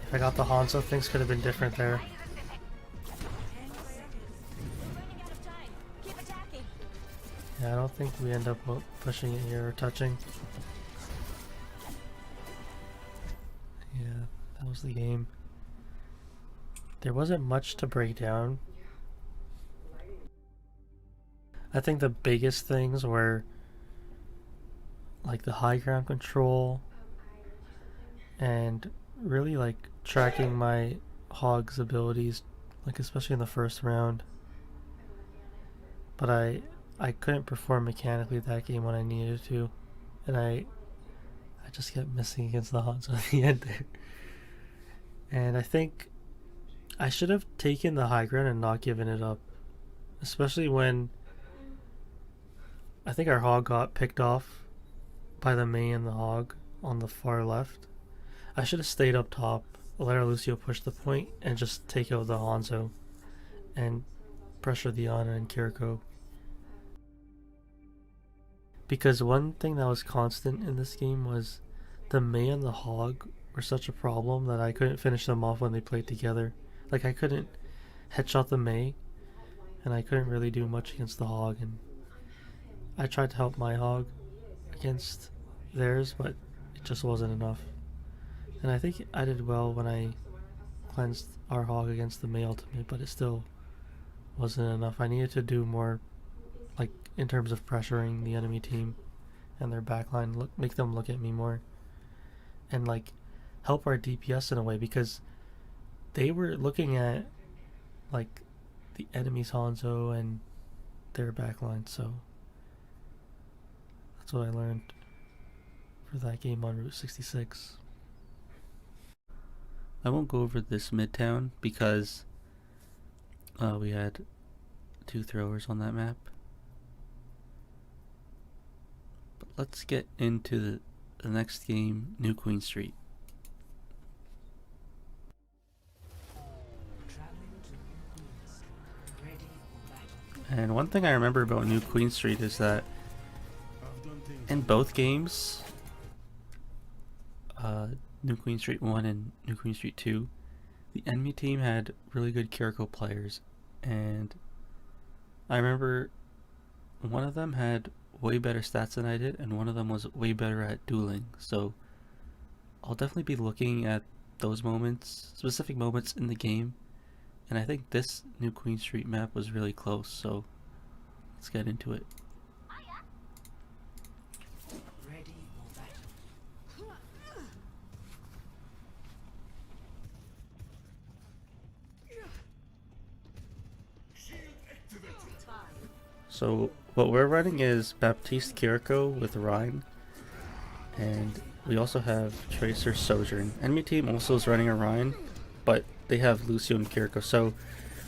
If I got the Hanzo, things could have been different there. Yeah, I don't think we end up pushing it here or touching. Yeah, that was the game. There wasn't much to break down. I think the biggest things were like the high ground control and really like tracking my hog's abilities, like especially in the first round. But I couldn't perform mechanically that game when I needed to, and I just kept missing against the Hanzo at the end there. And I think I should have taken the high ground and not given it up, especially when I think our hog got picked off by the Mei and the hog on the far left. I should have stayed up top, let our Lucio push the point, and just take out the Hanzo and pressure the Ana and Kiriko. Because one thing that was constant in this game was the Mei and the hog were such a problem that I couldn't finish them off when they played together. Like I couldn't headshot the Mei, and I couldn't really do much against the Hog, and I tried to help my Hog against theirs, but it just wasn't enough. And I think I did well when I cleansed our Hog against the Mei ultimate, but it still wasn't enough. I needed to do more, like in terms of pressuring the enemy team and their backline, make them look at me more, and like help our DPS in a way, because they were looking at like the enemy's Hanzo and their backline. So that's what I learned for that game on Route 66. I won't go over this Midtown because we had 2 throwers on that map. But let's get into the next game, New Queen Street. And one thing I remember about New Queen Street is that in both games, New Queen Street 1 and New Queen Street 2, the enemy team had really good Kiriko players, and I remember one of them had way better stats than I did, and one of them was way better at dueling. So I'll definitely be looking at those moments, specific moments in the game, and I think this New Queen Street map was really close, so let's get into it. Ready for battle. So what we're running is Baptiste Kiriko with Rhine, and we also have Tracer Sojourn. Enemy team also is running a Rhine, but they have Lucio and Kiriko, so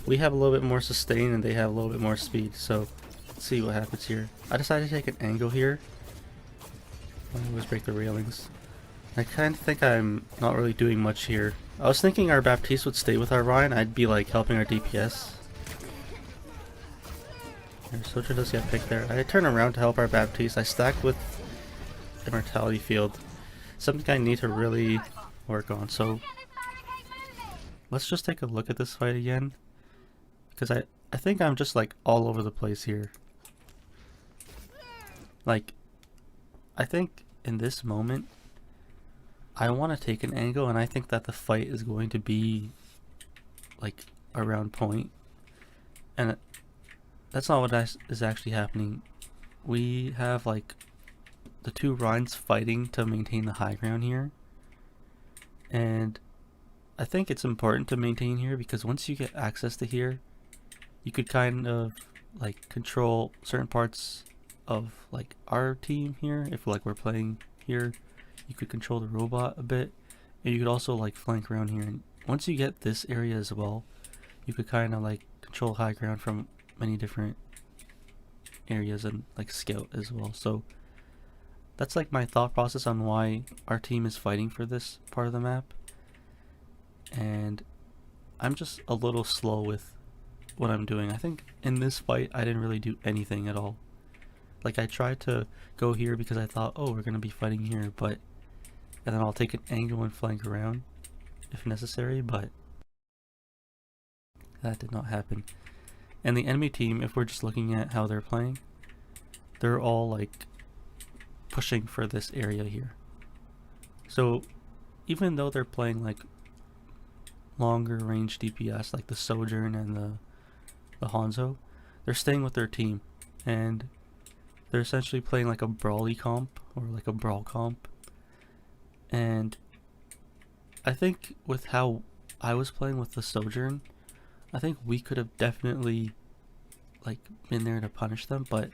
we have a little bit more sustain and they have a little bit more speed. So let's see what happens here. I decided to take an angle here. I always break the railings. I kind of think I'm not really doing much here. I was thinking our Baptiste would stay with our Rhine. I'd be like helping our DPS. Sojourn does get picked there. I turn around to help our Baptiste. I stacked with Immortality Field. Something I need to really work on. So let's just take a look at this fight again, because I think I'm just like all over the place here. Like, I think in this moment I want to take an angle, and I think that the fight is going to be like around point, and that's not what is actually happening. We have like the 2 Rhines fighting to maintain the high ground here, and I think it's important to maintain here, because once you get access to here, you could kind of like control certain parts of like our team here. If like we're playing here, you could control the robot a bit, and you could also like flank around here. And once you get this area as well, you could kind of like control high ground from many different areas and like scout as well. So that's like my thought process on why our team is fighting for this part of the map. And I'm just a little slow with what I'm doing. I think in this fight I didn't really do anything at all. Like I tried to go here because I thought, oh, we're gonna be fighting here, and then I'll take an angle and flank around if necessary, but that did not happen. And the enemy team, if we're just looking at how they're playing, they're all like pushing for this area here. So even though they're playing like longer range DPS like the Sojourn and the Hanzo, they're staying with their team, and they're essentially playing like a brawly comp or like a brawl comp. And I think with how I was playing with the Sojourn, I think we could have definitely like been there to punish them. But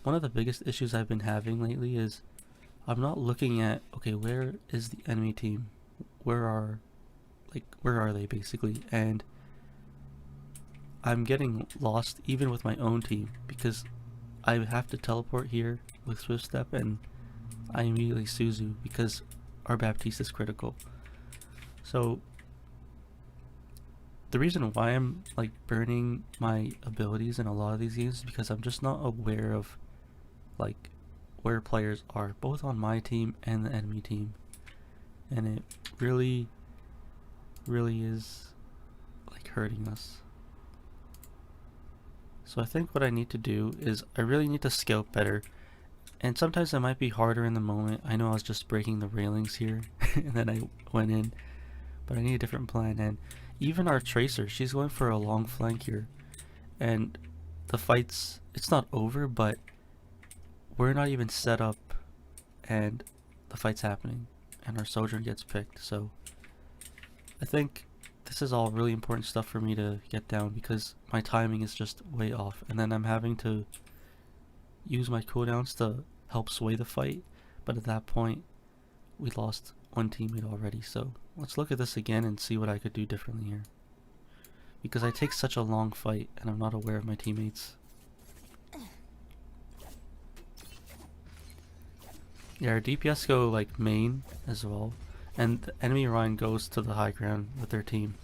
one of the biggest issues I've been having lately is I'm not looking at, okay, where is the enemy team? Where are they basically? And I'm getting lost even with my own team, because I have to teleport here with Swift Step, and I immediately Suzu because our Baptiste is critical. So the reason why I'm like burning my abilities in a lot of these games is because I'm just not aware of like where players are, both on my team and the enemy team. and it really is like hurting us. So I think what I need to do is I really need to scout better, and sometimes it might be harder in the moment. I know I was just breaking the railings here and then I went in, but I need a different plan. And even our tracer, she's going for a long flank here, and the fight's, it's not over, but we're not even set up and the fight's happening and our soldier gets picked. So I think this is all really important stuff for me to get down, because my timing is just way off, and then I'm having to use my cooldowns to help sway the fight, but at that point we lost one teammate already. So let's look at this again and see what I could do differently here, because I take such a long fight and I'm not aware of my teammates. Yeah, our DPS go like main as well, and the enemy Rhine goes to the high ground with their team.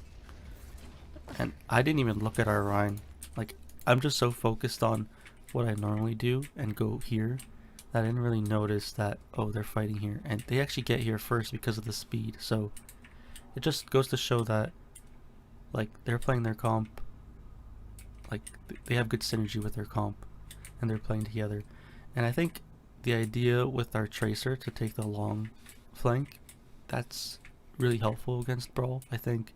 And I didn't even look at our Rhine. Like, I'm just so focused on what I normally do and go here that I didn't really notice that, oh, they're fighting here. And they actually get here first because of the speed. So it just goes to show that, like, they're playing their comp, like, they have good synergy with their comp and they're playing together. And I think the idea with our tracer to take the long flank, that's really helpful against Brawl. I think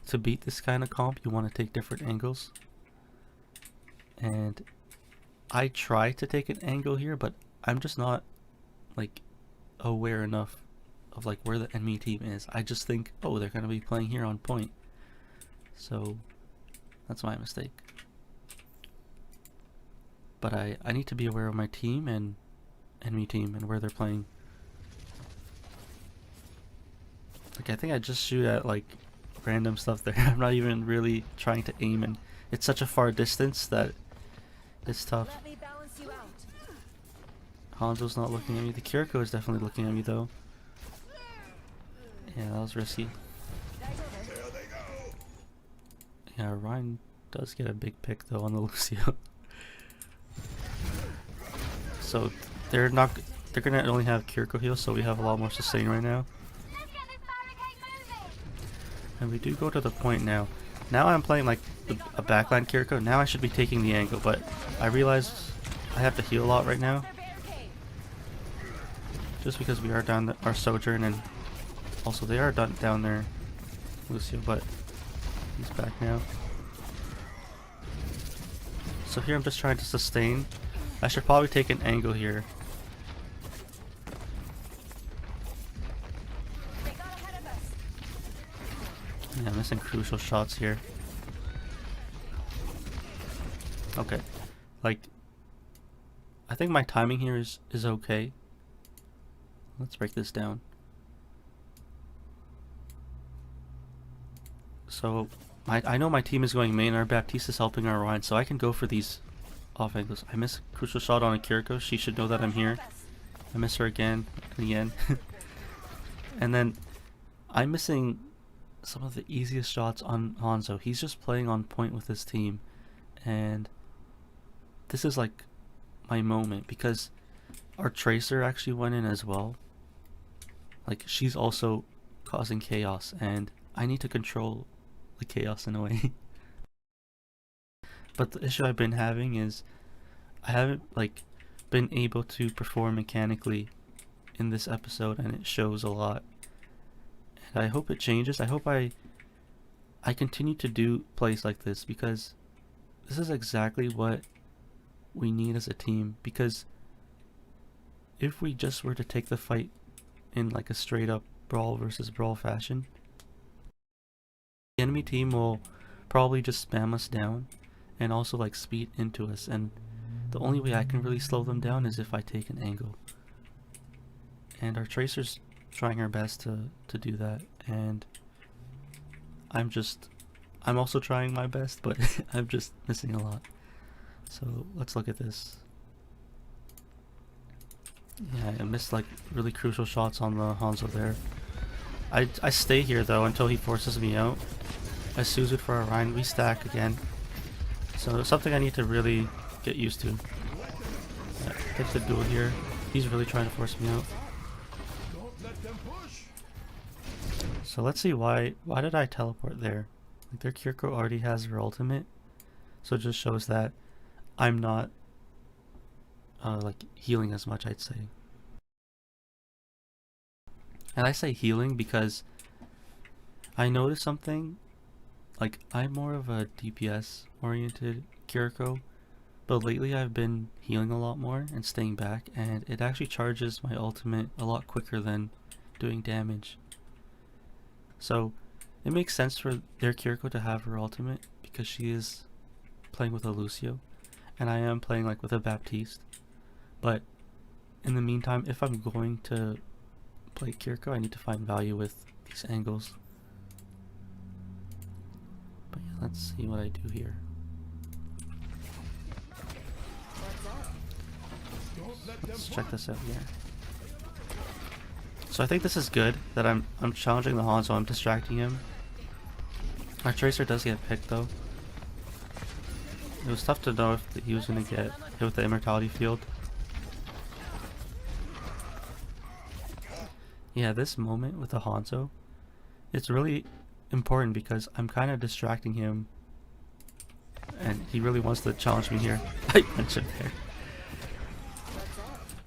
to beat this kind of comp, you want to take different angles. And I try to take an angle here, but I'm just not like aware enough of like where the enemy team is. I just think, oh, they're going to be playing here on point. So that's my mistake. But I need to be aware of my team and enemy team and where they're playing. Like, I think I just shoot at like random stuff there. I'm not even really trying to aim, and it's such a far distance that it's tough. Let me balance you out. Hanzo's not looking at me. The Kiriko is definitely looking at me though. Yeah, that was risky. Yeah, Ryan does get a big pick though on the Lucio. So they're gonna only have Kiriko heal, so we have a lot more sustain right now. And we do go to the point now. Now I'm playing like a backline Kiriko. Now I should be taking the angle, but I realized I have to heal a lot right now. Just because we are down our Sojourn, and also they are down there, Lucio, but he's back now. So here I'm just trying to sustain. I should probably take an angle here. Yeah, I'm missing crucial shots here. Okay. Like, I think my timing here is okay. Let's break this down. So, I know my team is going main, our Baptiste is helping our Ryan, so I can go for these off angles. I miss a crucial shot on a Kiriko. She should know that I'm here. I miss her again and again. And then I'm missing some of the easiest shots on Hanzo. He's just playing on point with his team, and this is like my moment, because our Tracer actually went in as well. Like, she's also causing chaos, and I need to control the chaos in a way. But the issue I've been having is I haven't like been able to perform mechanically in this episode, and it shows a lot. And I hope it changes. I hope I continue to do plays like this, because this is exactly what we need as a team. Because if we just were to take the fight in like a straight up brawl versus brawl fashion, the enemy team will probably just spam us down and also like speed into us, and the only way I can really slow them down is if I take an angle. And our Tracer's trying her best to do that, and I'm also trying my best, but I'm just missing a lot. So let's look at this. Yeah, I missed like really crucial shots on the Hanzo there. I stay here though until he forces me out. I Suzu for our Ryan. We stack again. So it's something I need to really get used to. Yeah, take the duel here. He's really trying to force me out. Don't let them push. So let's see why did I teleport there? Like their Kiriko already has her ultimate, so it just shows that I'm not like healing as much, I'd say. And I say healing because I noticed something. Like I'm more of a DPS oriented Kiriko, but lately I've been healing a lot more and staying back, and it actually charges my ultimate a lot quicker than doing damage. So it makes sense for their Kiriko to have her ultimate because she is playing with a Lucio and I am playing like with a Baptiste. But in the meantime, if I'm going to play Kiriko, I need to find value with these angles. But yeah, let's see what I do here. Let's check this out here. So I think this is good that I'm challenging the Hanzo, I'm distracting him. Our Tracer does get picked though. It was tough to know if he was going to get hit with the Immortality Field. Yeah, this moment with the Hanzo, it's really important because I'm kind of distracting him and he really wants to challenge me here. I mentioned there.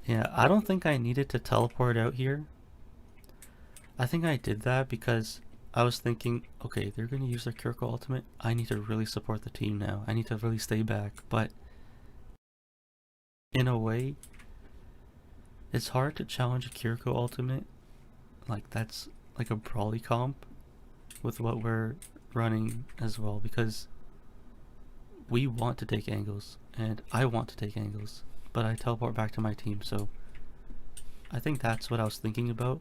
Yeah, I don't think I needed to teleport out here. I think I did that because I was thinking, okay, they're going to use their Kiriko ultimate. I need to really support the team now. I need to really stay back. But in a way, it's hard to challenge a Kiriko ultimate. Like that's like a brawly comp with what we're running as well, because we want to take angles and I want to take angles, but I teleport back to my team. So I think that's what I was thinking about.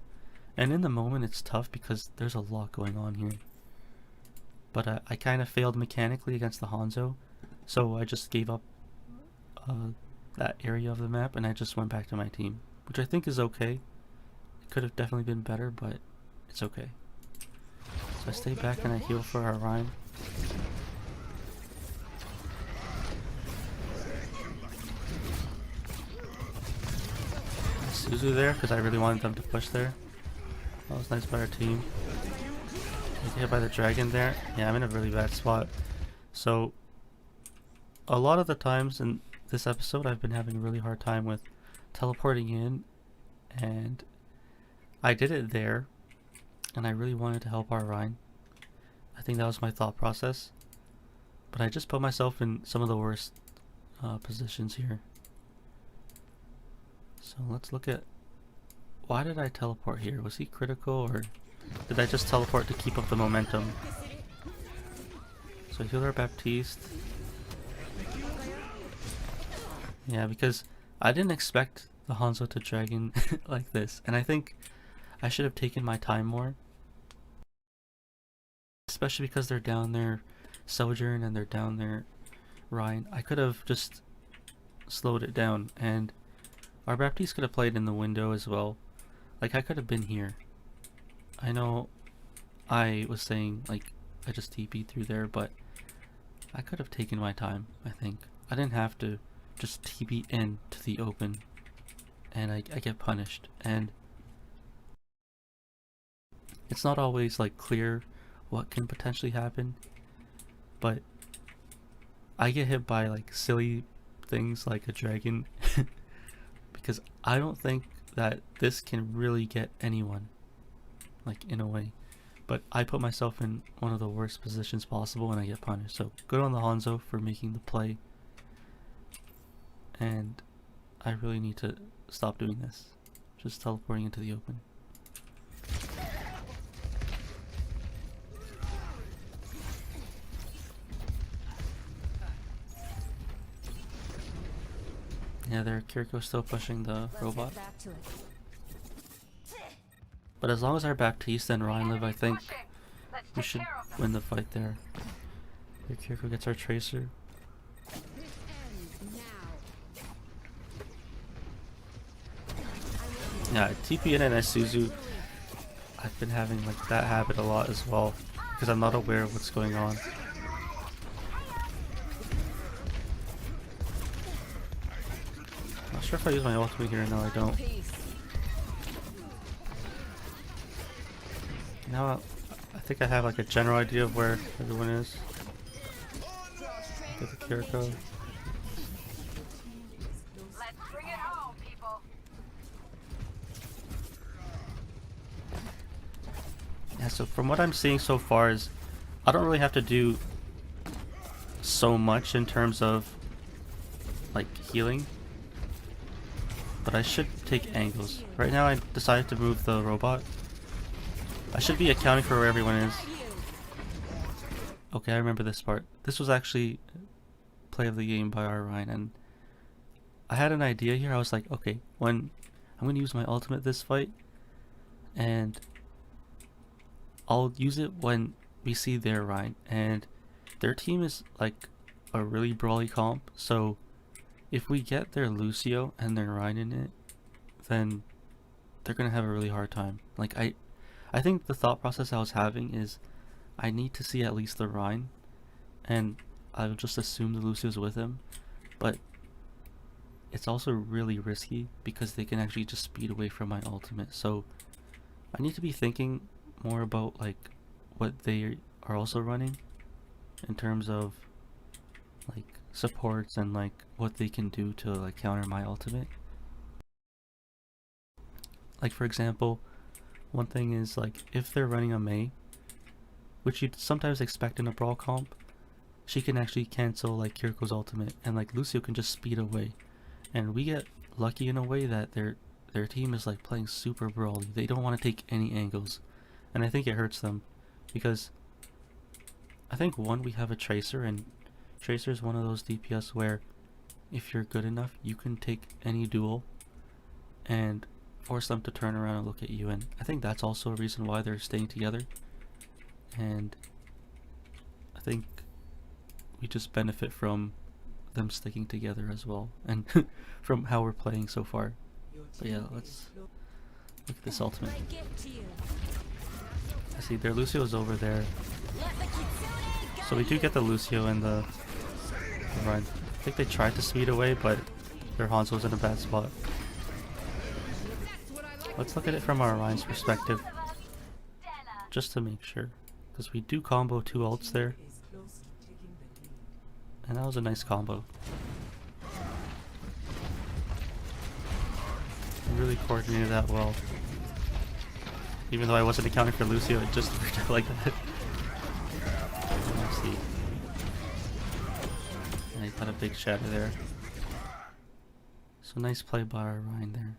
And in the moment it's tough because there's a lot going on here. But I kind of failed mechanically against the Hanzo, so I just gave up that area of the map and I just went back to my team, which I think is okay. It could have definitely been better, but it's okay. So I stay back and I heal for our Rhyme. Suzu there because I really wanted them to push there. That was nice by our team. Get hit by the dragon there. Yeah, I'm in a really bad spot. So a lot of the times in this episode I've been having a really hard time with teleporting in, and I did it there and I really wanted to help our Rhine. I think that was my thought process, but I just put myself in some of the worst positions here. So let's look at, why did I teleport here? Was he critical or did I just teleport to keep up the momentum? So heal our Baptiste. Yeah, because I didn't expect the Hanzo to dragon like this, and I think I should have taken my time more. Especially because they're down their Sojourn and they're down their Rhine. I could have just slowed it down, and our Baptiste could have played in the window as well. Like I could have been here. I know I was saying like I just TP'd through there, but I could have taken my time, I think. I didn't have to just TP in to the open and I get punished. And it's not always like clear what can potentially happen, but I get hit by like silly things like a dragon because I don't think that this can really get anyone, like in a way, but I put myself in one of the worst positions possible and I get punished. So good on the Hanzo for making the play, and I really need to stop doing this, just teleporting into the open. Yeah, their Kiriko's still pushing the robot. But as long as our Baptiste and Ryan live, I think we should win the fight there. Their Kiriko gets our Tracer. Yeah, TP in and Suzu. I've been having like that habit a lot as well because I'm not aware of what's going on. Not sure if I use my ultimate here. No, I don't. Now I think I have like a general idea of where everyone is. Get the Kiriko. Let's bring it home, people. Yeah, so from what I'm seeing so far is I don't really have to do so much in terms of like healing, but I should take angles. Right now I decided to move the robot. I should be accounting for where everyone is. Okay, I remember this part. This was actually play of the game by our Ryan, and I had an idea here. I was like, okay, when I'm going to use my ultimate this fight, and I'll use it when we see their Ryan, and their team is like a really brawly comp, so if we get their Lucio and their Ryan in it, then they're going to have a really hard time. Like, I think the thought process I was having is I need to see at least the Rhine, and I'll just assume the Lucio's with him, but it's also really risky because they can actually just speed away from my ultimate, so I need to be thinking more about like what they are also running in terms of like supports and like what they can do to like counter my ultimate. Like for example, one thing is like if they're running a Mei, which you'd sometimes expect in a brawl comp, she can actually cancel like Kiriko's ultimate, and like Lucio can just speed away, and we get lucky in a way that their team is like playing super brawly. They don't want to take any angles, and I think it hurts them because I think one, we have a Tracer, and Tracer is one of those DPS where if you're good enough you can take any duel and force them to turn around and look at you, and I think that's also a reason why they're staying together, and I think we just benefit from them sticking together as well, and from how we're playing so far. But yeah, let's look at this ultimate. My gift to you. I see their Lucio is over there, Let the Kitsune so we do get the Lucio and the run. I think they tried to speed away, but their Hanzo's in a bad spot. Let's look at it from our Ryan's perspective, just to make sure, because we do combo 2 ults there, Is close to taking the lead. and that was a nice combo. We really coordinated that well. Even though I wasn't accounting for Lucio, it just worked out like that. Let's see. And he got a big shadow there. So nice play by our Ryan there.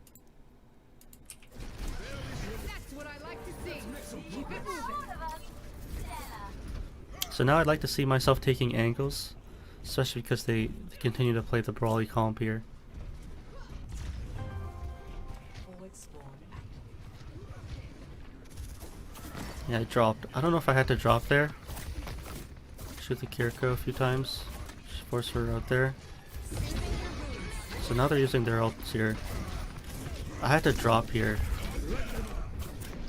So now I'd like to see myself taking angles, especially because they continue to play the brawly comp here. Forward spawn activated. Yeah, I dropped. I don't know if I had to drop there. Shoot the Kiriko a few times. Just force her out there. So now they're using their ults here. I had to drop here.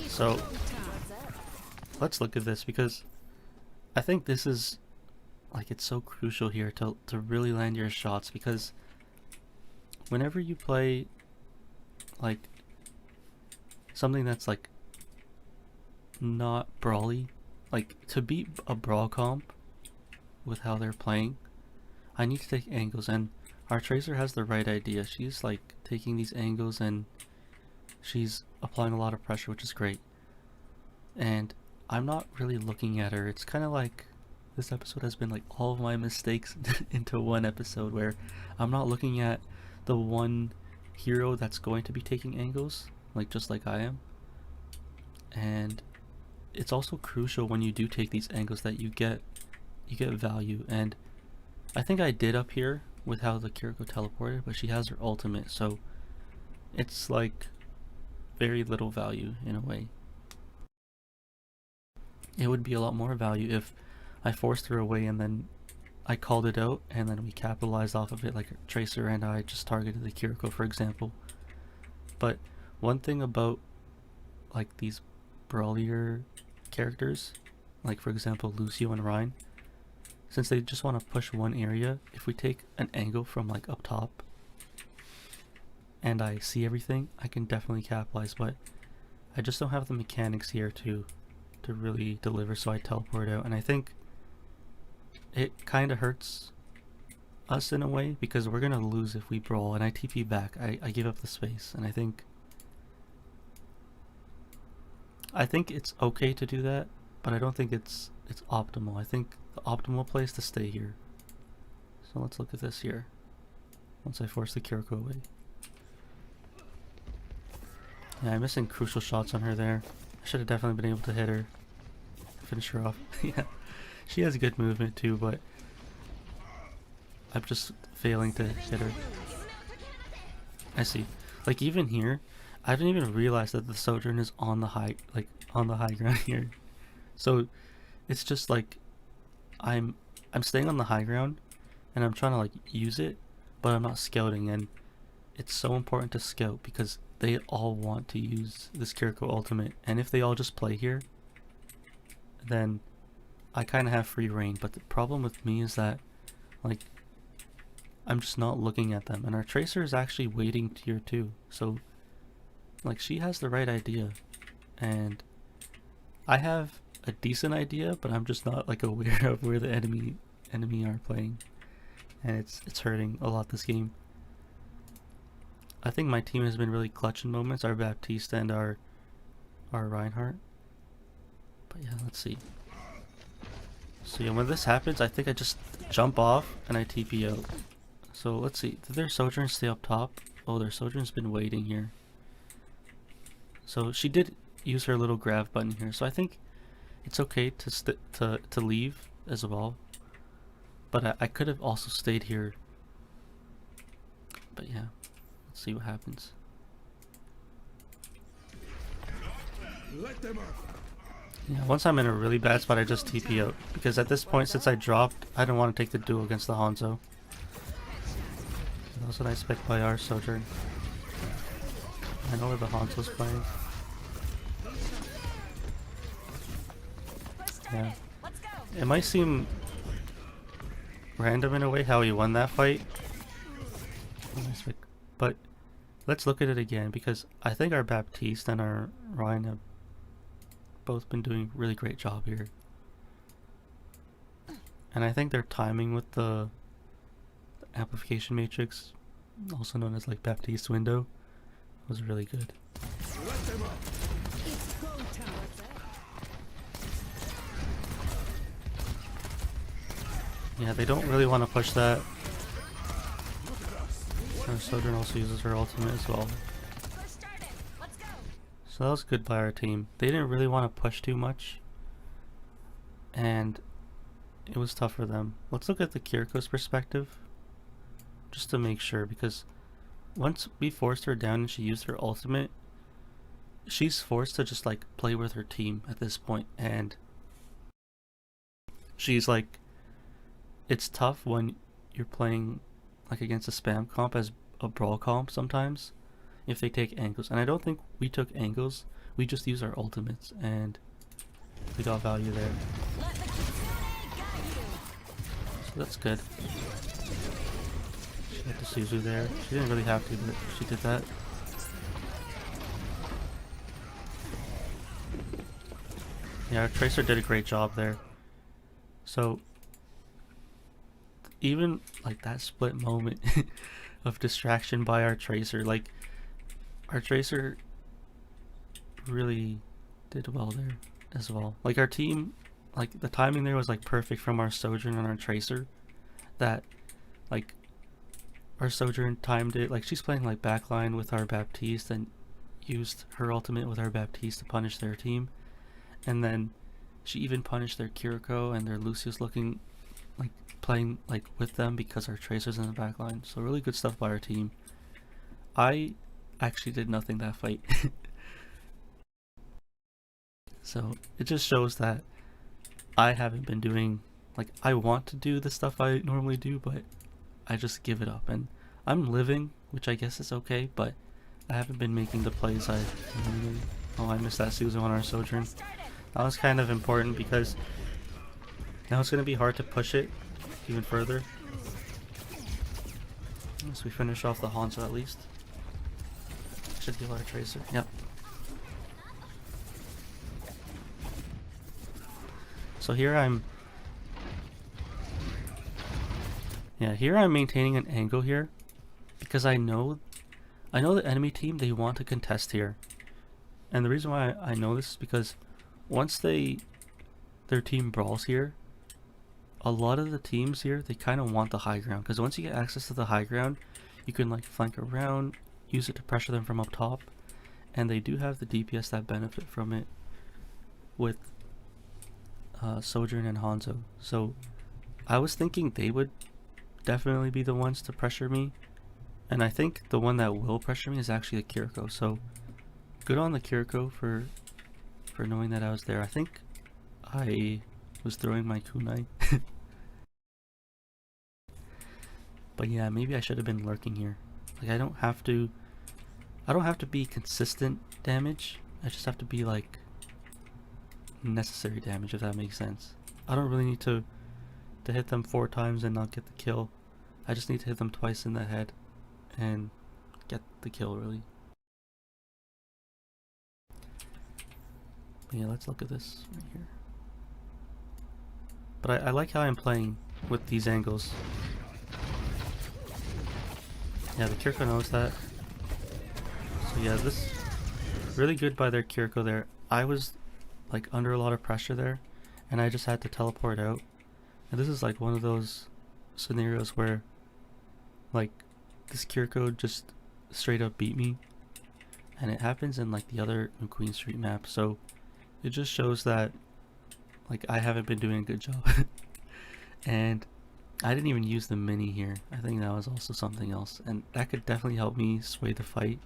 So let's look at this, because I think this is like, it's so crucial here to really land your shots, because whenever you play like something that's like not brawly, like to beat a brawl comp with how they're playing, I need to take angles, and our Tracer has the right idea. She's like taking these angles and she's applying a lot of pressure, which is great, and I'm not really looking at her. It's kind of like this episode has been like all of my mistakes into one episode, where I'm not looking at the one hero that's going to be taking angles, like just like I am. And it's also crucial when you do take these angles that you get value, and I think I did up here with how the Kiriko teleported, but she has her ultimate, so it's like very little value in a way. It would be a lot more value if I forced her away and then I called it out and then we capitalized off of it, like Tracer and I just targeted the Kiriko, for example. But one thing about like these brawlier characters, like for example Lucio and Ryan, since they just want to push one area, if we take an angle from like up top and I see everything, I can definitely capitalize, but I just don't have the mechanics here to to really deliver, so I teleport out, and I think it kind of hurts us in a way because we're gonna lose if we brawl, and I TP back. I give up the space, and I think it's okay to do that, but I don't think it's optimal. I think the optimal place to stay here. So let's look at this here. Once I force the Kiriko away. Yeah, I'm missing crucial shots on her there. I should have definitely been able to hit her. Finish her off. Yeah. She has good movement too, but I'm just failing to hit her. I see. Like even here, I didn't even realize that the Sojourn is on the high ground here. So it's just like I'm staying on the high ground and I'm trying to like use it, but I'm not scouting, and it's so important to scout because they all want to use this Kiriko ultimate, and if they all just play here, then I kind of have free reign. But the problem with me is that like I'm just not looking at them, and our Tracer is actually waiting tier 2, so like she has the right idea, and I have a decent idea, but I'm just not like aware of where the enemy are playing, and it's hurting a lot this game. I think my team has been really clutch in moments, our Baptiste and our Reinhardt. But yeah, let's see. So yeah, when this happens, I think I just jump off and I TP out. So let's see, did their Sojourn stay up top? Oh, their Sojourn's been waiting here. So she did use her little grab button here, so I think it's okay to leave as well. But I could have also stayed here. But yeah, let's see what happens. Yeah, once I'm in a really bad spot, I just TP out, because at this point, since I dropped, I don't want to take the duel against the Hanzo. That was a nice pick by our Sojourn. I know where the Hanzo's playing. Yeah. It might seem random in a way how he won that fight, but let's look at it again, because I think our Baptiste and our Ryan have both been doing a really great job here, and I think their timing with the amplification matrix, also known as like Baptiste window, was really good. Yeah, they don't really want to push that. Our Sojourn also uses her ultimate as well. So that was good by our team. They didn't really want to push too much, and it was tough for them. Let's look at the Kiriko's perspective, just to make sure, because once we forced her down and she used her ultimate, she's forced to just like play with her team at this point, and she's like, it's tough when you're playing like against a spam comp as a brawl comp sometimes if they take angles, and I don't think we took angles, we just used our ultimates and we got value there. So that's good. She had the Suzu there. She didn't really have to, but she did that. Yeah, our Tracer did a great job there. So even like that split moment of distraction by our Tracer, like our Tracer really did well there as well. Like our team, like the timing there was like perfect from our Sojourn and our Tracer, that like our Sojourn timed it, like she's playing like backline with our Baptiste and used her ultimate with our Baptiste to punish their team, and then she even punished their Kiriko and their Lucius looking like playing like with them because our Tracer's in the back line. So really good stuff by our team. I actually did nothing that fight. So it just shows that I haven't been doing, like, I want to do the stuff I normally do, but I just give it up, and I'm living, which I guess is okay, but I haven't been making the plays I normally. Oh, I missed that Suzu on our Sojourn. That was kind of important because now it's going to be hard to push it even further. Once we finish off the Hanzo at least. Should heal our Tracer. Yep. So here I'm... Yeah, here I'm maintaining an angle here. Because I know the enemy team, they want to contest here. And the reason why I know this is because once their team brawls here, a lot of the teams here, they kind of want the high ground. Because once you get access to the high ground, you can like flank around, use it to pressure them from up top. And they do have the DPS that benefit from it with Sojourn and Hanzo. So I was thinking they would definitely be the ones to pressure me. And I think the one that will pressure me is actually the Kiriko. So good on the Kiriko for knowing that I was there. I think I was throwing my kunai. But yeah, maybe I should have been lurking here. Like I don't have to be consistent damage. I just have to be like necessary damage, if that makes sense. I don't really need to hit them 4 times and not get the kill. I just need to hit them twice in the head and get the kill, really. But yeah, let's look at this right here. But I like how I'm playing with these angles. Yeah, the Kiriko knows that. So yeah, this really good by their Kiriko there. I was like under a lot of pressure there, and I just had to teleport out. And this is like one of those scenarios where like this Kiriko just straight up beat me, and it happens in like the other New Queen Street map. So it just shows that like I haven't been doing a good job. And I didn't even use the mini here. I think that was also something else, and that could definitely help me sway the fight.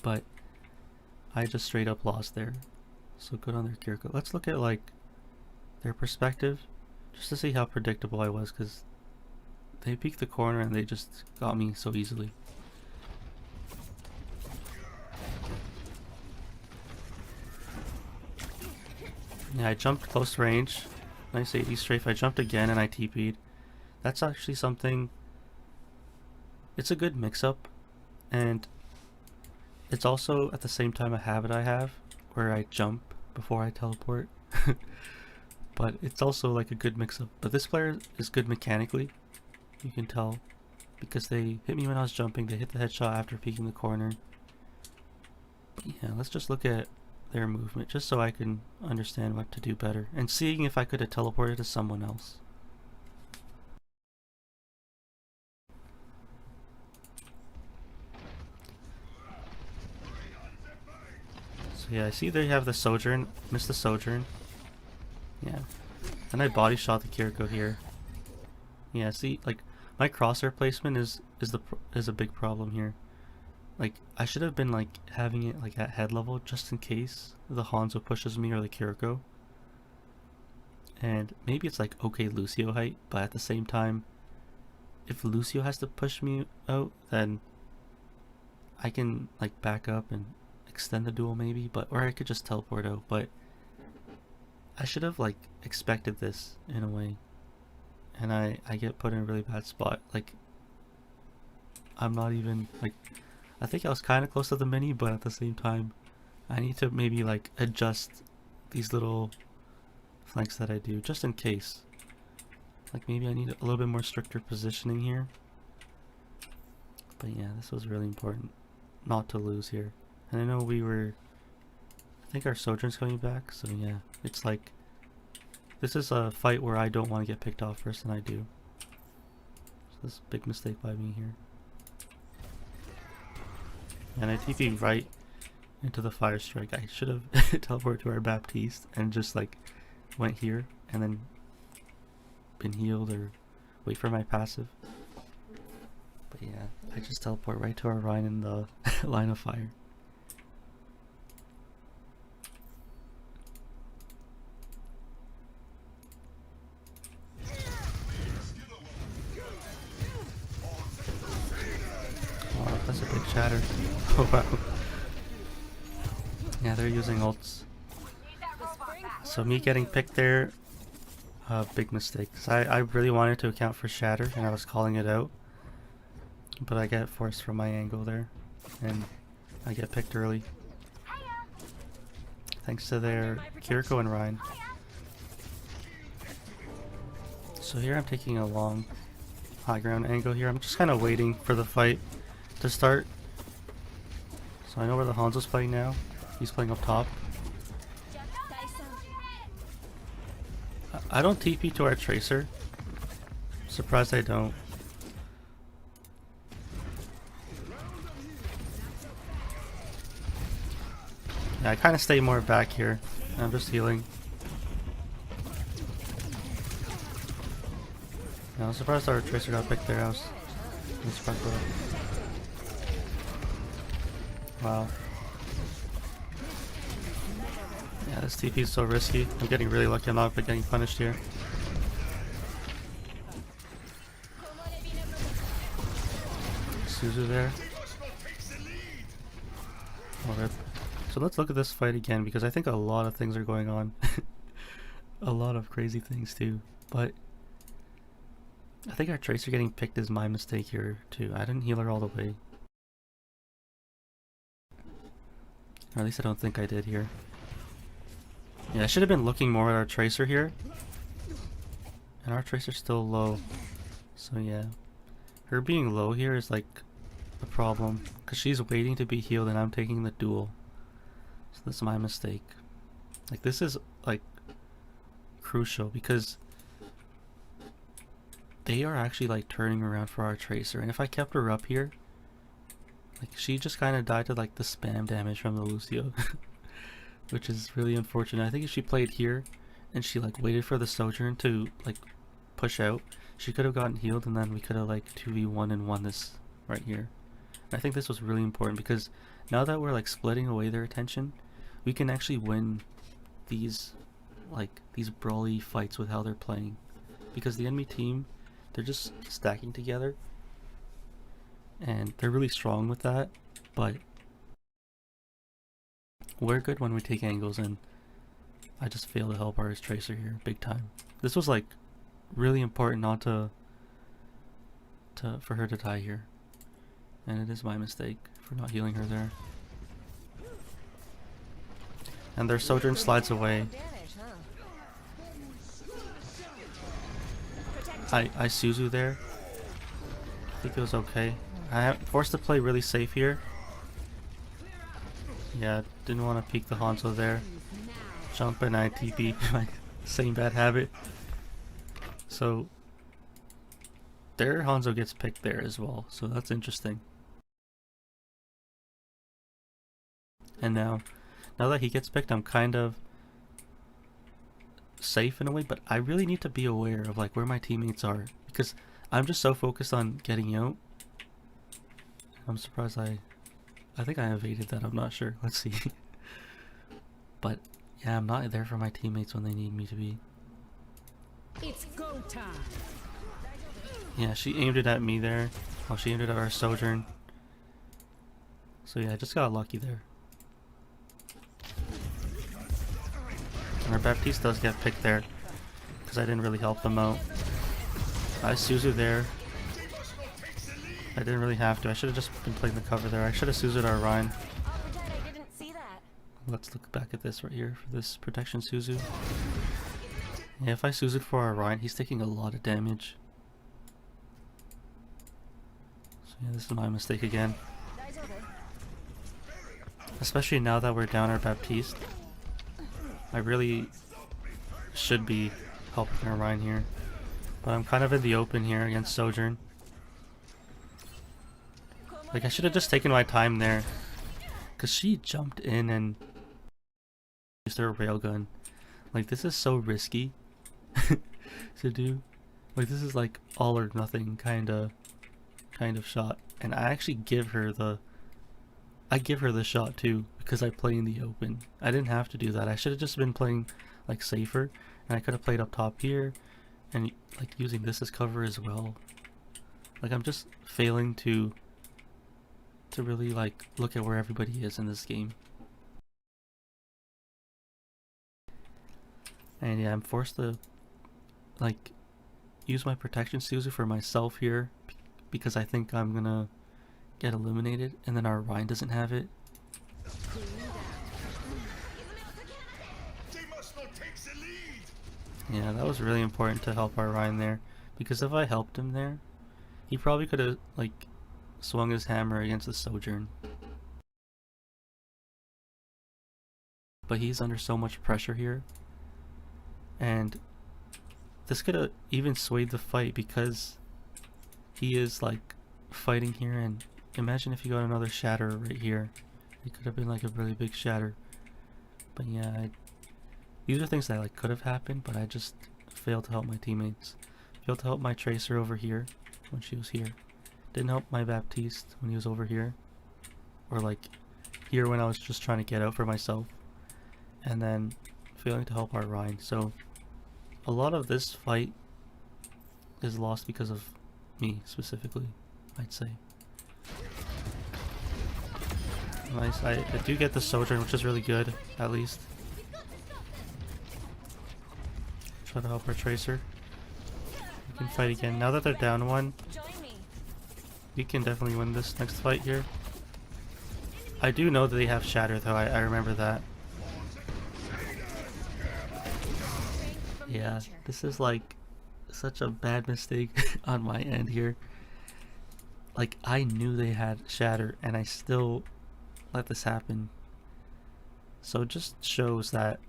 But I just straight up lost there. So good on their Kiriko. Let's look at like their perspective just to see how predictable I was, because they peeked the corner and they just got me so easily. Yeah, I jumped close range. Nice 80 strafe. I jumped again and I TP'd. That's actually something... It's a good mix-up, and it's also at the same time a habit I have where I jump before I teleport. But it's also like a good mix-up. But this player is good mechanically, you can tell, because they hit me when I was jumping, they hit the headshot after peeking the corner. But yeah, let's just look at their movement just so I can understand what to do better, and seeing if I could have teleported to someone else. So yeah, I see they have the Sojourn. Missed the Sojourn. Yeah. And I body shot the Kiriko here. Yeah, see, like my crosshair placement is a big problem here. Like I should have been like having it like at head level just in case the Hanzo pushes me or the Kiriko. And maybe it's like okay Lucio height, but at the same time, if Lucio has to push me out, then I can like back up and extend the duel maybe, but or I could just teleport out. But I should have like expected this in a way, and I get put in a really bad spot. Like I'm not even like, I think I was kind of close to the mini, but at the same time I need to maybe like adjust these little flanks that I do just in case. Like maybe I need a little bit more stricter positioning here. But yeah, this was really important not to lose here. And I know I think our Sojourn's coming back, so yeah, it's like this is a fight where I don't want to get picked off first, and I do. So this is a big mistake by me here. And I TP'd right into the fire strike. I should have teleported to our Baptiste and just like went here and then been healed or wait for my passive. But yeah, I just teleport right to our Rhine in the line of fire. Oh, that's a big shatter. Oh wow. Yeah, they're using ults. So me getting picked there, big mistake. I really wanted to account for shatter and I was calling it out. But I get forced from my angle there, and I get picked early. thanks to their Kiriko and Ryan. So here I'm taking a long high ground angle here. I'm just kind of waiting for the fight to start. So I know where the Hanzo's playing now. He's playing up top. I don't TP to our Tracer. Surprised I don't. Yeah, I kind of stay more back here. I'm just healing. Yeah, I was surprised our Tracer got picked there. I was surprised by that. Wow. Yeah, this TP is so risky. I'm getting really lucky. I'm not getting punished here. Suzu there. Okay. So let's look at this fight again because I think a lot of things are going on. A lot of crazy things too. But I think our Tracer getting picked is my mistake here too. I didn't heal her all the way. Or at least I don't think I did here. Yeah, I should have been looking more at our Tracer here. And our Tracer's still low. So yeah. Her being low here is like a problem. Because she's waiting to be healed and I'm taking the duel. So this is my mistake. Like this is like crucial because they are actually like turning around for our Tracer. And if I kept her up here, like she just kind of died to like the spam damage from the Lucio. Which is really unfortunate. I think if she played here and she like waited for the Sojourn to like push out, she could have gotten healed and then we could have like 2v1 and won this right here. And I think this was really important because now that we're like splitting away their attention, we can actually win these brawly fights with how they're playing. Because the enemy team, they're just stacking together and they're really strong with that, but we're good when we take angles, and I just fail to help our Tracer here big time. This was like really important not for her to die here, and it is my mistake for not healing her there. And their Sojourn slides away. I Suzu there. I think it was okay. I forced to play really safe here. Yeah, didn't want to peek the Hanzo there. Jump and I TP, my same bad habit. So their Hanzo gets picked there as well, so that's interesting. And now that he gets picked, I'm kind of safe in a way, but I really need to be aware of like where my teammates are because I'm just so focused on getting out. I'm surprised I think I evaded that, I'm not sure. Let's see. But yeah, I'm not there for my teammates when they need me to be. It's go time. Yeah, she aimed it at me there. Oh, she aimed it at our Sojourn. So yeah, I just got lucky there. And our Baptiste does get picked there because I didn't really help them out. I Suzu there. I didn't really have to. I should have just been playing the cover there. I should have Suzu'd our Ryan. I didn't see that. Let's look back at this right here for this protection Suzu. Yeah, if I Suzu'd for our Ryan, he's taking a lot of damage. So yeah, this is my mistake again. Especially now that we're down our Baptiste. I really should be helping our Ryan here. But I'm kind of in the open here against Sojourn. Like I should have just taken my time there. Cause she jumped in and used her railgun. Like this is so risky to do. Like this is like all or nothing kind of shot. And I actually give her the shot too because I play in the open. I didn't have to do that. I should have just been playing like safer, and I could have played up top here and like using this as cover as well. Like I'm just failing to really like look at where everybody is in this game. And yeah, I'm forced to like use my protection Suzu for myself here because I think I'm gonna get eliminated, and then our Ryan doesn't have it. Yeah, that was really important to help our Ryan there. Because if I helped him there, he probably could have, like, swung his hammer against the Sojourn. But he's under so much pressure here. And this could have even swayed the fight because he is, like, fighting here. And imagine if you got another shatter right here. It could have been, like, a really big shatter. But yeah, these are things that like could have happened, but I just failed to help my teammates. Failed to help my Tracer over here when she was here. Didn't help my Baptiste when he was over here. Or like here when I was just trying to get out for myself. And then failing to help our Ryan. So a lot of this fight is lost because of me specifically, I'd say. Nice, I do get the Sojourn, which is really good, at least. Try to help our Tracer. We can fight again. Now that they're down one, we can definitely win this next fight here. I do know that they have Shatter though, I remember that. Yeah, this is like such a bad mistake on my end here. Like, I knew they had Shatter and I still let this happen. So it just shows that,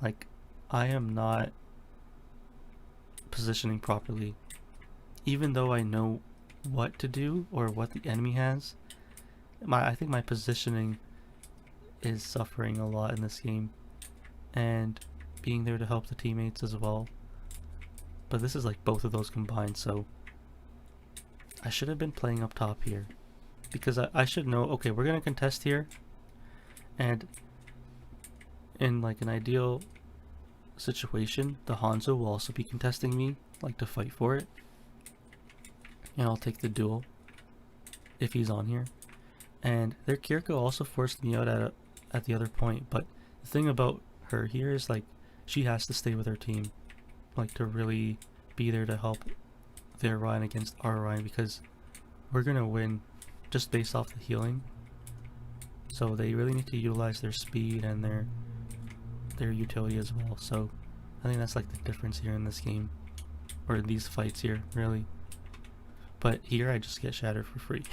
like, I am not positioning properly. Even though I know what to do or what the enemy has, I think my positioning is suffering a lot in this game. And being there to help the teammates as well. But this is like both of those combined, so I should have been playing up top here. Because I should know, okay, we're going to contest here. And in like an ideal situation, the Hanzo will also be contesting me, like to fight for it. And I'll take the duel if he's on here. And their Kiriko also forced me out at the other point, but the thing about her here is like she has to stay with her team, like to really be there to help their Ryan against our Ryan, because we're gonna win just based off the healing. So they really need to utilize their speed and their utility as well. So I think that's like the difference here in this game, or in these fights here, really. But here I just get shattered for free.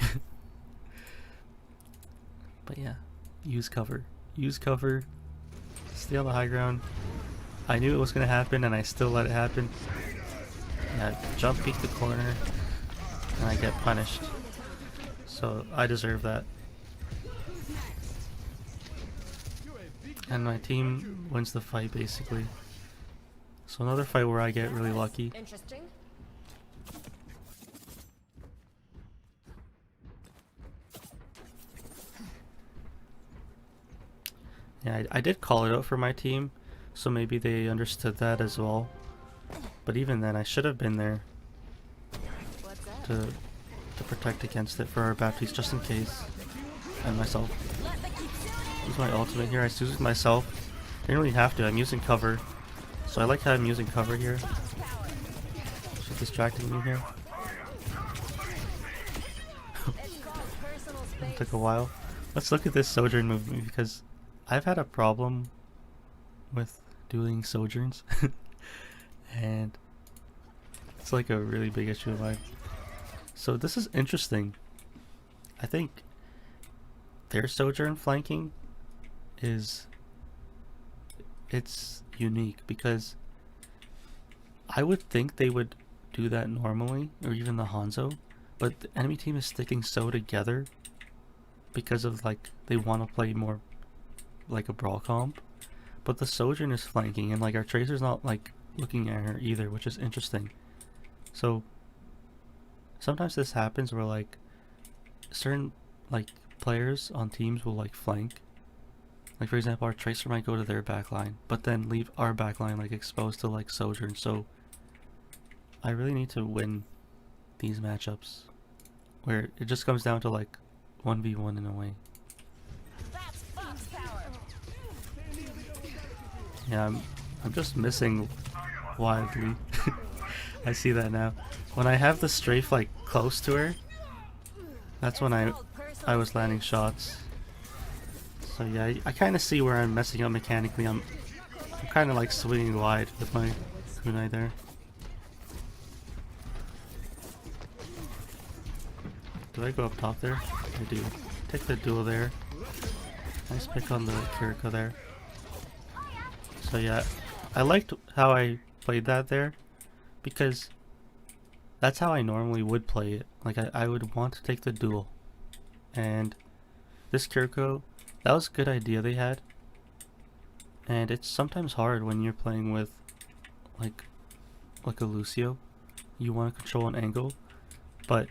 But yeah, use cover. Use cover. Stay on the high ground. I knew it was going to happen and I still let it happen. Yeah, jump peek the corner and I get punished. So I deserve that. And my team wins the fight basically. So another fight where I get really lucky. Interesting. Yeah, I did call it out for my team, so maybe they understood that as well. But even then, I should have been there to protect against it for our Baptiste, just in case, and myself. Use my ultimate here. I used myself. Didn't really have to. I'm using cover, so I like how I'm using cover here. She's distracting me here. It took a while. Let's look at this Sojourn movement, because I've had a problem with doing Sojourns. And it's like a really big issue of mine. So this is interesting. I think their Sojourn flanking it's unique, because I would think they would do that normally, or even the Hanzo, but the enemy team is sticking so together because of like they want to play more like a brawl comp, but the Sojourn is flanking and like our Tracer's not like looking at her either, which is interesting. So sometimes this happens where like certain like players on teams will like flank. Like for example, our Tracer might go to their backline, but then leave our backline like exposed to like Sojourn. So I really need to win these matchups where it just comes down to like 1v1 in a way. Yeah, I'm just missing wildly. I see that now. When I have the strafe like close to her, that's when I was landing shots. So yeah, I kind of see where I'm messing up mechanically. I'm I'm kind of like swinging wide with my kunai there. Do I go up top there? I do. Take the duel there. Nice pick on the Kiriko there. So yeah, I liked how I played that there, because that's how I normally would play it. Like I would want to take the duel. And this Kiriko, that was a good idea they had. And it's sometimes hard when you're playing with like a Lucio. You want to control an angle, but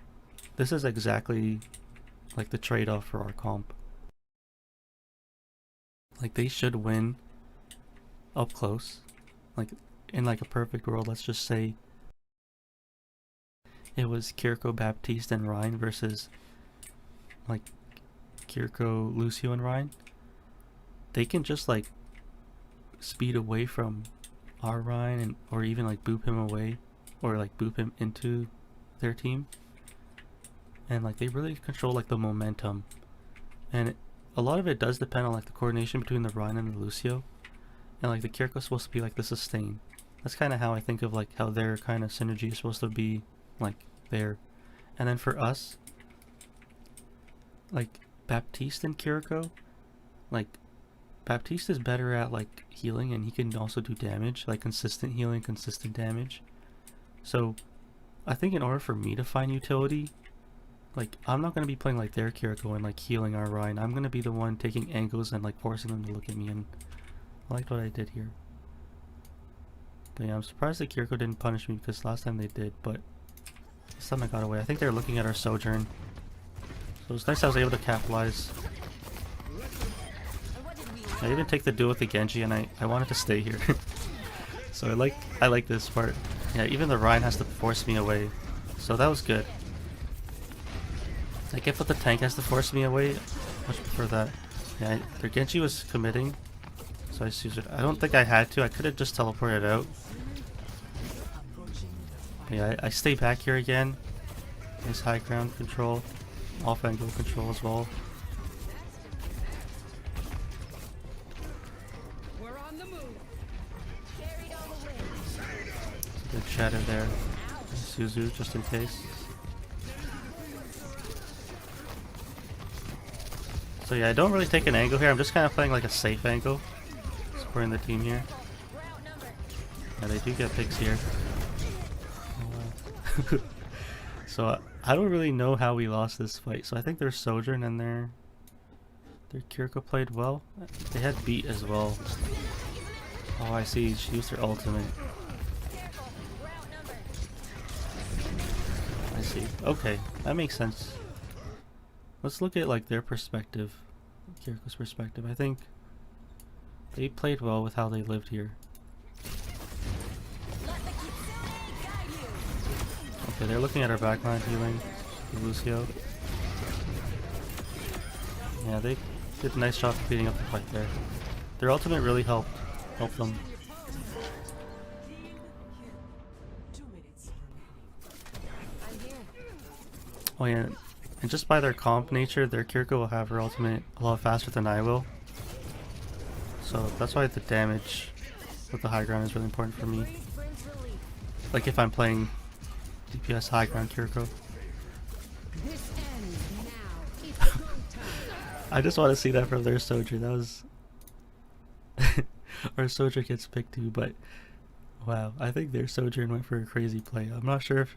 this is exactly like the trade-off for our comp. Like they should win up close. Like in like a perfect world, let's just say it was Kiriko, Baptiste, and Ryan versus like Kiriko, Lucio, and Ryan. They can just like speed away from our Ryan, and or even like boop him away, or like boop him into their team, and like they really control like the momentum. And a lot of it does depend on like the coordination between the Ryan and the Lucio, and like the Kiriko is supposed to be like the sustain. That's kind of how I think of like how their kind of synergy is supposed to be like there. And then for us, like Baptiste and Kiriko, like Baptiste is better at like healing, and he can also do damage, like consistent healing, consistent damage. So I think in order for me to find utility, like I'm not going to be playing like their Kiriko and like healing our Ryan. I'm going to be the one taking angles and like forcing them to look at me, and I liked what I did here. But yeah, I'm surprised that Kiriko didn't punish me, because last time they did, but this time I got away. I think they're looking at our Sojourn. So it's nice I was able to capitalize. I even take the duel with the Genji, and I wanted to stay here. So I like this part. Yeah, even the Ryan has to force me away. So that was good. Like if the tank has to force me away, much prefer that. Yeah, their Genji was committing, so I used it. I don't think I had to. I could have just teleported out. But yeah, I stay back here again. Nice high ground control, off angle control as well. Good shadow there. Suzu just in case. So yeah, I don't really take an angle here. I'm just kind of playing like a safe angle, supporting the team here. Yeah, they do get picks here. Oh, wow. So I don't really know how we lost this fight. So I think their Sojourn and their Kiriko played well. They had beat as well. Oh, I see. She used her ultimate. I see. Okay, that makes sense. Let's look at like their perspective, Kiriko's perspective. I think they played well with how they lived here. Okay, they're looking at our backline healing, Lucio. Yeah, they did a nice job cleaning up the fight there. Their ultimate really helped them. Oh yeah, and just by their comp nature, their Kiriko will have her ultimate a lot faster than I will. So that's why the damage with the high ground is really important for me. Like if I'm playing DPS high ground Kiriko. I just want to see that from their Sojourn. That was... Our Sojourn gets picked too, but... Wow, I think their Sojourn went for a crazy play. I'm not sure if...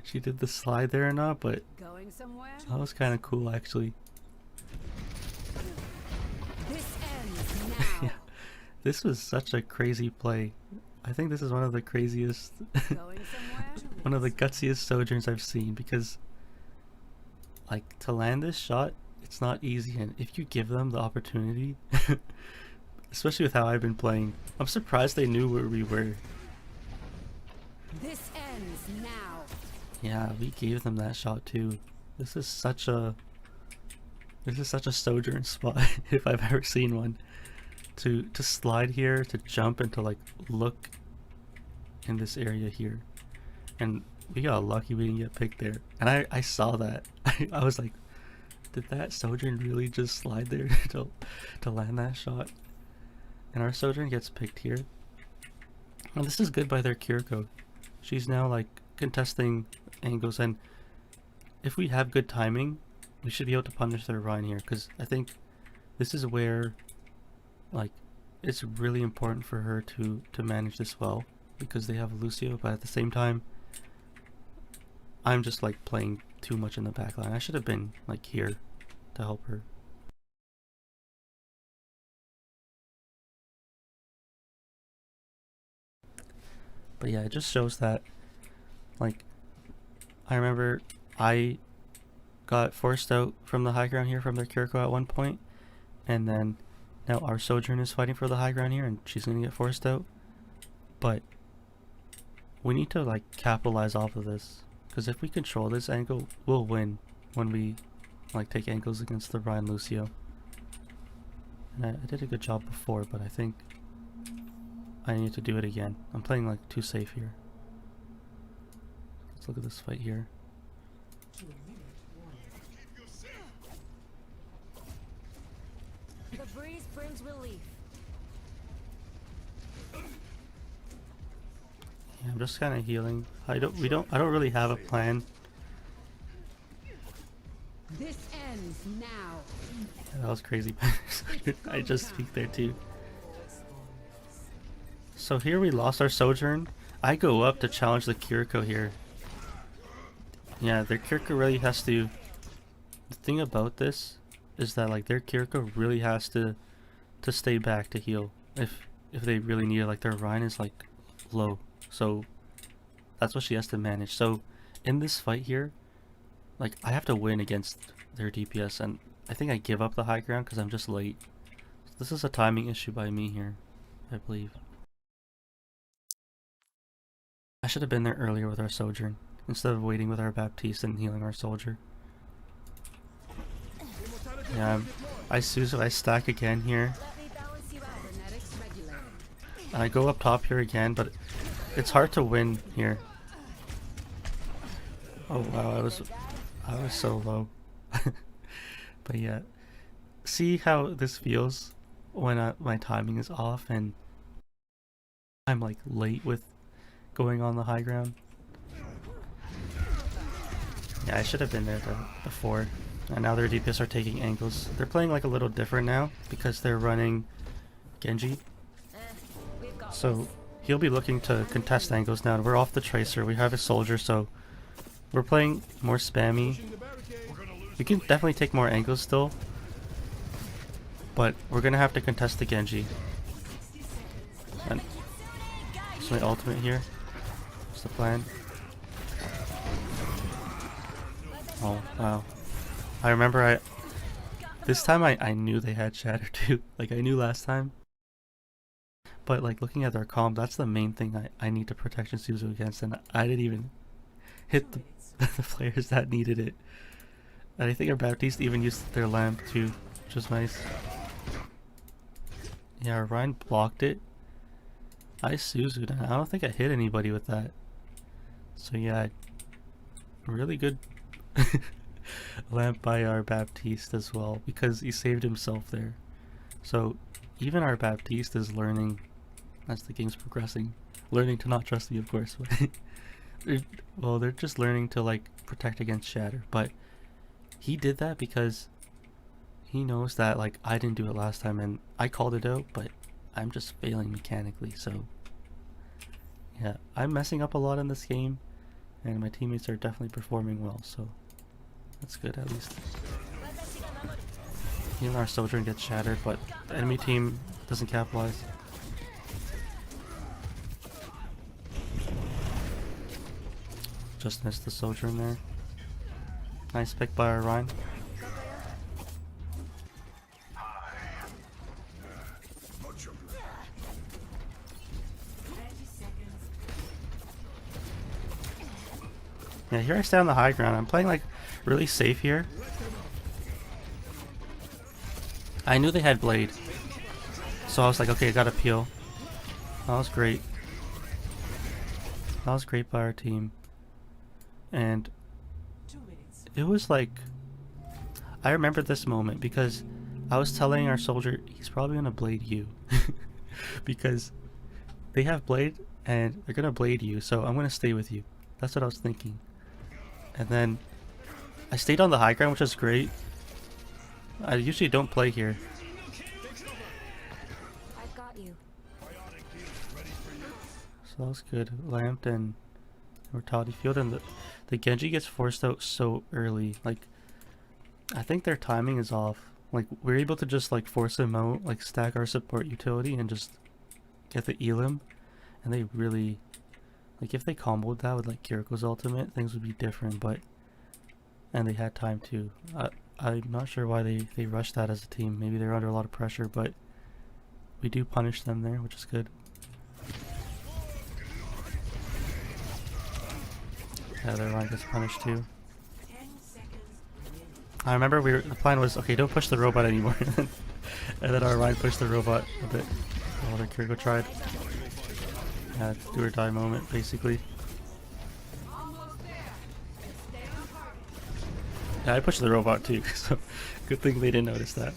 she did the slide there or not, but that was kind of cool actually. Yeah, this was such a crazy play. I think this is one of the craziest, one of the gutsiest Sojourns I've seen, because like to land this shot, it's not easy, and if you give them the opportunity, especially with how I've been playing, I'm surprised they knew where we were. This ends now. Yeah, we gave them that shot too. This is such a Sojourn spot if I've ever seen one. To slide here, to jump, and to like look in this area here. And we got lucky we didn't get picked there. And I saw that. I was like, did that Sojourn really just slide there to land that shot? And our Sojourn gets picked here. And this is good by their Kiriko. She's now like contesting angles, and if we have good timing, we should be able to punish their Rhine here, because I think this is where like it's really important for her to manage this well, because they have Lucio, but at the same time I'm just like playing too much in the back line. I should have been like here to help her. But yeah, it just shows that, like, I remember I got forced out from the high ground here from their Kiriko at one point, and then now our Sojourn is fighting for the high ground here, and she's gonna get forced out. But we need to like capitalize off of this, because if we control this angle, we'll win when we like take angles against the Ryan Lucio. And I did a good job before, but I think I need to do it again. I'm playing like too safe here. Let's look at this fight here. The breeze brings relief. Yeah, I'm just kind of healing. I don't really have a plan. This ends now. Yeah, that was crazy. I just peeked there too. So here we lost our Sojourn. I go up to challenge the Kiriko here. Yeah, their Kiriko really has to... The thing about this is that like their Kiriko really has to stay back to heal if they really need it. Like their Rhine is like low, so that's what she has to manage. So in this fight here, like I have to win against their DPS, and I think I give up the high ground because I'm just late. So this is a timing issue by me here, I believe. I should have been there earlier with our Sojourn instead of waiting with our Baptiste and healing our soldier. Yeah, I stack again here. And I go up top here again, but it's hard to win here. Oh wow, I was so low. But yeah, see how this feels when my timing is off and I'm like late with going on the high ground. Yeah, I should have been there before. And now their DPS are taking angles. They're playing like a little different now because they're running Genji. So he'll be looking to contest angles now. We're off the Tracer. We have a soldier, so we're playing more spammy. We can definitely take more angles still, but we're gonna have to contest the Genji. And it's my ultimate here. What's the plan? Oh wow. I remember this time I knew they had Shatter too. Like I knew last time. But like looking at their comp, that's the main thing I need to protection Suzu against, and I didn't even hit the players that needed it. And I think our Baptiste even used their lamp too, which was nice. Yeah, our Ryan blocked it. I Suzu'd, and I don't think I hit anybody with that. So yeah, really good lamp by our Baptiste as well, because he saved himself there. So even our Baptiste is learning, as the game's progressing, learning to not trust me, of course. Well, they're just learning to like protect against Shatter, but he did that because he knows that like I didn't do it last time and I called it out, but I'm just failing mechanically. So yeah, I'm messing up a lot in this game, and my teammates are definitely performing well, so that's good at least. Even our Sojourn gets shattered, but the enemy team doesn't capitalize. Just missed the Sojourn there. Nice pick by our Ryan. Yeah, here I stay on the high ground. I'm playing like really safe here. I knew they had Blade, so I was like, okay, I gotta peel. That was great. That was great by our team. And it was like, I remember this moment because I was telling our soldier, he's probably gonna blade you. because they have blade and they're gonna blade you, so I'm gonna stay with you. That's what I was thinking. And then I stayed on the high ground, which is great. I usually don't play here. I've got you. So that was good. Lamped and mortality field, and the Genji gets forced out so early. Like, I think their timing is off. Like, we're able to just like force him out, like stack our support utility and just get the Elim. And they really, like, if they comboed that with like Kiriko's ultimate, things would be different. But, and they had time too. I'm not sure why they rushed that as a team. Maybe they're under a lot of pressure, but we do punish them there, which is good. Yeah, their line gets punished too. 10 seconds remaining. I remember the plan was, okay, don't push the robot anymore. And then our line pushed the robot a bit. Oh, the Kiriko tried. Yeah, do or die moment, basically. Yeah, I pushed the robot too, so good thing they didn't notice that.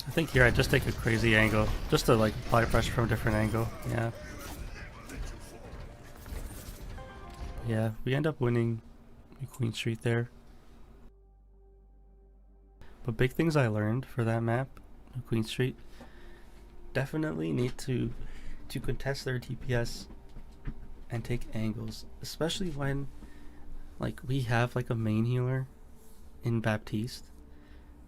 I think here I just take a crazy angle, just to like apply pressure from a different angle. Yeah. Yeah, we end up winning Queen Street there. But big things I learned for that map, Queen Street, definitely need to contest their DPS and take angles, especially when like we have like a main healer in Baptiste,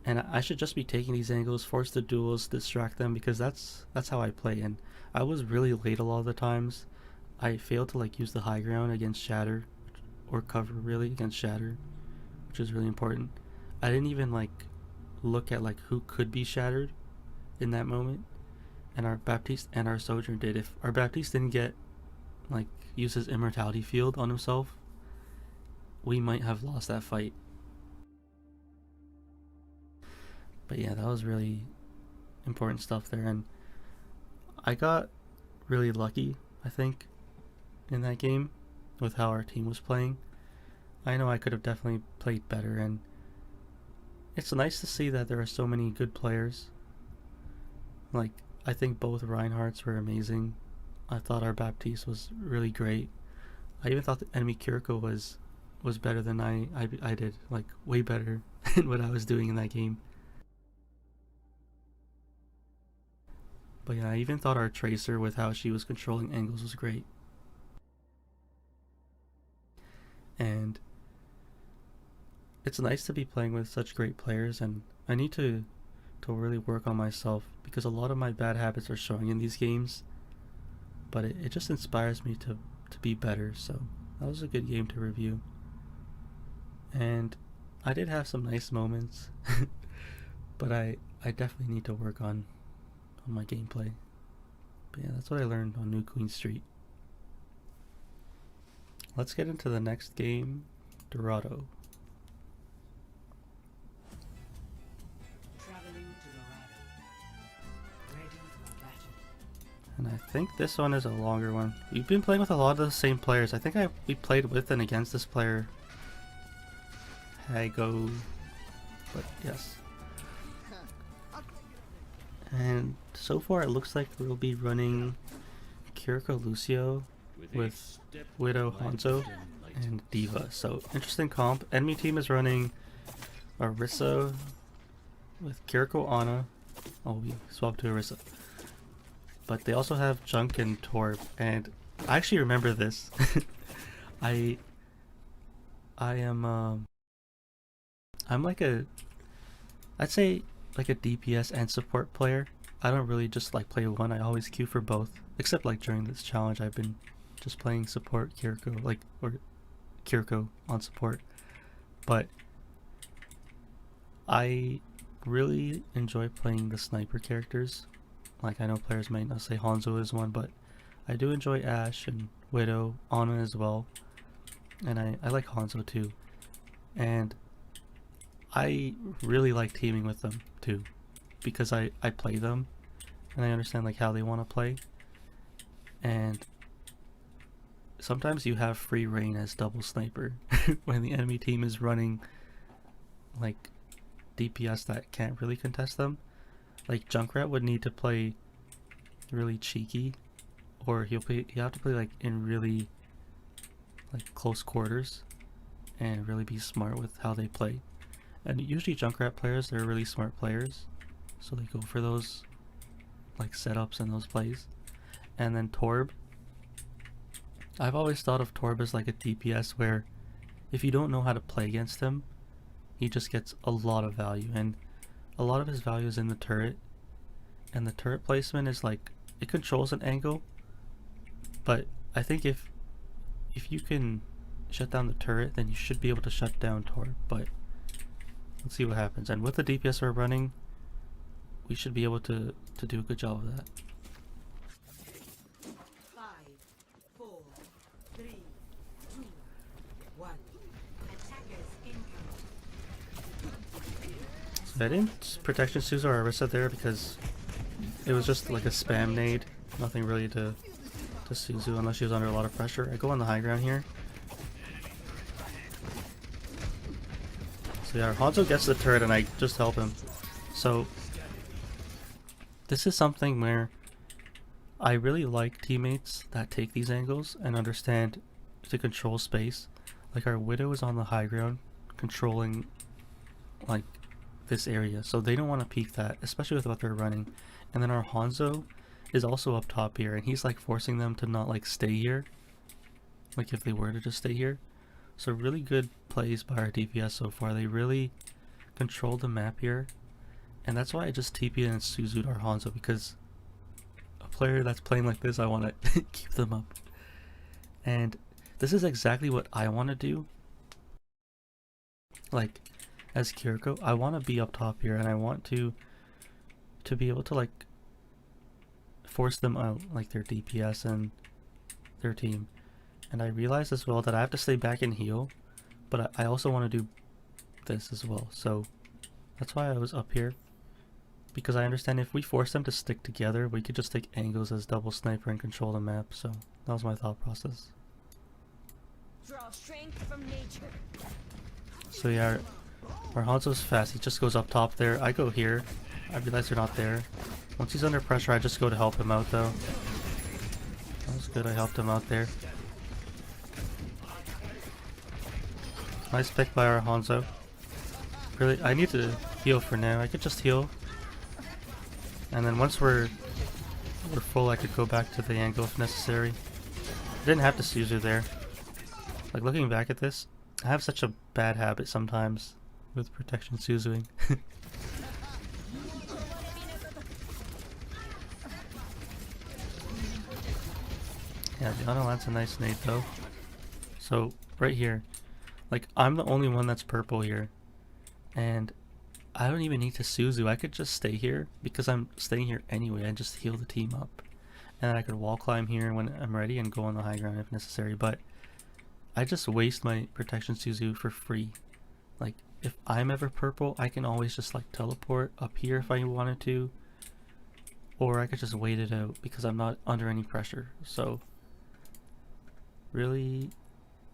and I should just be taking these angles, force the duels, distract them, because that's how I play. And I was really late a lot of the times. I failed to like use the high ground against Shatter, or cover really against Shatter, which is really important. I didn't even like look at like who could be shattered in that moment, and our Baptiste and our Sojourn did. If our Baptiste didn't get like use his immortality field on himself, we might have lost that fight. But yeah, that was really important stuff there, and I got really lucky, I think, in that game with how our team was playing. I know I could have definitely played better, and it's nice to see that there are so many good players. Like, I think both Reinhardts were amazing. I thought our Baptiste was really great. I even thought the enemy Kiriko was better than I did, like way better than what I was doing in that game. But yeah, I even thought our Tracer, with how she was controlling angles, was great. And it's nice to be playing with such great players, and I need to really work on myself, because a lot of my bad habits are showing in these games. But it just inspires me to be better, so that was a good game to review. And I did have some nice moments, but I definitely need to work on my gameplay. But yeah, that's what I learned on New Queen Street. Let's get into the next game, Dorado. Traveling to Dorado. Ready for battle. And I think this one is a longer one. We've been playing with a lot of the same players. I think we played with and against this player, Hago, but yes. And so far it looks like we'll be running Kiriko Lucio with Widow Hanzo and Diva. So interesting comp. Enemy team is running Orisa with Kiriko Ana. Oh, we swapped to Orisa. But they also have Junk and Torb, and I actually remember this. I am I'm like I'd say like a DPS and support player. I don't really just like play one. I always queue for both. Except like during this challenge, I've been just playing support Kiriko, or Kiriko on support. But I really enjoy playing the sniper characters. Like, I know players might not say Hanzo is one, but I do enjoy Ashe and Widow, Ana as well. And I like Hanzo too. And I really like teaming with them too, because I play them and I understand like how they want to play. And sometimes you have free reign as double sniper when the enemy team is running like DPS that can't really contest them. Like Junkrat would need to play really cheeky, or he'll have to play like in really like close quarters and really be smart with how they play. And usually Junkrat players, they're really smart players, so they go for those like setups and those plays. And then Torb, I've always thought of Torb as like a DPS where if you don't know how to play against him, he just gets a lot of value, and a lot of his value is in the turret, and the turret placement is like, it controls an angle, but I think if you can shut down the turret, then you should be able to shut down Torb. But let's see what happens. And with the DPS we're running, we should be able to do a good job of that. 5, 4, 3, 2, 1. Attackers incoming. So I didn't Protection Suzu or Orisa there because it was just like a spam nade. Nothing really to Suzu unless she was under a lot of pressure. I go on the high ground here. So yeah, Hanzo gets the turret and I just help him. So this is something where I really like teammates that take these angles and understand to control space. Like our Widow is on the high ground controlling like this area, so they don't want to peek that, especially with what they're running. And then our Hanzo is also up top here, and he's like forcing them to not like stay here, like if they were to just stay here. So really good plays by our DPS so far. They really controlled the map here, and that's why I just TP'd and Suzu'd our Hanzo, because a player that's playing like this, I want to keep them up. And this is exactly what I want to do. Like as Kiriko, I want to be up top here, and I want to be able to like force them out, like their DPS and their team. And I realize as well that I have to stay back and heal, but I also want to do this as well. So that's why I was up here, because I understand if we force them to stick together, we could just take angles as double sniper and control the map. So that was my thought process. Draw strength from nature. So yeah, our Hanzo's fast. He just goes up top there. I go here. I realize they're not there. Once he's under pressure, I just go to help him out though. That was good, I helped him out there. Nice pick by our Hanzo. Really, I need to heal for now. I could just heal. And then once we're full, I could go back to the angle if necessary. I didn't have to Suzu there. Like looking back at this, I have such a bad habit sometimes with protection Suzuing. Yeah, the auto lands a nice nade though. So right here, like I'm the only one that's purple here, and I don't even need to Suzu. I could just stay here because I'm staying here anyway and just heal the team up, and then I could wall climb here when I'm ready and go on the high ground if necessary. But I just waste my protection Suzu for free. Like if I'm ever purple, I can always just like teleport up here if I wanted to, or I could just wait it out because I'm not under any pressure. So really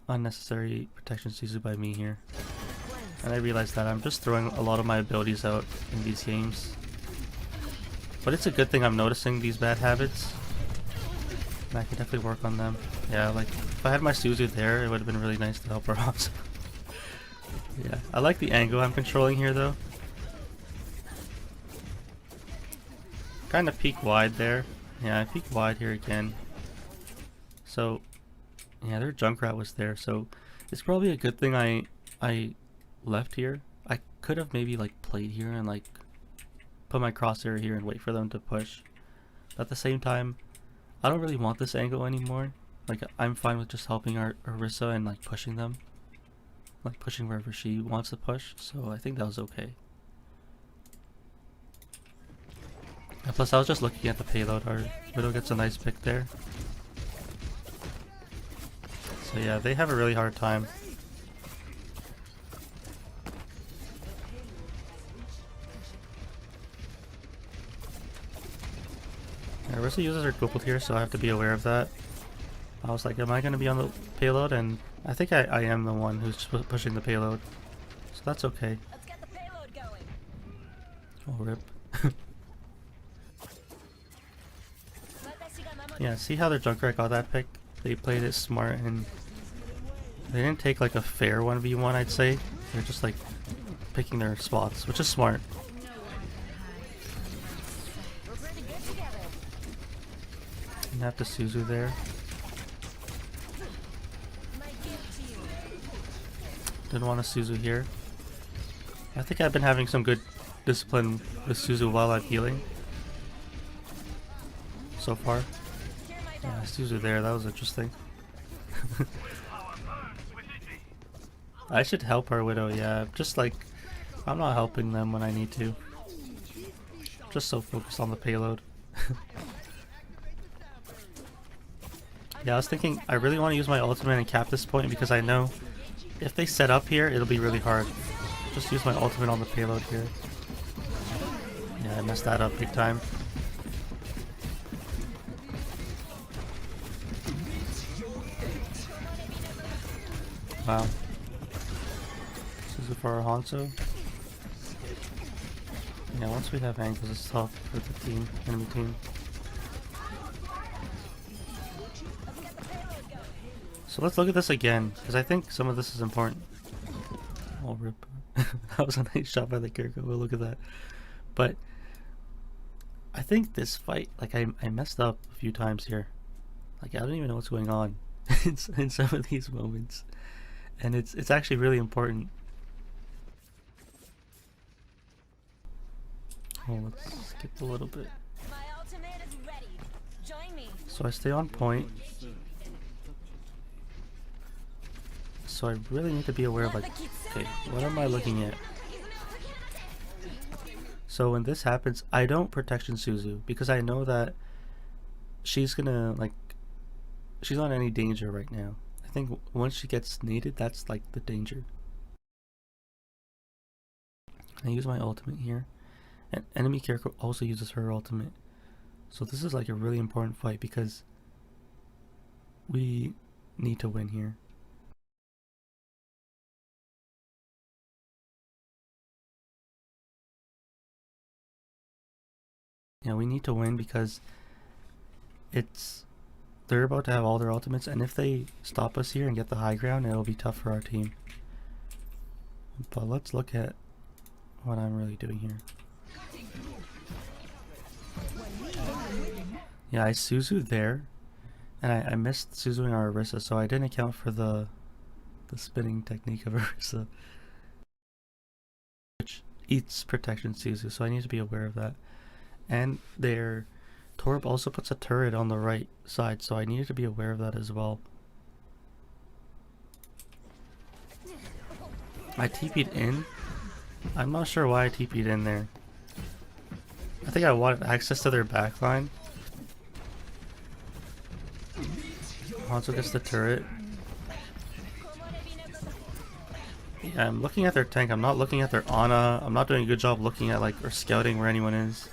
unnecessary protection Suzu by me here. And I realized that I'm just throwing a lot of my abilities out in these games. But it's a good thing I'm noticing these bad habits, and I can definitely work on them. Yeah, like if I had my Suzu there, it would have been really nice to help her out. Yeah, I like the angle I'm controlling here though. Kind of peek wide there. Yeah, I peek wide here again. So yeah, their Junkrat was there, so it's probably a good thing I left here. I could have maybe like played here and like put my crosshair here and wait for them to push. But at the same time, I don't really want this angle anymore. Like I'm fine with just helping our Orisa and like pushing them. Like pushing wherever she wants to push, so I think that was okay. And plus I was just looking at the payload. Our Widow gets a nice pick there. So yeah, they have a really hard time. Yeah, Orisa uses her gold here, so I have to be aware of that. I was like, am I going to be on the payload? And I think I am the one who's pushing the payload. So that's okay. Let's get the payload going. Oh, rip. Yeah, see how their Junkrat got that pick? They played it smart and they didn't take like a fair 1v1, I'd say. They're just like picking their spots, which is smart. You have the Suzu there. Didn't want a Suzu here. I think I've been having some good discipline with Suzu while I'm healing. So far. Yeah, Suzu there, that was interesting. I should help our Widow, yeah. Just like, I'm not helping them when I need to. Just so focused on the payload. Yeah, I was thinking, I really want to use my ultimate and cap this point because I know if they set up here, it'll be really hard. Just use my ultimate on the payload here. Yeah, I messed that up big time. Wow. This is for our Hanzo. Yeah, once we have angles, it's tough for the team, enemy team. So let's look at this again, because I think some of this is important. Oh, rip. That was a nice shot by the Kiriko. We'll look at that. But I think this fight, like I messed up a few times here. Like I don't even know what's going on in some of these moments. And it's actually really important. Oh, let's skip a little bit. My ultimate is ready. Join me. So I stay on point. So I really need to be aware of like, okay, what am I looking at? So when this happens, I don't protection Suzu because I know that she's gonna like, she's not in any danger right now. I think once she gets needed, that's like the danger. I use my ultimate here. And enemy Kiriko also uses her ultimate. So this is like a really important fight because we need to win here. Yeah, we need to win because they're about to have all their ultimates, and if they stop us here and get the high ground, it'll be tough for our team. But let's look at what I'm really doing here. Yeah, I Suzu there, and I missed Suzuing our Orisa, so I didn't account for the spinning technique of Orisa, which eats protection Suzu, so I need to be aware of that. And their Torb also puts a turret on the right side, so I needed to be aware of that as well. I TP'd in. I'm not sure why I TP'd in there. I think I wanted access to their backline. Hanzo gets the turret. Yeah, I'm looking at their tank. I'm not looking at their Ana. I'm not doing a good job looking at like or scouting where anyone is.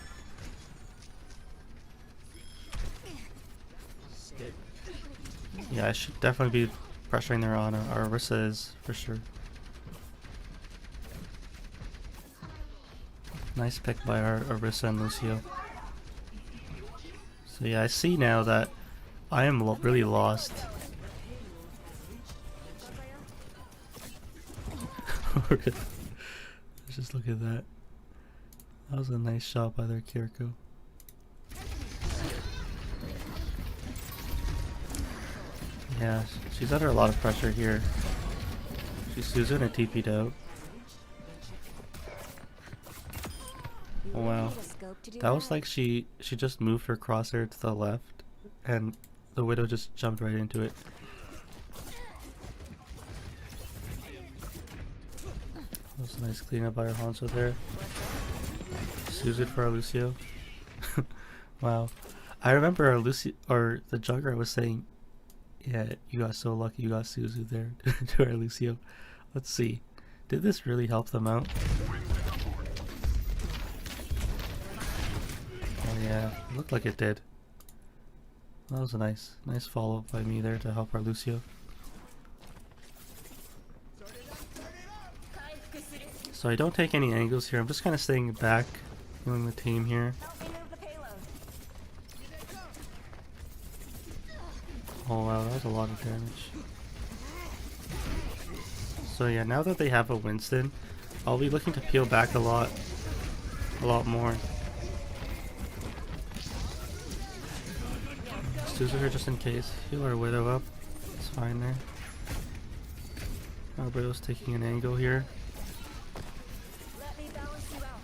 Yeah, I should definitely be pressuring their Ana. Our Orisa is for sure. Nice pick by our Orisa and Lucio. So yeah, I see now that I am really lost. Let's just look at that. That was a nice shot by their Kiriko. Yeah, she's under a lot of pressure here. She's Suzu and TP'd out. Oh, wow. That was like she just moved her crosshair to the left and the Widow just jumped right into it. That was a nice cleanup by our Hanzo there. Suzu for our Lucio. Wow. I remember our Lucio or the Junkrat was saying, yeah, you got so lucky you got Suzu there to our Lucio. Let's see. Did this really help them out? Oh yeah, it looked like it did. That was a nice follow-up by me there to help our Lucio. So I don't take any angles here. I'm just kind of staying back Healing the team here. Help me move the payload. Oh wow, that was a lot of damage. So yeah, now that they have a Winston, I'll be looking to peel back a lot more. Suzu her just in case. Heal our Widow up. It's fine there. Our Widow's taking an angle here. Let me balance you out.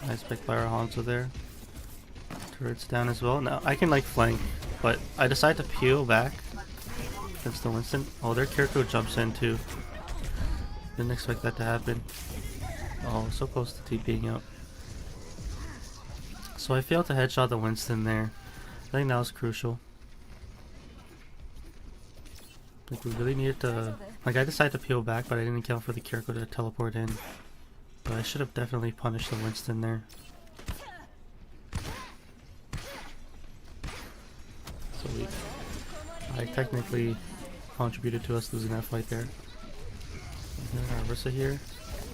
Nice pick by our Hanzo there. Turret's down as well. Now I can like flank, but I decide to peel back against the Winston. Oh, their Kiriko jumps in too. Didn't expect that to happen. Oh, so close to TPing out. So I failed to headshot the Winston there. I think that was crucial. Like we really needed to... Like I decided to peel back, but I didn't account for the Kiriko to teleport in. But I should have definitely punished the Winston there. So I technically contributed to us losing that fight there. And Arissa here.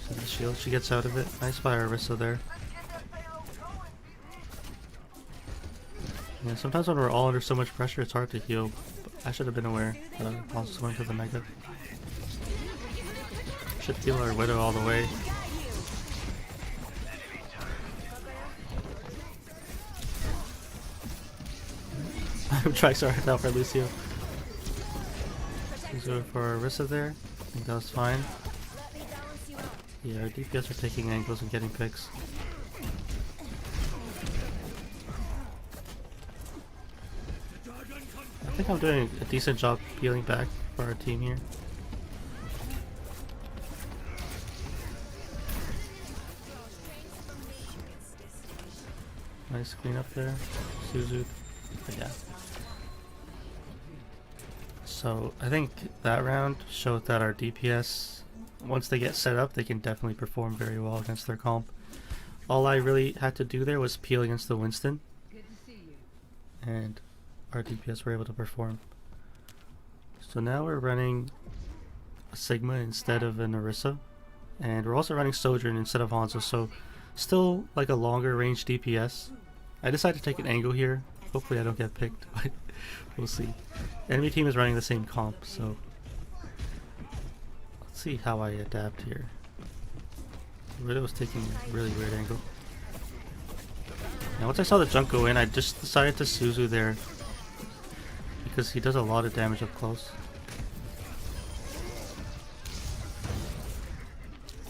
So the shield, she gets out of it. Nice by Arissa there. Yeah, sometimes when we're all under so much pressure, it's hard to heal. But I should have been aware that I was going for the Mega. Should heal our Widow all the way. I'm trying so hard now for Lucio. So for Arissa there, I think that was fine. Yeah, our DPS are taking angles and getting picks. I think I'm doing a decent job peeling back for our team here. Nice clean up there. Suzu. But yeah. So I think that round showed that our DPS, once they get set up, they can definitely perform very well against their comp. All I really had to do there was peel against the Winston. And our DPS were able to perform. So now we're running a Sigma instead of an Orisa, and we're also running Sojourn instead of Hanzo, so still like a longer range DPS. I decided to take an angle here. Hopefully I don't get picked, but we'll see. Enemy team is running the same comp, so let's see how I adapt here. Widow's taking a really weird angle. Now once I saw the junk go in, I just decided to Suzu there because he does a lot of damage up close.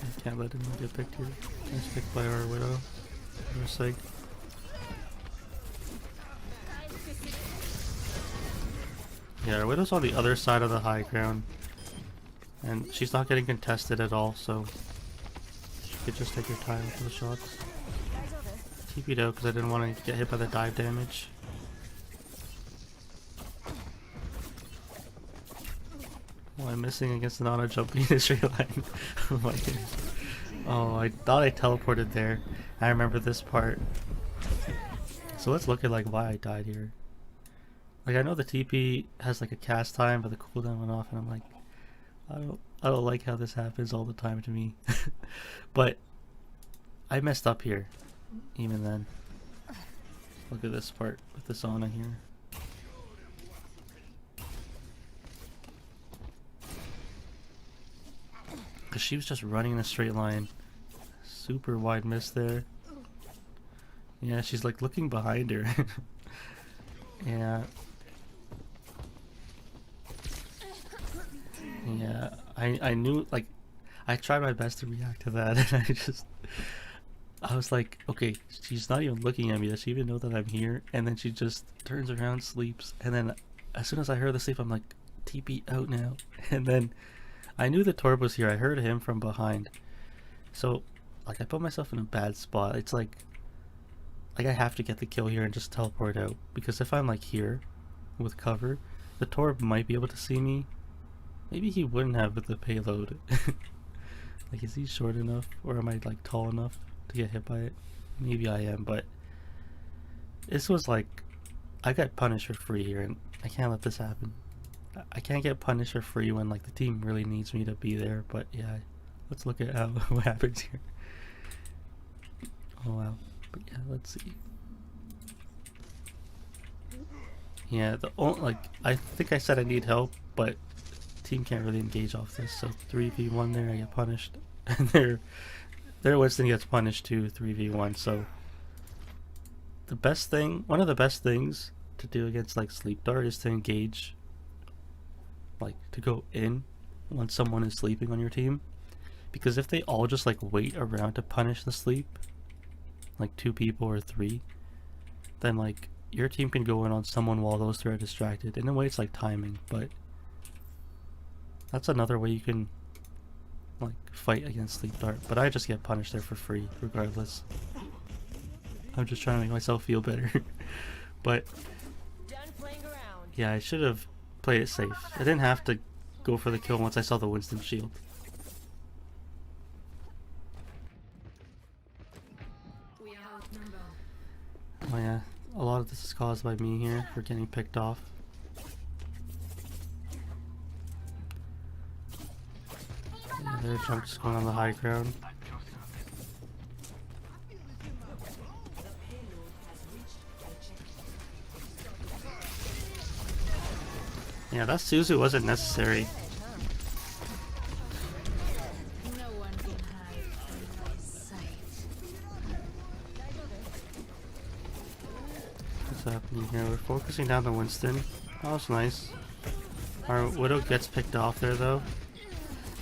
I can't let him get picked here. Nice pick by our Widow. Our Sig. Yeah, our Widow's on the other side of the high ground. And she's not getting contested at all, so she could just take her time for the shots. TP'd out because I didn't want to get hit by the dive damage. Oh, I'm missing against an auto jumping in the straight line. Oh my goodness. Oh, I thought I teleported there. I remember this part. So let's look at like why I died here. Like I know the TP has like a cast time, but the cooldown went off, and I'm like, I don't like how this happens all the time to me. But I messed up here, even then. Look at this part with the sauna here. Cause she was just running in a straight line. Super wide miss there. Yeah, she's like looking behind her. Yeah. Yeah, I knew, like, I tried my best to react to that, and I was like, okay, she's not even looking at me, does she even know that I'm here? And then she just turns around, sleeps, and then as soon as I heard the sleep, I'm like, TP out now. And then I knew the Torb was here, I heard him from behind. So, like, I put myself in a bad spot. It's like I have to get the kill here and just teleport out, because if I'm like here with cover, the Torb might be able to see me. Maybe he wouldn't have with the payload. Like, is he short enough, or am I like tall enough to get hit by it? Maybe I am, but this was like, I got punished for free here, and I can't let this happen. I can't get punished for free when like the team really needs me to be there. But yeah, Let's look at how what happens here. Oh wow. But yeah, let's see. Yeah, I think I said I need help, but team can't really engage off this, so 3v1 there, I get punished. And their Winston gets punished too, 3v1, so one of the best things to do against like Sleep Dart is to engage, like to go in when someone is sleeping on your team. Because if they all just like wait around to punish the sleep, like 2 people or 3, then like your team can go in on someone while those 3 are distracted. In a way it's like timing, but that's another way you can like fight against Sleep Dart. But I just get punished there for free regardless. I'm just trying to make myself feel better. But Done playing around. yeah, I should have played it safe. I didn't have to go for the kill once I saw the Winston shield. We are outnumbered. Oh yeah, a lot of this is caused by me here for getting picked off. Yeah, their jump just going on the high ground. Yeah, that Suzu wasn't necessary. No one can hide from my sight. What's happening here? We're focusing down the Winston. That was nice. Our Widow gets picked off there though,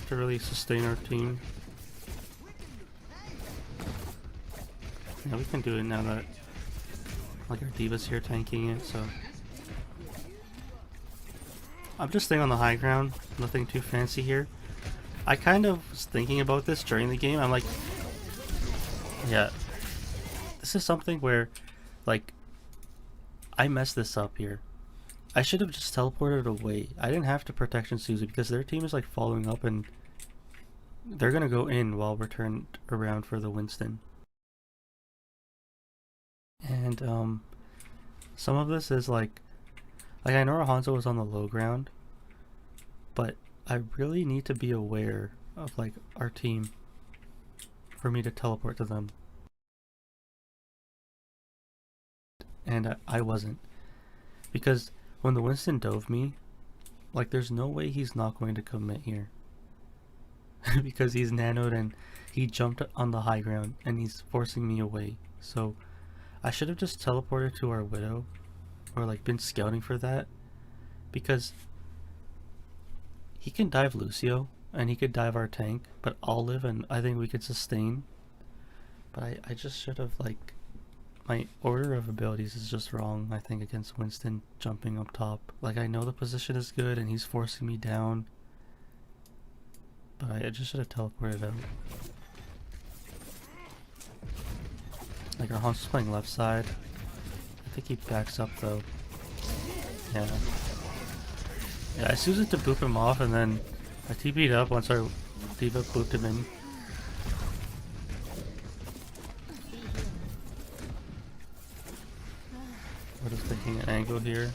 to really sustain our team. Yeah, we can do it now that like our D.Va's here tanking it, so I'm just staying on the high ground, nothing too fancy here. I kind of was thinking about this during the game. I'm like, yeah, this is something where, like, I messed this up here. I should have just teleported away. I didn't have to protection Suzu because their team is like following up and they're gonna go in while we're turned around for the Winston. And some of this is like I know Hanzo was on the low ground, but I really need to be aware of like our team for me to teleport to them. And I wasn't. Because when the Winston dove me, like there's no way he's not going to commit here. Because he's nanoed and he jumped on the high ground and he's forcing me away. So I should have just teleported to our Widow or like been scouting for that, because he can dive Lucio and he could dive our tank, but I'll live and I think we could sustain. But I just should have, like, my order of abilities is just wrong, I think, against Winston jumping up top. Like, I know the position is good and he's forcing me down, but I just should have teleported out. Like, our Hanzo's playing left side. I think he backs up though. Yeah. Yeah, I choose it to boop him off and then I TP'd up once our D.Va booped him in. We're just taking an angle here.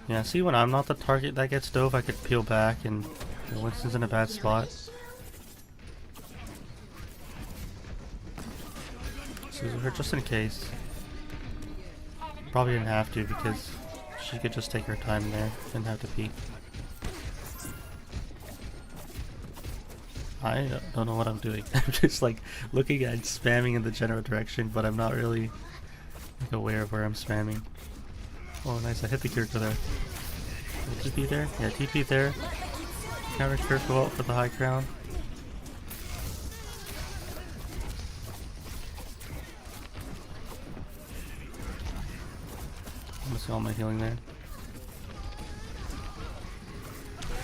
Yeah, see, when I'm not the target that gets dove, I could peel back and Winston's in a bad spot. Suzu her just in case. Probably didn't have to because she could just take her time there, didn't have to peek. I don't know what I'm doing. I'm just like looking at spamming in the general direction, but I'm not really like aware of where I'm spamming. Oh nice, I hit the Kiriko there. TP there? Yeah, TP there. Counter Kiriko out for the high ground. I'm gonna see all my healing there.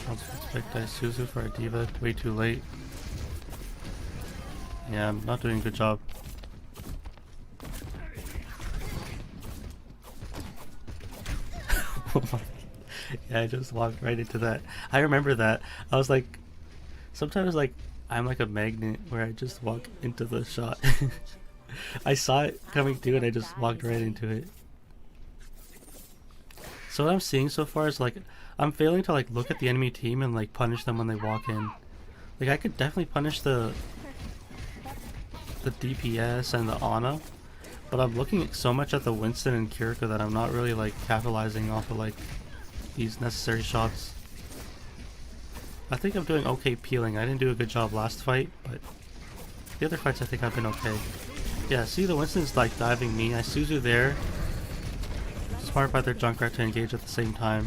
Let's expect Suzu for our D.Va, way too late. Yeah, I'm not doing a good job. Oh my. Yeah, I just walked right into that. I remember that. I was like, sometimes like I'm like a magnet where I just walk into the shot. I saw it coming through and I just walked right into it. So what I'm seeing so far is like I'm failing to like look at the enemy team and like punish them when they walk in. Like I could definitely punish the DPS and the Ana, but I'm looking so much at the Winston and Kiriko that I'm not really like capitalizing off of like these necessary shots. I think I'm doing okay peeling. I didn't do a good job last fight, but the other fights I think I've been okay. Yeah, see the Winston's like diving me. I Suzu there. Smart by their Junkrat to engage at the same time.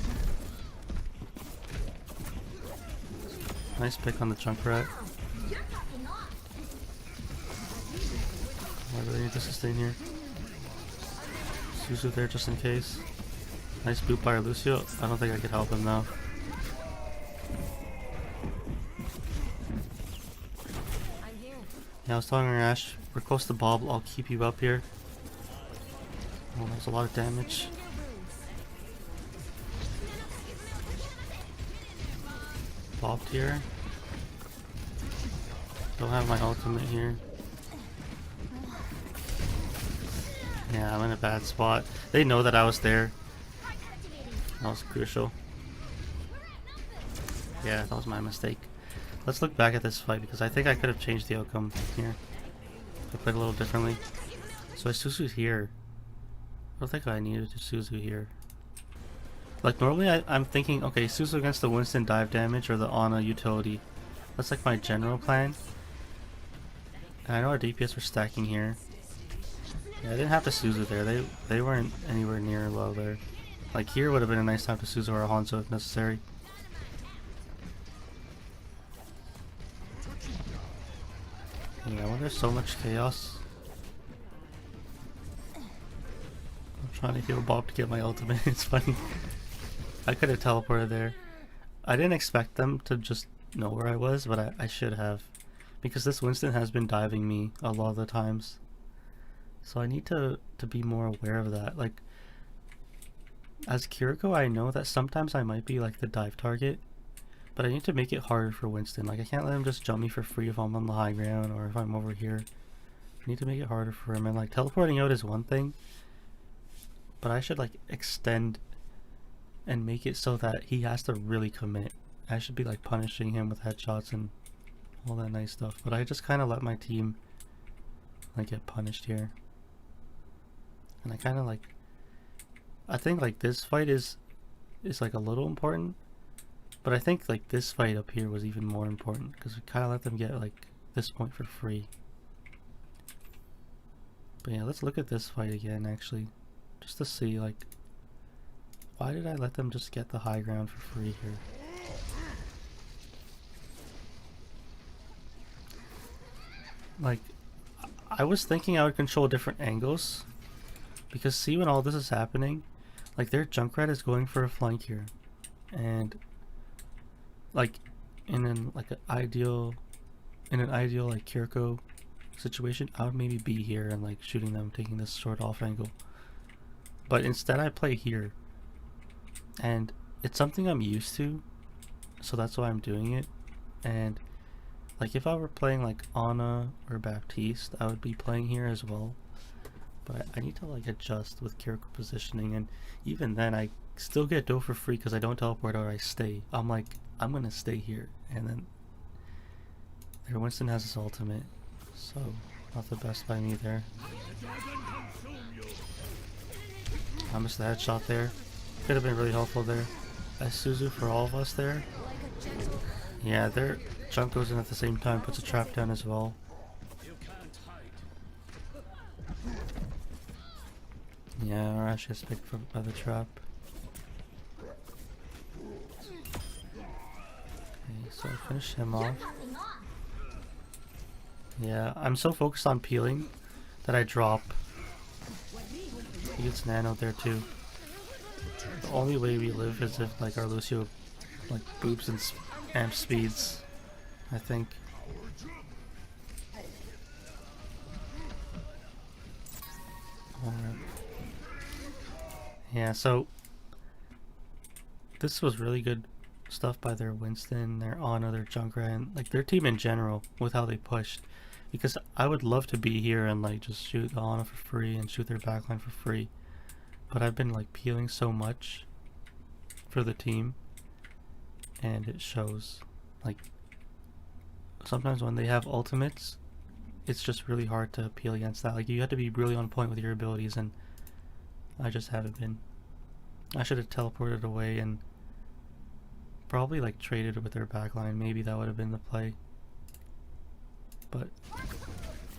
Nice pick on the Junkrat. I really need to sustain here. Suzu there just in case. Nice boot by Lucio. I don't think I could help him now. Yeah, I was telling her, Ash, we're close to Bob. I'll keep you up here. Oh, that was a lot of damage. Bobbed here. Don't have my ultimate here. Yeah, I'm in a bad spot. They know that I was there. That was crucial. Yeah, that was my mistake. Let's look back at this fight because I think I could have changed the outcome here. I played a little differently. So I Suzu'd here. I don't think I needed to Suzu here. Like normally I'm thinking, okay, Suzu against the Winston dive damage or the Ana utility. That's like my general plan. And I know our DPS were stacking here. Yeah, I didn't have to Suzu there. They weren't anywhere near low there. Like here would have been a nice time to Suzu or Hanzo if necessary. Yeah, I wonder so much chaos. I'm trying to heal Bob to get my ultimate. It's funny. I could have teleported there. I didn't expect them to just know where I was, but I should have. Because this Winston has been diving me a lot of the times. So I need to be more aware of that. Like, as Kiriko, I know that sometimes I might be like the dive target. But I need to make it harder for Winston. Like, I can't let him just jump me for free if I'm on the high ground or if I'm over here. I need to make it harder for him. And like, teleporting out is one thing. But I should like extend and make it so that he has to really commit. I should be like punishing him with headshots and all that nice stuff. But I just kind of let my team like get punished here. And I kind of like, I think like this fight is like a little important. But I think like this fight up here was even more important because we kind of let them get like this point for free. But yeah, let's look at this fight again actually. Just to see like, why did I let them just get the high ground for free here? Like, I was thinking I would control different angles. Because see when all this is happening, like their Junkrat is going for a flank here. And like in an ideal like Kiriko situation, I would maybe be here and like shooting them, taking this short off angle. But instead I play here. And it's something I'm used to, so that's why I'm doing it. And like if I were playing like Ana or Baptiste, I would be playing here as well. But I need to like adjust with Kiriko positioning, and even then I still get dough for free because I don't teleport or I stay. I'm like, I'm gonna stay here, and then there Winston has his ultimate, so not the best by me there. I missed the headshot there. Could have been really helpful there. I Suzu for all of us there. Yeah, their jump goes in at the same time, puts a trap down as well. Yeah, or Ash gets picked by the trap. Okay, so I finished him off. Yeah, I'm so focused on peeling that I drop. He gets nano there too. The only way we live is if like our Lucio like boops and amp speeds, I think. Alright. Yeah, so this was really good stuff by their Winston, their Ana, their Junkrat, and like their team in general with how they pushed. Because I would love to be here and like just shoot the Ana for free and shoot their backline for free. But I've been like peeling so much for the team, and it shows. Like sometimes when they have ultimates, it's just really hard to appeal against that. Like, you have to be really on point with your abilities, and I just haven't been. I should have teleported away and probably like traded with their backline. Maybe that would have been the play. But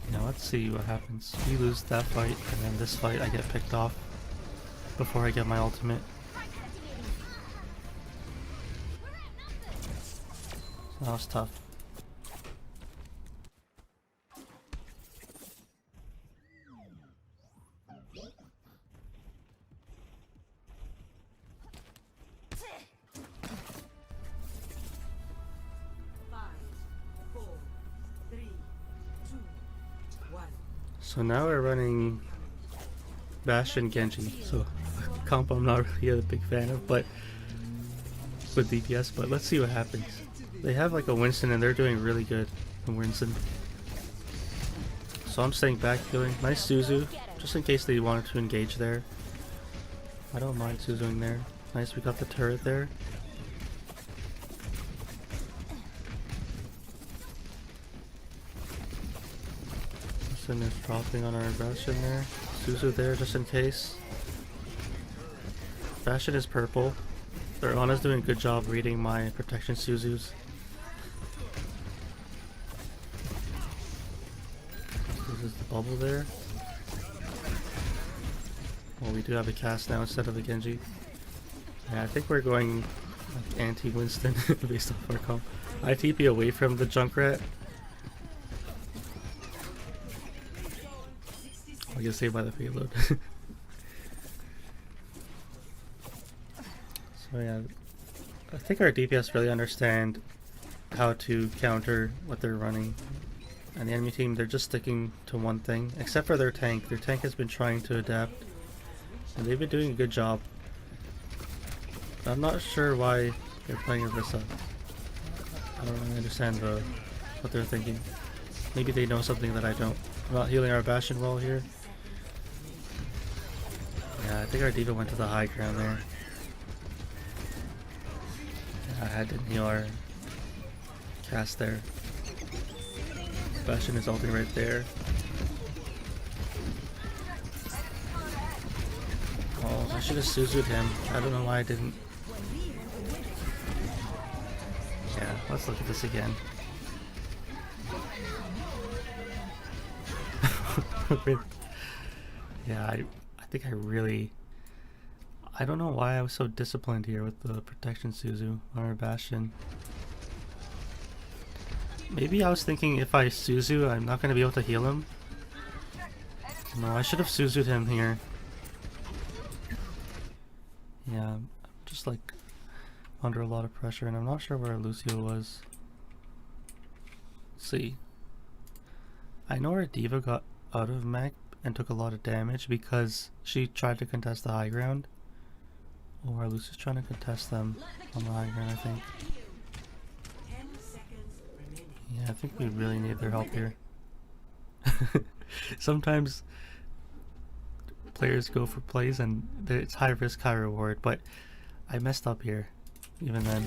you know, let's see what happens. We lose that fight, and then this fight I get picked off before I get my ultimate. So that was tough. So now we're running Bastion Genji, so a comp I'm not really a big fan of, but with DPS, but let's see what happens. They have like a Winston and they're doing really good in Winston. So I'm staying back doing nice Suzu, just in case they wanted to engage there. I don't mind Suzuing there. Nice, we got the turret there. Winston is dropping on our Bastion there. Suzu there just in case. Bastion is purple. Their Ana's doing a good job reading my protection Suzus. This is the bubble there. Well, we do have a cast now instead of a Genji. Yeah, I think we're going like anti-Winston based off our comp. I TP away from the Junkrat. I'll get saved by the payload. So yeah, I think our DPS really understand how to counter what they're running. And the enemy team, they're just sticking to one thing, except for their tank. Their tank has been trying to adapt, and they've been doing a good job. I'm not sure why they're playing Orisa. I don't really understand what they're thinking. Maybe they know something that I don't. I'm not healing our Bastion well here. Yeah, I think our D.Va went to the high ground there. Yeah, I had to heal our cast there. Bastion is ulting right there. Oh, I should have Suzu'd him. I don't know why I didn't. Yeah, let's look at this again. Yeah, I think I really... I don't know why I was so disciplined here with the protection Suzu on our Bastion. Maybe I was thinking if I Suzu, I'm not going to be able to heal him. No, I should have Suzu'd him here. Yeah, I'm just like under a lot of pressure, and I'm not sure where Lucio was. Let's see. I know our D.Va got out of mech and took a lot of damage because she tried to contest the high ground. Or Lucio's trying to contest them on the high ground, I think. Yeah, I think we really need their help here. Sometimes players go for plays and it's high risk, high reward, but I messed up here, even then.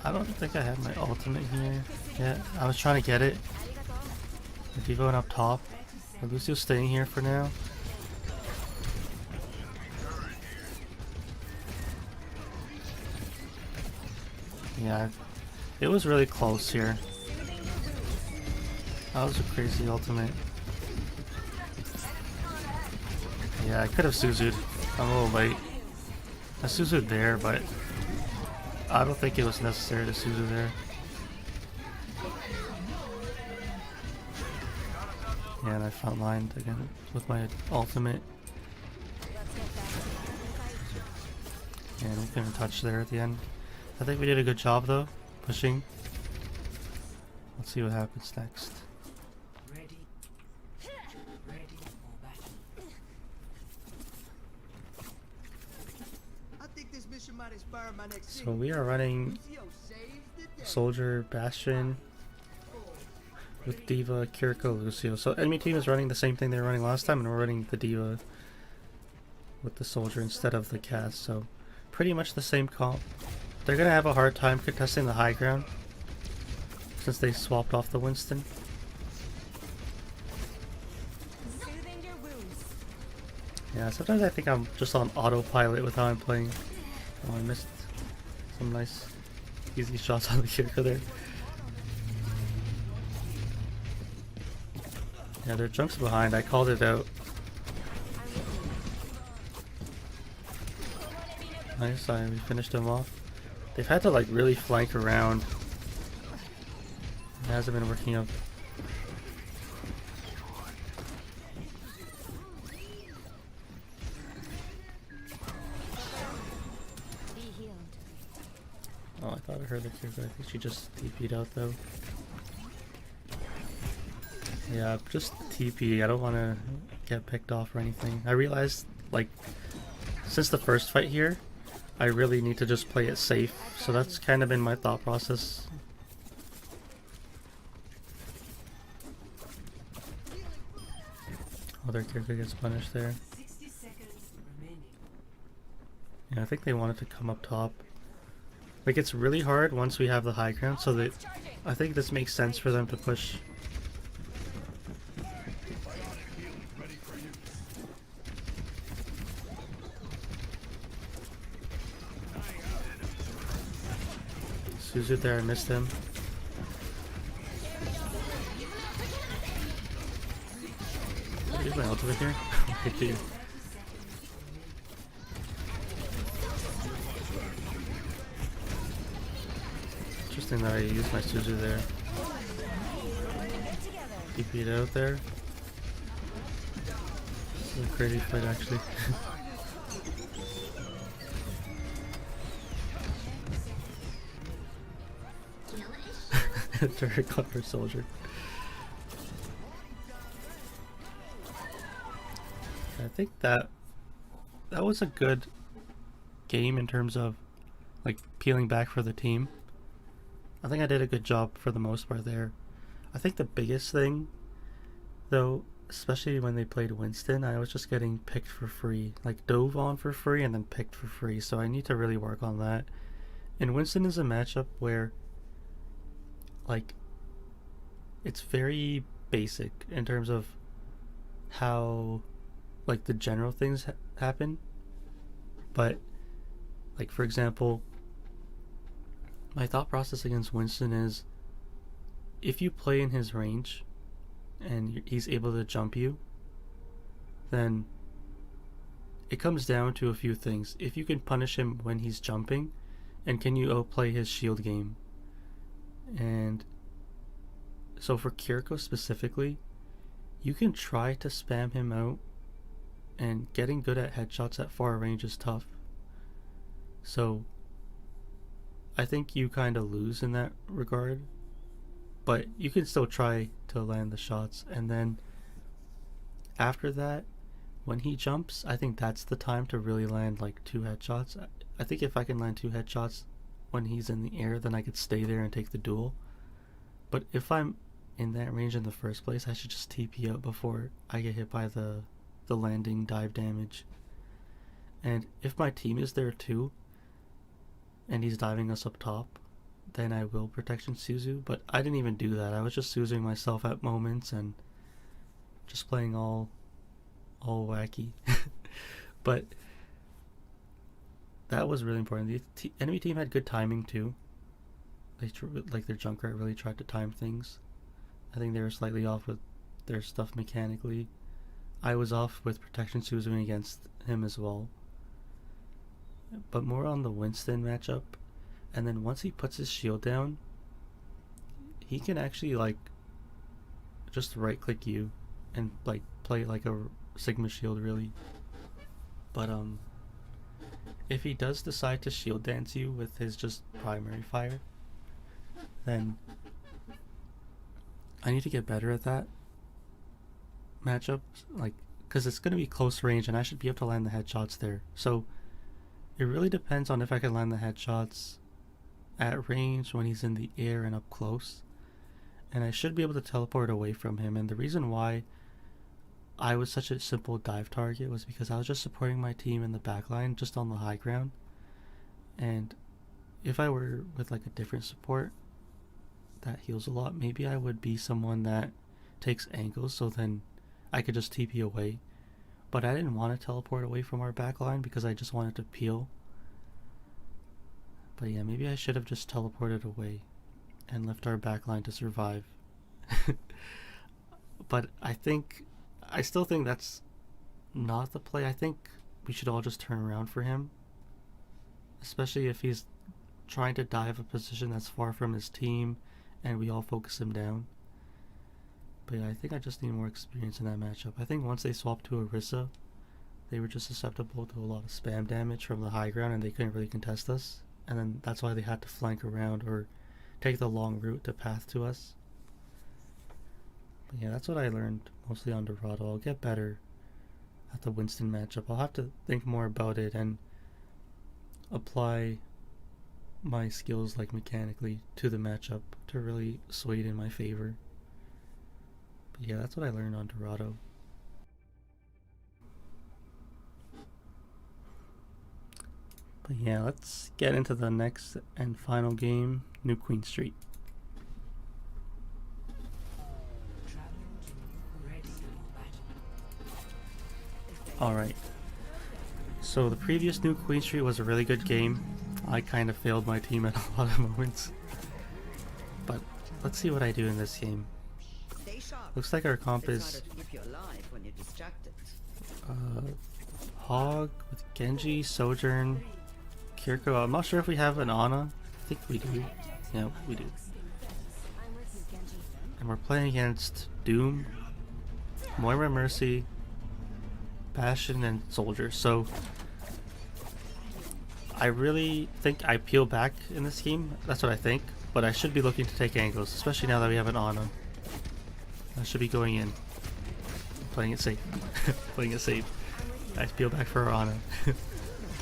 I don't think I had my ultimate here yet. I was trying to get it. The D.Va went up top. Lucio's staying here for now. Yeah, it was really close here. That was a crazy ultimate. Yeah, I could have Suzu'd. I'm a little late. I Suzu'd there, but I don't think it was necessary to Suzu there. Yeah, and I frontlined again with my ultimate. And we couldn't touch there at the end. I think we did a good job though, pushing. Let's see what happens next. Ready for battle. I think this mission might inspire my next So we are running Lucio saves the day. Soldier, Bastion, with D.Va, Kiriko, Lucio. So enemy team is running the same thing they were running last time, and we're running the D.Va with the Soldier instead of the cast. So pretty much the same comp. they're gonna have a hard time contesting the high ground since they swapped off the Winston. Soothing your wounds. Yeah, sometimes I think I'm just on autopilot with how I'm playing. Oh, I missed some nice easy shots on the Kiriko there. Yeah, their junk's behind. I called it out. Nice, we finished him off. They've had to like really flank around. It hasn't been working out. Be healed. Oh, I thought I heard the Kiriko. I think she just TP'd out though. Yeah, just TP. I don't want to get picked off or anything. I realized, like, since the first fight here, I really need to just play it safe. So that's kind of been my thought process. Other Kiriko gets punished there. 60 seconds remaining. Yeah, I think they wanted to come up top. Like, it's really hard once we have the high ground, so that I think this makes sense for them to push. Suzu there, I missed him. Use my ultimate here. Hit you. Interesting that I used my Suzu there. TP'd out there. This is a crazy fight actually. Very clever soldier. I think that was a good game in terms of like peeling back for the team. I think I did a good job for the most part there. I think the biggest thing though, especially when they played Winston, I was just getting picked for free, like dove on for free and then picked for free, so I need to really work on that. And Winston is a matchup where like it's very basic in terms of how like the general things happen, but like for example, my thought process against Winston is if you play in his range and he's able to jump you, then it comes down to a few things. If you can punish him when he's jumping, and can you outplay his shield game. And so for Kiriko specifically, you can try to spam him out, and getting good at headshots at far range is tough. So I think you kind of lose in that regard, but you can still try to land the shots. And then after that, when he jumps, I think that's the time to really land like 2 headshots. I think if I can land 2 headshots when he's in the air, then I could stay there and take the duel. But if I'm in that range in the first place, I should just TP out before I get hit by the landing dive damage. And if my team is there too, and he's diving us up top, then I will protection Suzu. But I didn't even do that. I was just Suzuing myself at moments and just playing all wacky. But that was really important. The enemy team had good timing too. Like their Junkrat really tried to time things. I think they were slightly off with their stuff mechanically. I was off with protection Suzuing against him as well. But more on the Winston matchup. And then once he puts his shield down, he can actually like just right click you and like play like a Sigma shield really. But if he does decide to shield dance you with his just primary fire, then I need to get better at that matchup, like, because it's going to be close range and I should be able to land the headshots there. So it really depends on if I can land the headshots at range, when he's in the air, and up close. And I should be able to teleport away from him. And the reason why I was such a simple dive target was because I was just supporting my team in the back line, just on the high ground. And if I were with like a different support that heals a lot, maybe I would be someone that takes angles, so then I could just TP away. But I didn't want to teleport away from our backline because I just wanted to peel. But yeah, maybe I should have just teleported away and left our backline to survive. But I still think that's not the play. I think we should all just turn around for him, especially if he's trying to dive a position that's far from his team and we all focus him down. But yeah, I think I just need more experience in that matchup. I think once they swapped to Orisa, they were just susceptible to a lot of spam damage from the high ground and they couldn't really contest us. And then that's why they had to flank around or take the long route to path to us. But yeah, that's what I learned mostly on Dorado. I'll get better at the Winston matchup. I'll have to think more about it and apply my skills like mechanically to the matchup to really sway it in my favor. But yeah, that's what I learned on Dorado. But yeah, let's get into the next and final game, New Queen Street. Alright, so the previous New Queen Street was a really good game. I kind of failed my team at a lot of moments. But let's see what I do in this game. Looks like our comp is Hog with Genji, Sojourn, Kiriko. I'm not sure if we have an Ana. I think we do. Yeah, we do. And we're playing against Doom, Moira Mercy, Bastion, and Soldier. So I really think I peel back in this game. That's what I think. But I should be looking to take angles, especially now that we have an Ana. I should be going in. Playing it safe. Playing it safe. I peel back for our Ana.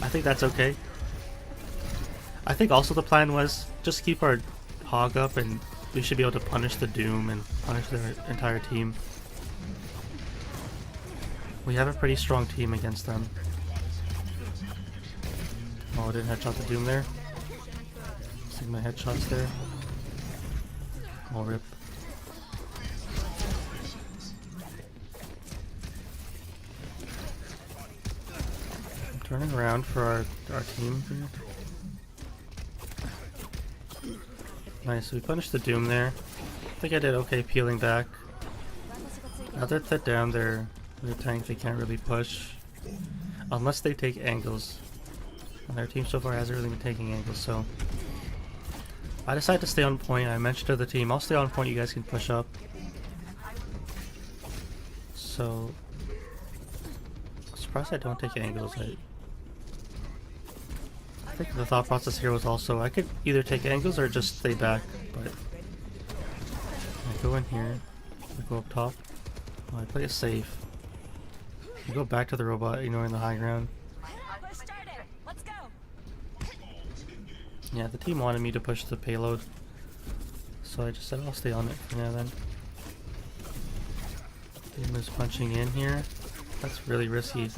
I think that's okay. I think also the plan was just keep our Hog up and we should be able to punish the Doom and punish their entire team. We have a pretty strong team against them. Oh, I didn't headshot the Doom there. See my headshots there. Oh, rip. I'm turning around for our team here. Nice, we punished the Doom there. I think I did okay peeling back. Now that they're down there, their tank, they can't really push. Unless they take angles. And their team so far hasn't really been taking angles, so I decided to stay on point. I mentioned to the team, I'll stay on point, you guys can push up. So I'm surprised I don't take angles. I think the thought process here was also I could either take angles or just stay back, but I go in here, I go up top, oh, I play it safe. I go back to the robot, ignoring the high ground. Yeah, the team wanted me to push the payload, so I just said I'll stay on it for now then. Team is punching in here. That's really risky.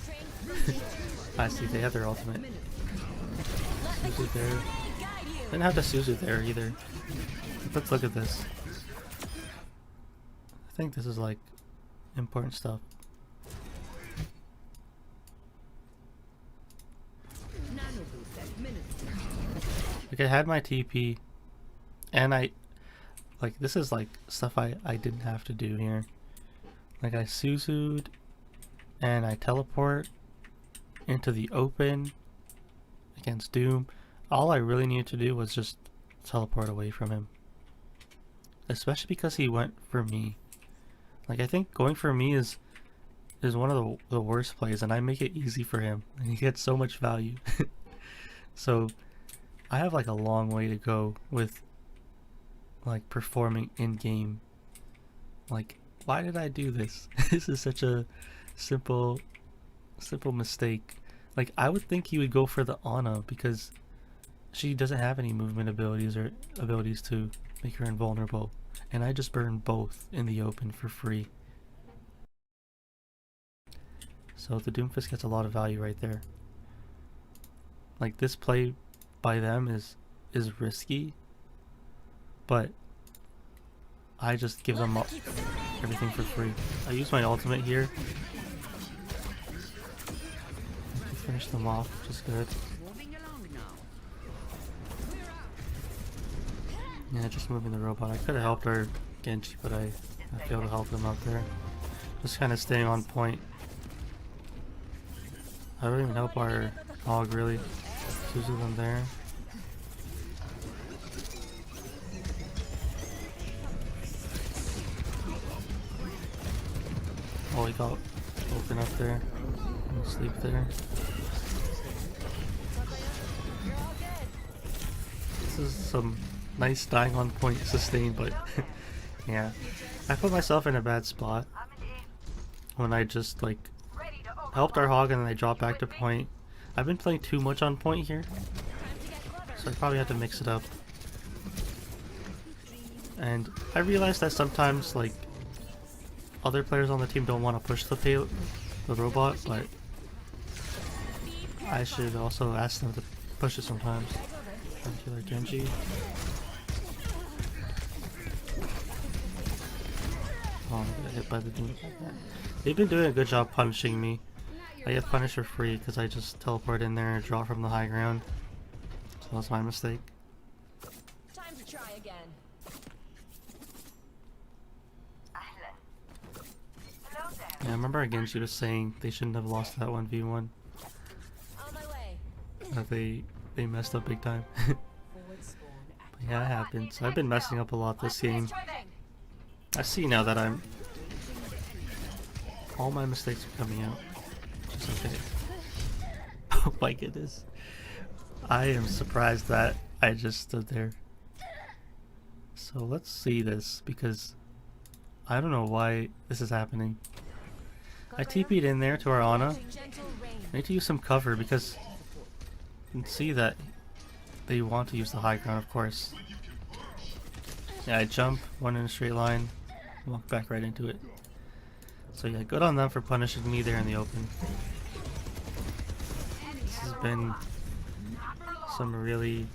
I see, they have their ultimate. Suzu there. Didn't have the Suzu there either. Let's look at this. I think this is like important stuff. Like I had my TP and this is like stuff I didn't have to do here. Like I Suzu'd and I teleport into the open against Doom. All I really needed to do was just teleport away from him. Especially because he went for me. Like I think going for me is one of the worst plays, and I make it easy for him and he gets so much value. So I have like a long way to go with like performing in game. Like, why did I do this? This is such a simple mistake. Like I would think he would go for the Ana because she doesn't have any movement abilities or abilities to make her invulnerable, and I just burned both in the open for free. So the Doomfist gets a lot of value right there. Like this play by them is is risky, but I just give them up everything for free. I use my ultimate here to finish them off, which is good. Moving along now. Yeah, just moving the robot. I could have helped our Genji, but I failed to help him out there. Just kind of staying on point. I don't even help our hog really. Two of them there. Oh, he got open up there. Sleep there. This is some nice dying on point sustain, but yeah. I put myself in a bad spot when I just like helped our hog and then I dropped back to point. I've been playing too much on point here, so I probably have to mix it up. And I realized that sometimes like other players on the team don't want to push the robot, but I should also ask them to push it sometimes. Thank you, like Genji. Oh, I got hit by the dude. They've been doing a good job punishing me. I get punished for free because I just teleport in there and draw from the high ground. So that's my mistake. Time to try again. Yeah, I remember again she was saying they shouldn't have lost that 1v1. On my way. That they messed up big time. But yeah, it happens. I've been messing up a lot this game. I see now that all my mistakes are coming out. Which is okay. Oh my goodness. I am surprised that I just stood there. So let's see this, because I don't know why this is happening. I TP'd in there to our Ana. I need to use some cover because you can see that they want to use the high ground, of course. Yeah, I jump, one in a straight line, walk back right into it. So yeah, good on them for punishing me there in the open. This has been some really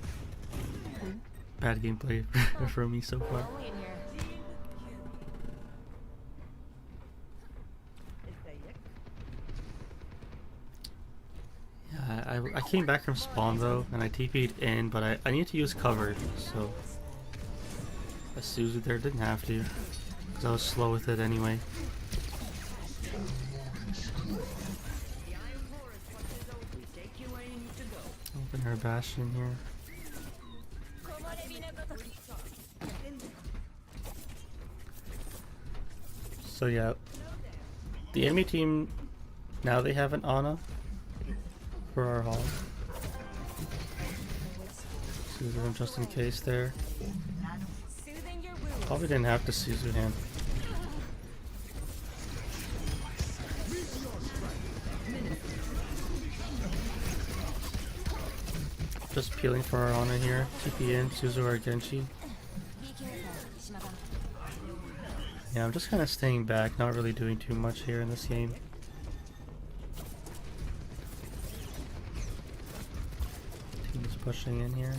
bad gameplay for me so far. Yeah, I came back from spawn though, and I TP'd in, but I need to use cover, so a Suzu there didn't have to, because I was slow with it anyway. Open her Bastion here. So yeah, the enemy team, now they have an Ana for our hog. Suzu him just in case there. Probably didn't have to Suzu him. Just peeling for our Ana here. TP in, Suzu or Genji. Yeah, I'm just kind of staying back, not really doing too much here in this game. Team's pushing in here.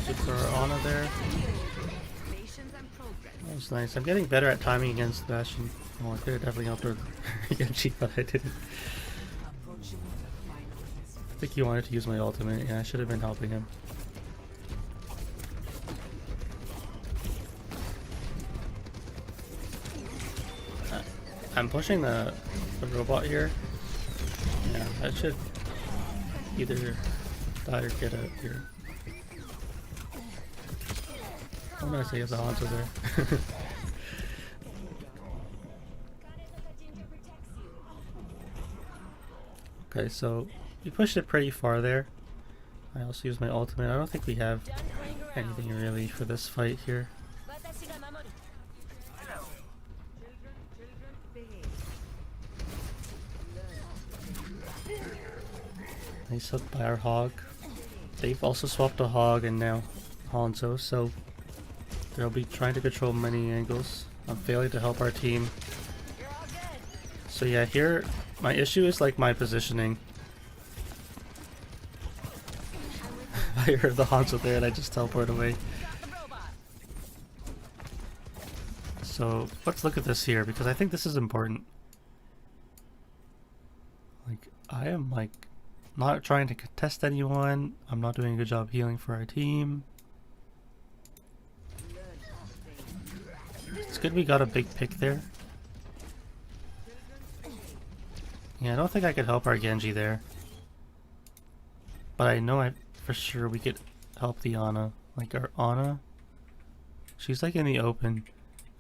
Good for our Ana there. That was nice. I'm getting better at timing against Bastion. Oh, I could have definitely helped her Genji, but I didn't. I think he wanted to use my ultimate. Yeah, I should have been helping him. I'm pushing the robot here. Yeah, I should either die or get out here. I'm gonna say the Hanzo there. Okay, so we pushed it pretty far there. I also used my ultimate. I don't think we have anything really for this fight here. Nice hook by our hog. They've also swapped a hog and now Hanzo, so they'll be trying to control many angles. I'm failing to help our team. So yeah, here my issue is like my positioning. I heard the Hanzo there and I just teleport away. So let's look at this here because I think this is important. Like I am like not trying to contest anyone. I'm not doing a good job healing for our team. It's good we got a big pick there. Yeah, I don't think I could help our Genji there. But I know for sure we could help the Ana. Like our Ana, she's like in the open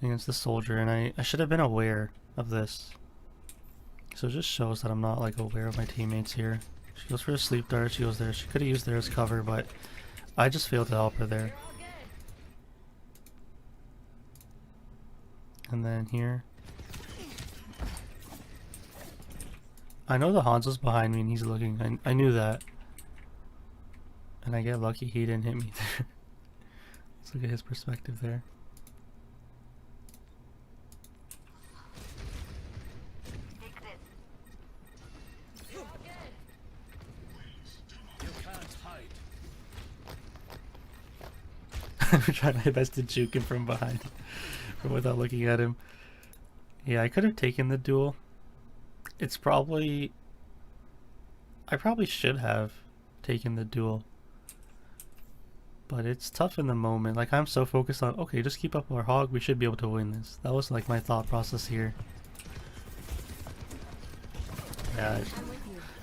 against the soldier, and I should have been aware of this. So it just shows that I'm not like aware of my teammates here. She goes for a sleep dart, she goes there. She could have used there as cover, but I just failed to help her there. And then here, I know the Hanzo's behind me and he's looking. I knew that. And I get lucky he didn't hit me there. Let's look at his perspective there. I'm trying my best to juke him from behind without looking at him. Yeah, I could have taken the duel. It's probably... I probably should have taken the duel. But it's tough in the moment. Like, I'm so focused on, okay, just keep up our hog, we should be able to win this. That was like my thought process here. Yeah,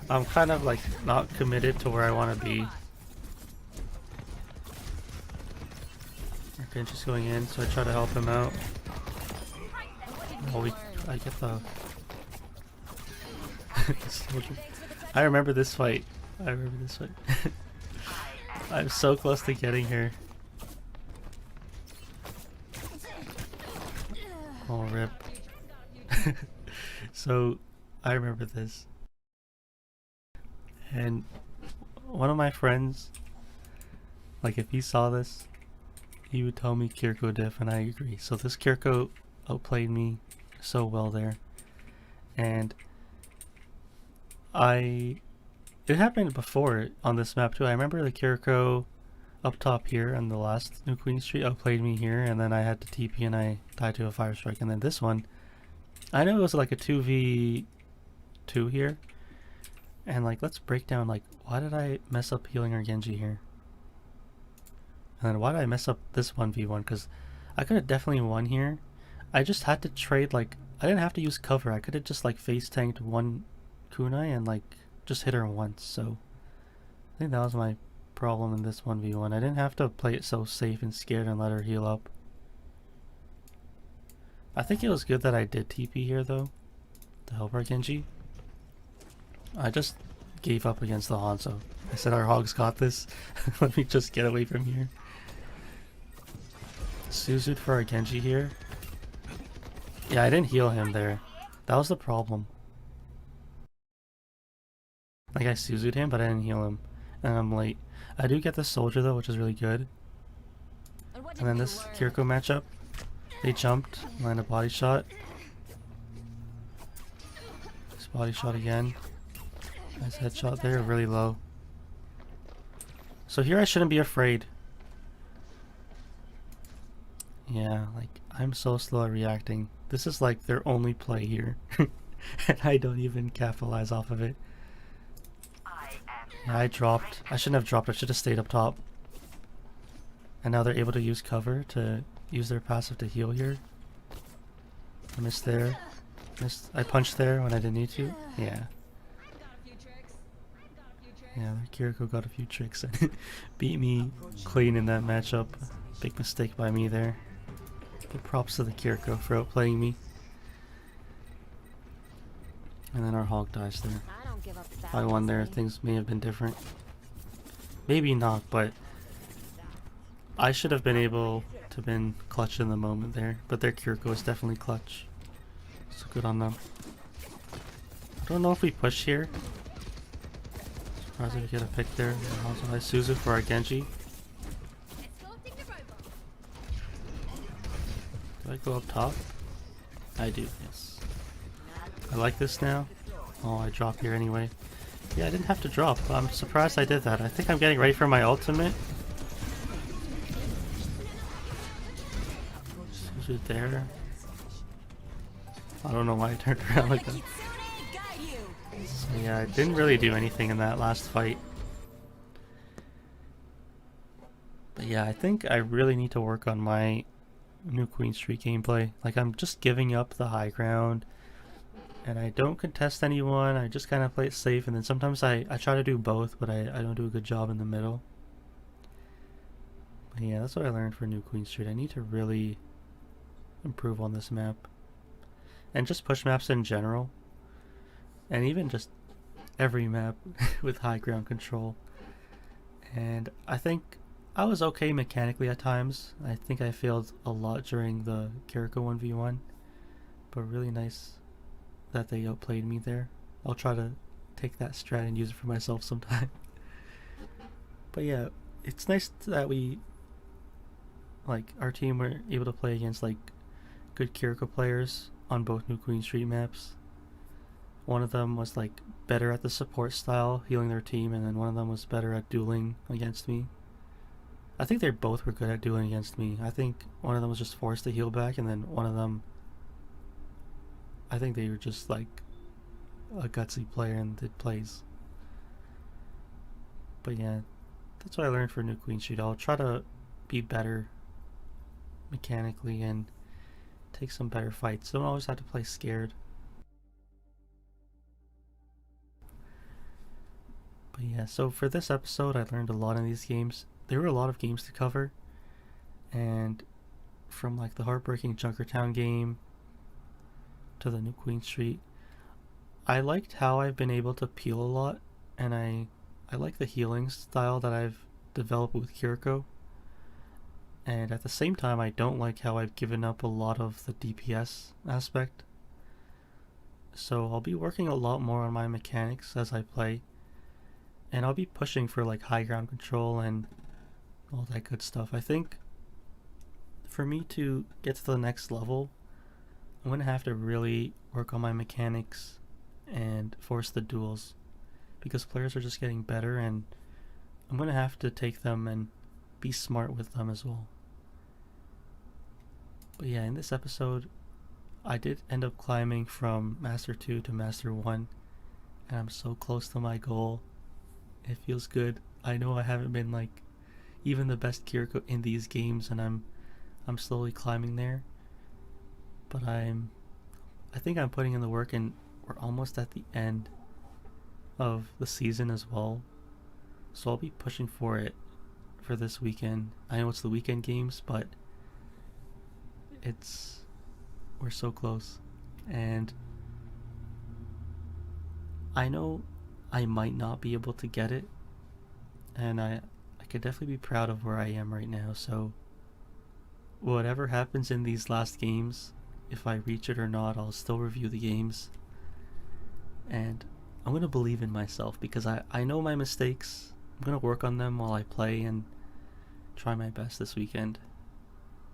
I'm kind of like not committed to where I want to be. Okay, just going in, so I try to help him out. Oh, I get the... I remember this fight. I'm so close to getting her. Oh, rip. So, I remember this. And one of my friends, like if he saw this, he would tell me Kiriko diff, and I agree. So this Kiriko outplayed me so well there. And it happened before on this map too. I remember the Kiriko up top here on the last New Queen Street outplayed me here, and then I had to TP and I died to a fire strike. And then this one, I know it was like a 2v2 here. And like, let's break down like, why did I mess up healing our Genji here? And then why did I mess up this 1v1? Because I could have definitely won here. I just had to trade, like, I didn't have to use cover. I could have just like face tanked one kunai and like just hit her once. So I think that was my problem in this 1v1. I didn't have to play it so safe and scared and let her heal up. I think it was good that I did TP here though, to help our Genji. I just gave up against the Hanzo. I said our hogs got this. Let me just get away from here. Suzu'd for our Genji here. Yeah, I didn't heal him there. That was the problem. Like I Suzu'd him, but I didn't heal him. And I'm late. I do get the soldier though, which is really good. And then this Kiriko matchup, they jumped, landed a body shot. This body shot again. Nice headshot there, really low. So here I shouldn't be afraid. Yeah, like I'm so slow at reacting. This is like their only play here. And I don't even capitalize off of it. Yeah, I dropped. I shouldn't have dropped, I should have stayed up top. And now they're able to use cover to use their passive to heal here. I missed there. I punched there when I didn't need to. Yeah. Yeah, Kiriko got a few tricks and beat me clean in that matchup. Big mistake by me there. But props to the Kiriko for outplaying me. And then our hog dies there. If I won there, things may have been different. Maybe not, but I should have been able to have been clutch in the moment there. But their Kiriko is definitely clutch. So good on them. I don't know if we push here. Surprised we get a pick there. Also nice Suzu for our Genji. Do I go up top? I do, yes. I like this now. Oh, I drop here anyway. Yeah, I didn't have to drop. I'm surprised I did that. I think I'm getting ready for my ultimate. Is it there? I don't know why I turned around like that. So yeah, I didn't really do anything in that last fight. But yeah, I think I really need to work on my new Queen Street gameplay. Like, I'm just giving up the high ground. And I don't contest anyone, I just kind of play it safe, and then sometimes I try to do both, but I don't do a good job in the middle. But yeah, that's what I learned for New Queen Street. I need to really improve on this map. And just push maps in general. And even just every map with high ground control. And I think I was okay mechanically at times. I think I failed a lot during the Kiriko 1v1. But really nice that they outplayed me there. I'll try to take that strat and use it for myself sometime. But yeah, it's nice that our team were able to play against like good Kiriko players on both New Queen Street maps. One of them was like better at the support style, healing their team, and then one of them was better at dueling against me. I think they both were good at dueling against me. I think one of them was just forced to heal back, and then one of them, I think they were just like a gutsy player and did plays. But yeah, that's what I learned for New Queen Street. I'll try to be better mechanically and take some better fights. Don't always have to play scared. But yeah, so for this episode I learned a lot in these games. There were a lot of games to cover, and from like the heartbreaking Junkertown game to the New Queen Street, I liked how I've been able to peel a lot, and I like the healing style that I've developed with Kiriko. And at the same time, I don't like how I've given up a lot of the DPS aspect. So I'll be working a lot more on my mechanics as I play, and I'll be pushing for like high ground control and all that good stuff. I think for me to get to the next level, I'm going to have to really work on my mechanics and force the duels, because players are just getting better, and I'm going to have to take them and be smart with them as well. But yeah, in this episode I did end up climbing from Master 2 to Master 1, and I'm so close to my goal. It feels good. I know I haven't been like even the best Kiriko in these games, and I'm slowly climbing there. But I think I'm putting in the work, and we're almost at the end of the season as well. So I'll be pushing for it for this weekend. I know it's the weekend games, but we're so close. And I know I might not be able to get it, and I could definitely be proud of where I am right now. So whatever happens in these last games, if I reach it or not, I'll still review the games, and I'm going to believe in myself, because I know my mistakes. I'm going to work on them while I play and try my best this weekend.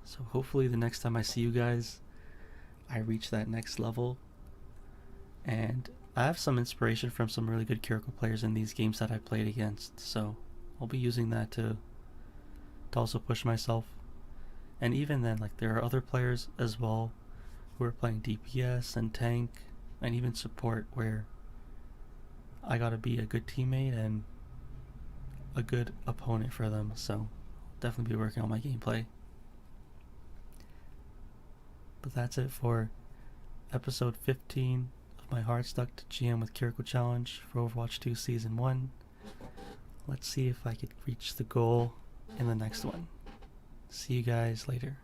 So hopefully the next time I see you guys, I reach that next level. And I have some inspiration from some really good Kiriko players in these games that I played against, so I'll be using that to also push myself. And even then, like, there are other players as well who are playing DPS and tank and even support, where I gotta be a good teammate and a good opponent for them. So definitely be working on my gameplay. But that's it for episode 15 of my hardstuck to GM with Kiriko challenge for Overwatch 2 Season 1. Let's see if I could reach the goal in the next one. See you guys later.